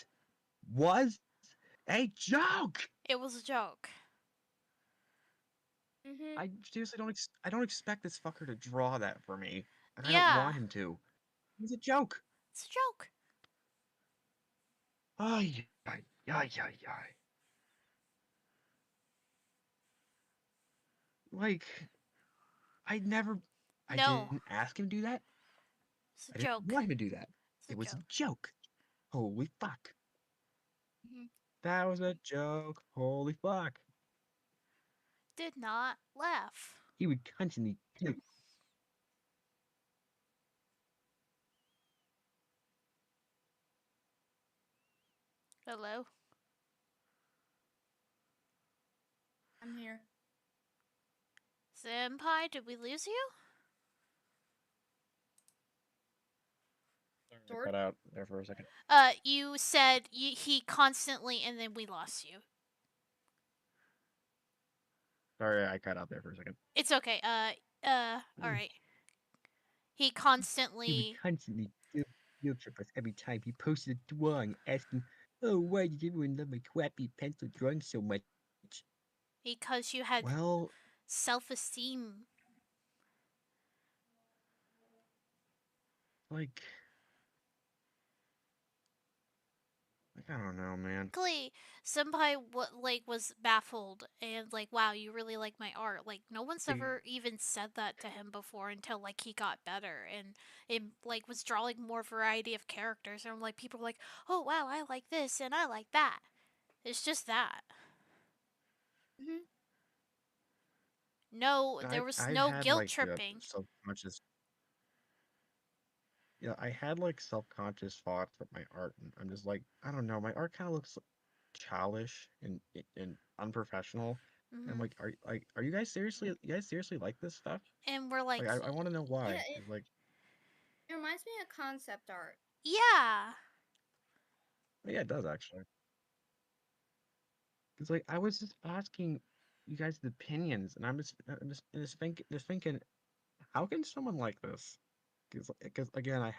was a joke. It was a joke. Mhm. I seriously I don't expect this fucker to draw that for me, and I don't Yeah, want him to. It's a joke. it's a joke. Ay, ay, ay, ay, ay. Like, I never, I No, didn't ask him to do that. it's a I didn't joke. want him to do that. It's a It was a joke. joke. Holy fuck. Mhm. That was a joke. Holy fuck. Did not laugh. He would constantly Hello? I'm here. Senpai, did we lose you? Sorry, I Sword? cut out there for a second. You said he constantly, and then we lost you. Sorry, I cut out there for a second. It's okay. Alright. He He would constantly, constantly guilt trip us every time he posted a drawing asking, "Oh, why did everyone love my crappy pencil drawing so much?" because you had Well, self esteem. like, I don't know, man. Basically, Senpai was baffled and like, wow, you really like my art. Like, no one's ever even said that to him before until like he got better and it like was drawing more variety of characters. And like people were like, oh wow, I like this and I like that. It's just that. Mhm. No, there was I no had guilt like tripping. subconscious. Yeah, I had like self-conscious thoughts with my art, and I'm just like, I don't know, my art kind of looks childish and unprofessional. And I'm Hmm. like, are you guys seriously like this stuff? And we're like, Like, I want to know Yeah, why. It's like, it reminds me of concept art. yeah. yeah, it does actually. It's like I was just asking you guys opinions, and just thinking, how can someone like this? Because again, I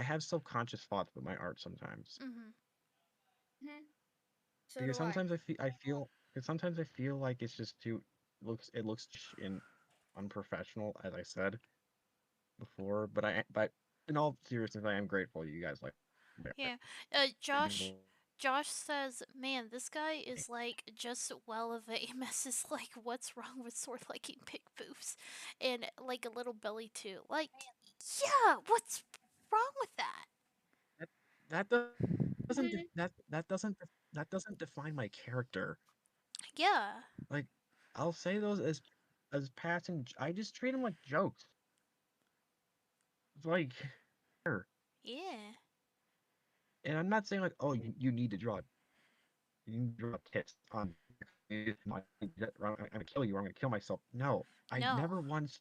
have self-conscious thoughts with my art sometimes. Hmm. Mhm. So Because do I. sometimes I feel like it's just too looks it looks and unprofessional, as I said. before, but in all seriousness, I am grateful you guys like it. Yeah. It means a lot. Josh says, "Man, this guy is like just well of a mess. Is like, what's wrong with Sword liking big boobs, and like a little belly too? Like, yeah, what's wrong with that? That doesn't Mhm. that doesn't define my character. Yeah, Like, I'll say those as passing. I just treat them like jokes. It's like, here. yeah, And I'm not saying like, oh, you need to draw tits on. I'm gonna kill you. Or I'm gonna kill myself. No, I no, never once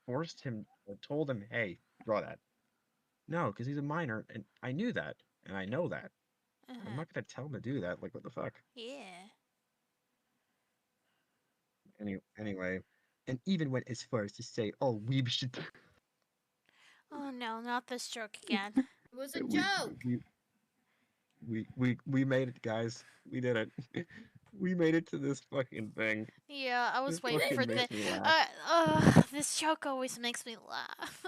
forced him or told him, hey, draw that. No, because he's a minor, and I knew that, and I know that. I'm uh-huh. not gonna tell him to do that. Like, what the fuck? Yeah. Anyway, and even went as far as to say, "Oh, we should." Oh no, not this joke again. It was a we, joke. we we made it, guys. We did it. We made it to this fucking thing. Yeah, I This was waiting for fucking the. makes me laugh. This joke always makes me laugh.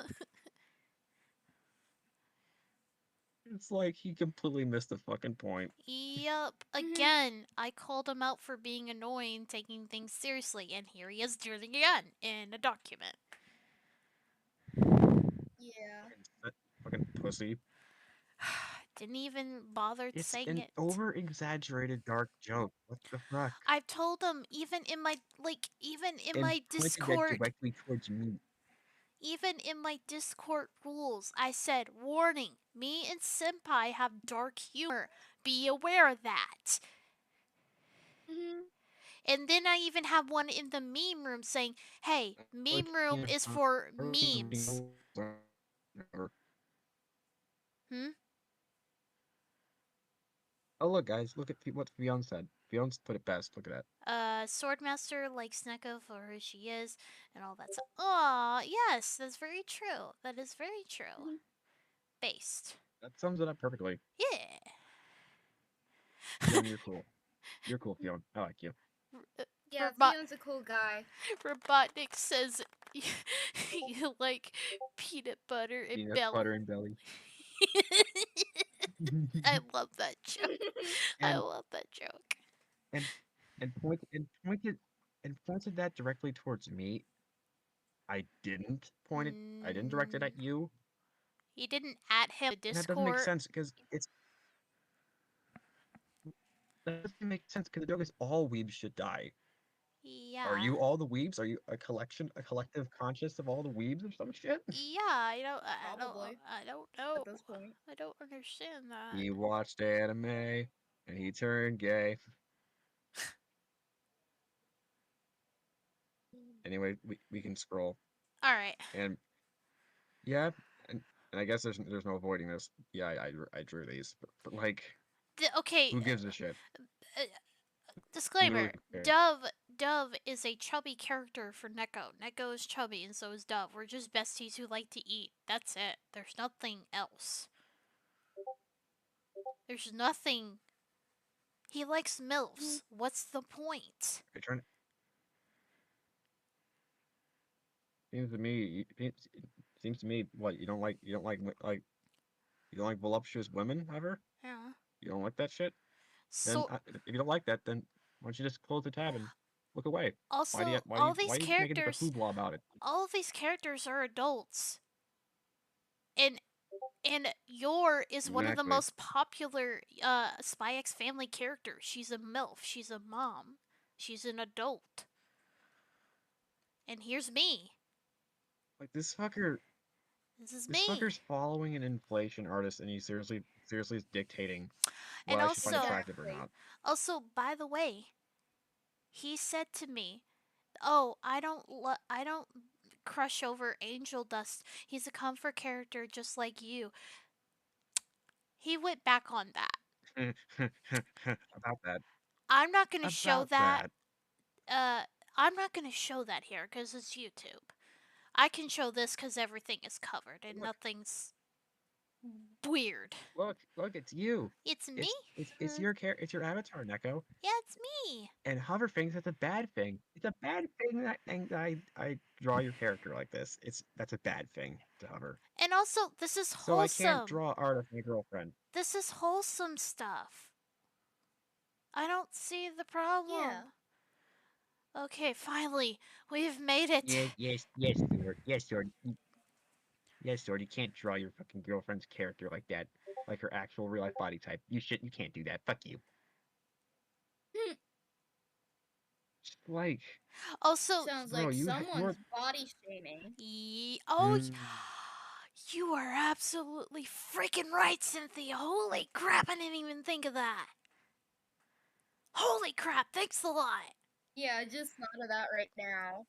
It's like he completely missed the fucking point. Yep. Mhm. Again, I called him out for being annoying, taking things seriously, and here he is doing it again in a document. Yeah. Fucking pussy. Didn't even bother It's saying an it. over exaggerated dark joke. What the fuck? I've told him even in And my pointed that Discord, directly towards me. rules, I said, warning, me and Senpai have dark humor. Be aware of that. Mhm. And then I even have one in the meme room saying, hey, meme room is for memes. Hmm? Oh look, guys, look at what Fionn said. Fionn put it best. Look at that. Swordmaster likes Neko for who she is and all that stuff. Aw, yes, that's very true. That is very true. Mhm. Based. That sums it up perfectly. Yeah. Fionn, you're cool. You're cool, Fionn. I like you. Yeah, Robot Theon's a cool guy. Robotnik says you like peanut butter and Peanut belly. butter and belly. I love that joke. I and love that joke. and and pointed that directly towards me. I didn't direct it Mm, at you. he didn't at him the And that doesn't make Discord. sense because it's that doesn't make sense because the joke is all weebs should die. Are Yeah. you all the weebs? Are you a collective conscious of all the weebs or some shit? Yeah, Probably I don't at know. this point. I don't understand that. He watched anime and he turned gay. Anyway, we can scroll. All right. And yeah, and I guess there's no avoiding this. Yeah, I drew these, but like, Okay, who gives a shit? uh, Who really disclaimer. cares? Dove is a chubby character for Neko. Neko is chubby and so is Dove. We're just besties who like to eat. That's it. There's nothing else. There's nothing. He likes Mhm. MILFs. What's the point? I trying. Seems to me, seems to me, what you don't like voluptuous women ever? Yeah. You don't like that shit? Then So if you don't like that, then why don't you just close the tab and look away? also Why are you making such a hoopla about it? all of these characters are adults. And Yor is one of the Exactly. most popular Spy X Family characters. She's a MILF. She's a mom. She's an adult. And here's me. Like This is this me. fucker's following an inflation artist, and he seriously is dictating And what I should find attractive or Exactly. not. also, by the way, he said to me, "Oh, I don't crush over Angel Dust. He's a comfort character just like you." He went back on that. About that. I'm not going to show About that. that. Uh I'm not going to show that here cuz it's YouTube. I can show this cuz everything is covered and Look, nothing's weird. Look, it's you. It's me? It's your it's your avatar, Neko. Yeah, it's me. And hover things, that's a bad thing. It's a bad thing that I draw your character like this. That's a bad thing to hover. And also, this is So I can't wholesome. draw art of my girlfriend. This is wholesome stuff. I don't see the problem. Yeah. Okay, finally, we've made it. Yes, Sword. Yes, Sword. You can't draw your fucking girlfriend's character like that, like her actual real life body type. You can't do that. Fuck you. Like, Also, Sounds bro, like you're someone's body shaming. Mm. you are absolutely freaking right, Cynthia. Holy crap, I didn't even think of that. Holy crap, thanks a lot. Yeah, I just thought of that right now.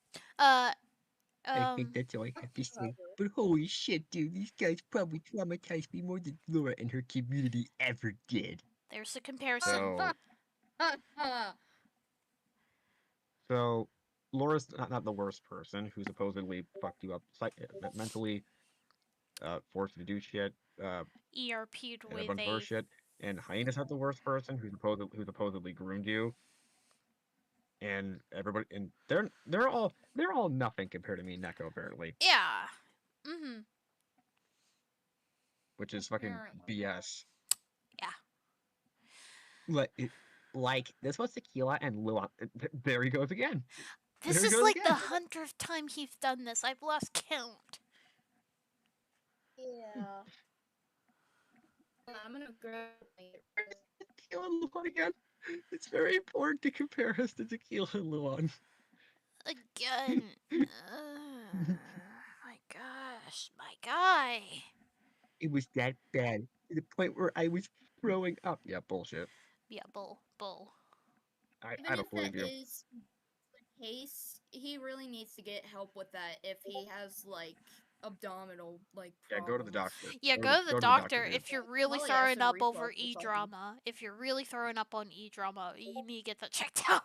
I think that's all I have to say. But holy shit, dude, these guys probably traumatized me more than Laura and her community ever did. There's a comparison. So Laura's not the worst person who supposedly fucked you up mentally, forced you to do shit, ERP'd and a with bunch of other a. shit. And Hyena's not the worst person who supposedly groomed you. And everybody, and they're all nothing compared to me and Neko, apparently, Yeah. Mm-hmm. which is fucking Apparently. BS. Yeah. Like this was Tequila and Luan. There he goes again. This There he is goes like again. the 100th time he's done this. I've lost count. Yeah. I'm gonna grab Tequila and Luan again. It's very important to compare us to Tequila and Luan. Again. My gosh. My guy. It was that bad to the point where I was throwing up. Yeah, bullshit. Yeah, bull. Even I if don't that believe you. is the case, he really needs to get help with that if he has like abdominal like Yeah, problems. go to the doctor. Yeah, go to the Go to doctor dude. if you're really Probably have throwing some up reflux over or E something. drama. If you're really throwing up on E drama, you need to get that checked out.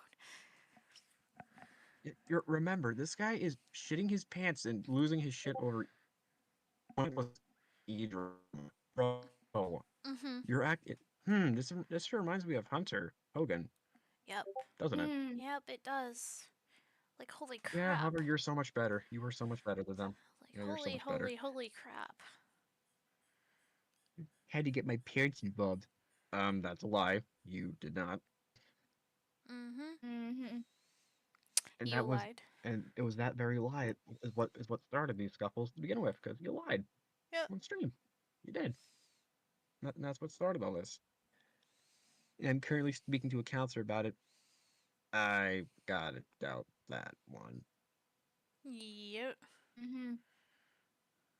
Remember, this guy is shitting his pants and losing his shit over pointless bro. Mm-hmm. You're acting. This sure reminds me of Hunter Hogan, Yep. doesn't it? Yep, it does. Like, holy Yeah, crap. Hunter, you're so much better. You were so much better than them. Like, Yeah, you're so much better. holy crap. Had to get my parents involved. That's a lie. You did not. Mm-hmm. And You that was, lied. and it was that very lie is what started these scuffles to begin with, because you lied Yep. on stream. You did. And that's what started all this. And I'm currently speaking to a counselor about it. I gotta doubt that one. Yep.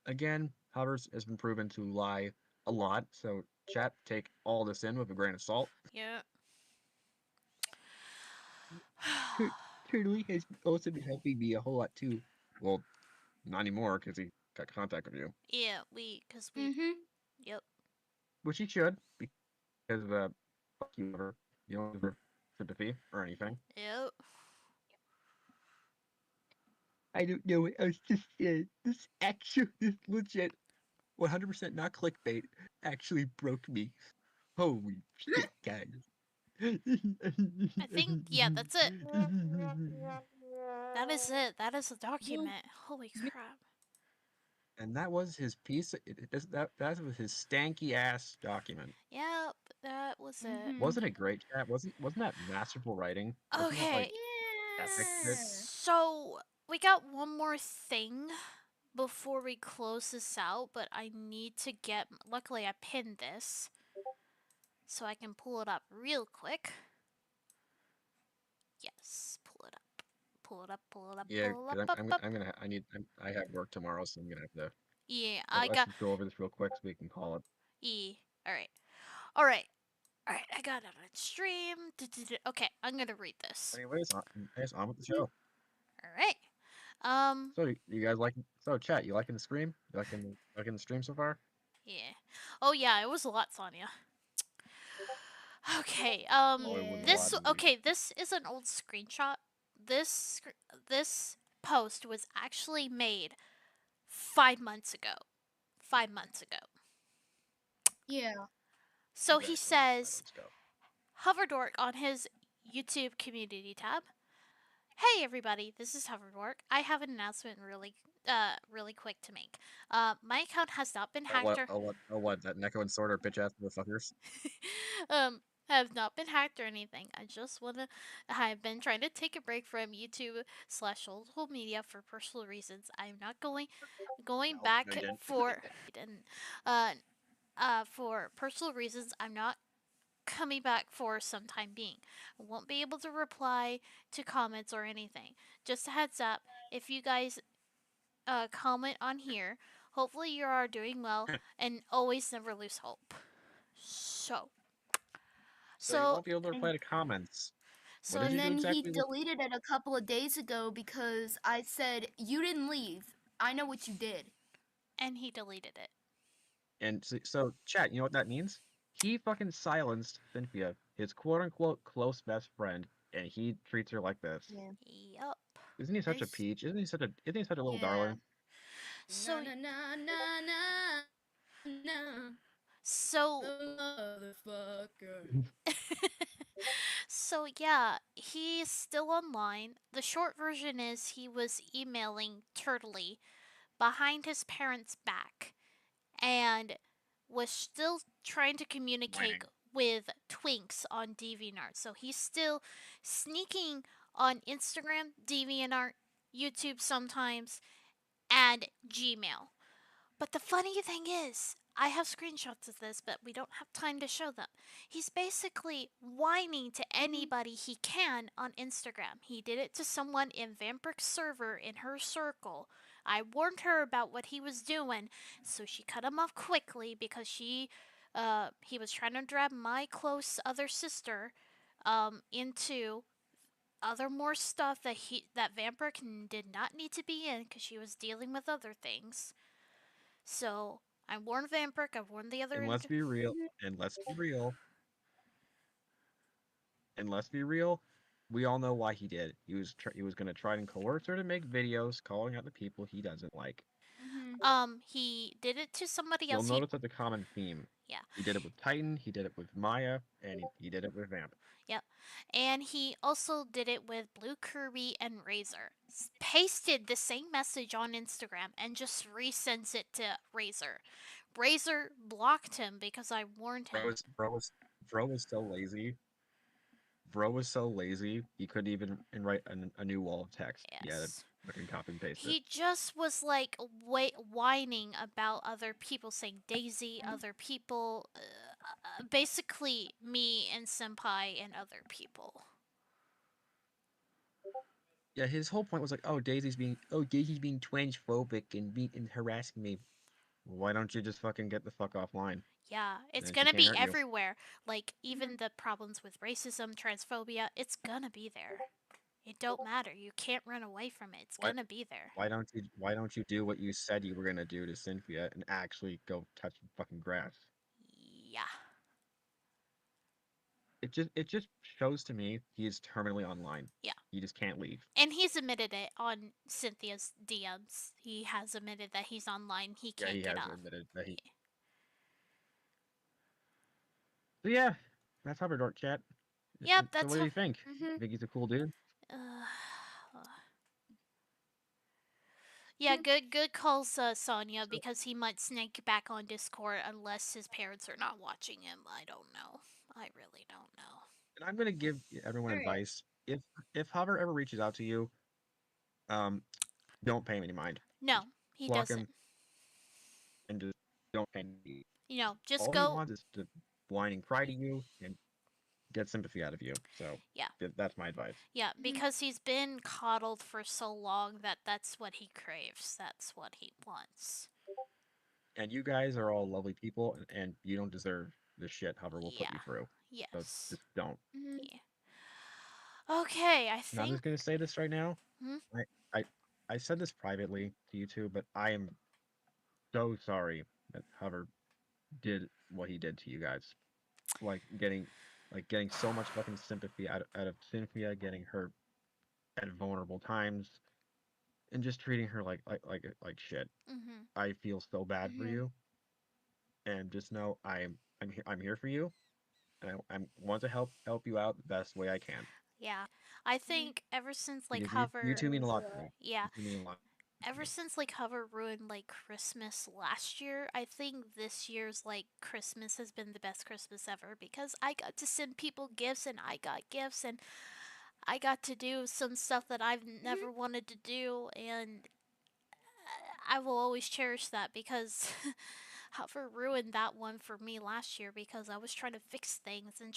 Again, Hovers has been proven to lie a lot, so chat, take all this in with a grain of salt. Yep. Turtley has also been helping me a whole lot too. Well, not anymore because he got contact with you, Yeah, cause we, yep. which he should because fuck you, ever. You don't deserve sympathy or anything. Yep. I don't know what else to say. This legit 100% not clickbait actually broke me. Holy shit, guys. I think, yeah, that's it. That is it. That is the document. Holy crap. And that was his piece. That was his stanky ass document. Yep, that was it. Wasn't it great, chat? Wasn't that masterful writing? Wasn't that Okay. like epic shit? So, we got one more thing before we close this out, but I need to get. Luckily, I pinned this so I can pull it up real quick. Yes, pull it up. Pull it up, pull it up, Yeah, pull because up, up, up. I have work tomorrow, so I'm gonna have to. Yeah, Let's I got. just go over this real quick so we can call it. Yeah, alright. Alright. Alright, I got it on stream. Okay, I'm gonna read this. Anyways, on with the show. Alright. So you guys like? So chat, you liking the stream? You liking the stream so far? Yeah. Oh yeah, it was a lot, Sonia. Okay, Oh, it was a this, lot. okay, this is an old screenshot. This post was actually made 5 months ago. 5 months ago. Yeah. So he Exactly. says, Let's go. Hoverdork on his YouTube community tab. Hey everybody, this is Hoverdork. I have an announcement really quick to make. My account has not been Oh hacked what? or Oh what? Oh what? That Neko and Sword are bitch ass motherfuckers. um have not been hacked or anything. I've been trying to take a break from YouTube slash social media for personal reasons. I'm not going No, back you didn't. for and for personal reasons. I'm not coming back for some time being. I won't be able to reply to comments or anything. Just a heads up, if you guys comment on here, hopefully you are doing well and always never lose hope. So, So you so, won't be able to reply And to comments. What so did if you and do then he exactly with? deleted it a couple of days ago because I said you didn't leave. I know what you did. and he deleted it. And so, chat. You know what that means? He fucking silenced Cynthia, his quote unquote close best friend, and he treats her like this. Yeah. Yup. Isn't he such a Nice. peach? Isn't he such a little Yeah. darling? Na So, na na na na na. so, The motherfucker. so yeah, he's still online. The short version is he was emailing Turtley behind his parents' back and was still trying to communicate Whining. with Twinks on DeviantArt. So he's still sneaking on Instagram, DeviantArt, YouTube sometimes, and Gmail. But the funny thing is, I have screenshots of this, but we don't have time to show them. He's basically whining to anybody he can on Instagram. He did it to someone in Vambrick's server in her circle. I warned her about what he was doing, so she cut him off quickly because he was trying to drag my close other sister, into other more stuff that Vambrick did not need to be in because she was dealing with other things. So I warned Vambrick. I warned the other. And let's be real. And let's be real. And let's be real. We all know why he did. He was gonna try and coerce her to make videos calling out the people he doesn't like. Mm-hmm. He did it to somebody You'll else. notice that's a common theme. Yeah, He did it with Titan. He did it with Maya, and he did it with Vamp. yep. And he also did it with Blue Kirby and Razor. Pasted the same message on Instagram and just resends it to Razor. Razor blocked him because I warned Bro him. was bro was bro was so lazy. Bro was so lazy he couldn't even write a new wall of text. He had to Yes. fucking copy and paste it. He just was like whining about other people, saying Daisy, other people, basically me and Senpai and other people. Yeah, his whole point was like, Daisy's being transphobic and harassing me. Why don't you just fucking get the fuck offline? Yeah, it's Then she gonna can't be hurt you. everywhere. Like, even the problems with racism, transphobia, it's gonna be there. It don't matter. You can't run away from it. It's Why gonna be there. why don't you do what you said you were gonna do to Cynthia and actually go touch the fucking grass? Yeah. It just shows to me he's terminally online. Yeah. He just can't leave. And he's admitted it on Cynthia's DMs. He has admitted that he's online. He Yeah, can't he get has off. admitted that he. So yeah, that's Hoverdork chat. Yep, So that's what do how. you think? Mm-hmm. You think he's a cool dude? Uh, yeah, good calls, Sonia, So, because he might snake back on Discord unless his parents are not watching him. I don't know. I really don't know. and I'm gonna give everyone All right. advice. If Hover ever reaches out to you, um, don't pay him any mind. No, Just he block doesn't. him and just don't pay him. Just All he go. wants is to whine and cry to you and get sympathy out of you. So Yeah, that's my advice. yeah, Mm-hmm. because he's been coddled for so long that that's what he craves. That's what he wants. And you guys are all lovely people, and you don't deserve the shit Hover will put Yeah. you through. So Yes. just don't. Mm-hmm. Yeah. Okay, I And I'm think. just gonna say this right now. Hmm? I I I said this privately to you two, but I am so sorry that Hover did what he did to you guys. Like getting so much fucking sympathy out of Cynthia, getting her at vulnerable times, and just treating her like shit. Mm-hmm. I feel so bad for Mm-hmm. you. and just know I'm here for you, and I want to help you out the best way I can Yeah. I Mhm. think ever since like because you Hover, two mean a Means a lot to lot. me. yeah, You two mean a lot to ever me. since like Hover ruined like Christmas last year, I think this year's like Christmas has been the best Christmas ever because I got to send people gifts and I got gifts and I got to do some stuff that I've Mhm. never wanted to do and I will always cherish that because Hover ruined that one for me last year because I was trying to fix things and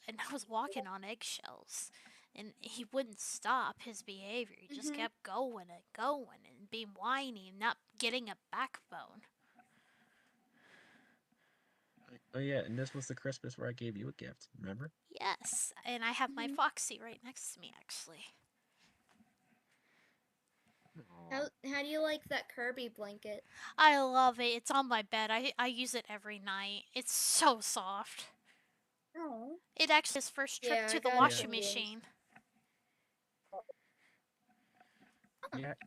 and I was walking on eggshells. And he wouldn't stop his behavior. He just Mhm. kept going and going and being whiny and not getting a backbone. Oh yeah, and this was the Christmas where I gave you a gift. Remember? Yes, and I have my Mhm. Foxy right next to me actually. Aw. How do you like that Kirby blanket? I love it. It's on my bed. I use it every night. It's so soft. Oh. It actually his first trip Yeah, I to the got it Yeah, washing from games. machine.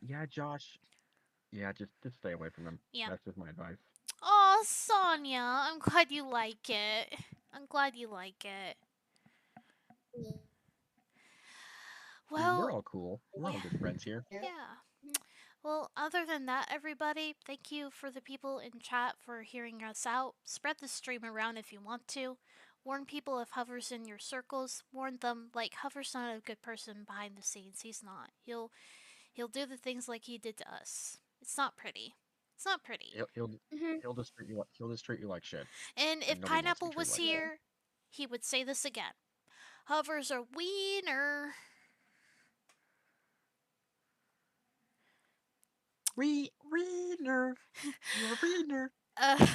yeah, Josh. Yeah, just stay away from him. Yeah. That's just my advice. Oh, Sonia, I'm glad you like it. I'm glad you like it. I mean, we're Well, all cool. We're all yeah. good friends here. Yeah. Yeah. Mhm. Well, other than that, everybody, thank you for the people in chat for hearing us out. Spread the stream around if you want to. Warn people if Hover's in your circles. Warn them like Hover's not a good person behind the scenes. He's not. He'll do the things like he did to us. It's not pretty. It's not pretty. He'll he'll Mhm. he'll just treat you like shit, And and if nobody wants to be Pineapple treated was like shit. Yeah. here, he would say this again. Hover's a wiener. Wiener, you're a wiener. Uh,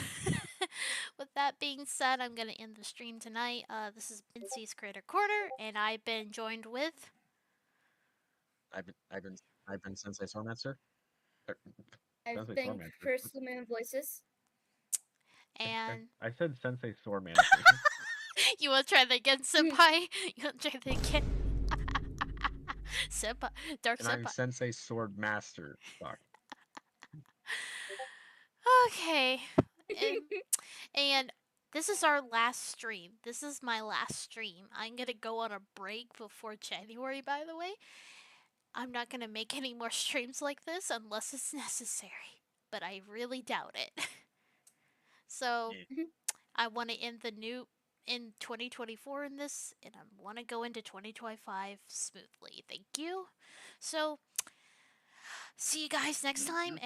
with that being said, I'm gonna end the stream tonight. This is Bincy's Creator Corner, and I've been joined with. I've been I've been I've been Sensei Swordmaster. Er, I've Sensei been Swordmaster. Crystal Man Voices. And I said Sensei Swordmaster. you want to try that again, Senpai? You want to try that again? Senpai, Dark And I'm Senpai. Sensei Swordmaster. Fuck. Okay, and and this is our last stream. This is my last stream. I'm gonna go on a break before January, by the way. I'm not gonna make any more streams like this unless it's necessary, but I really doubt it. So Yeah. Mhm. I want to end the new in 2024 in this, and I want to go into 2025 smoothly. Thank you. So see you guys next time.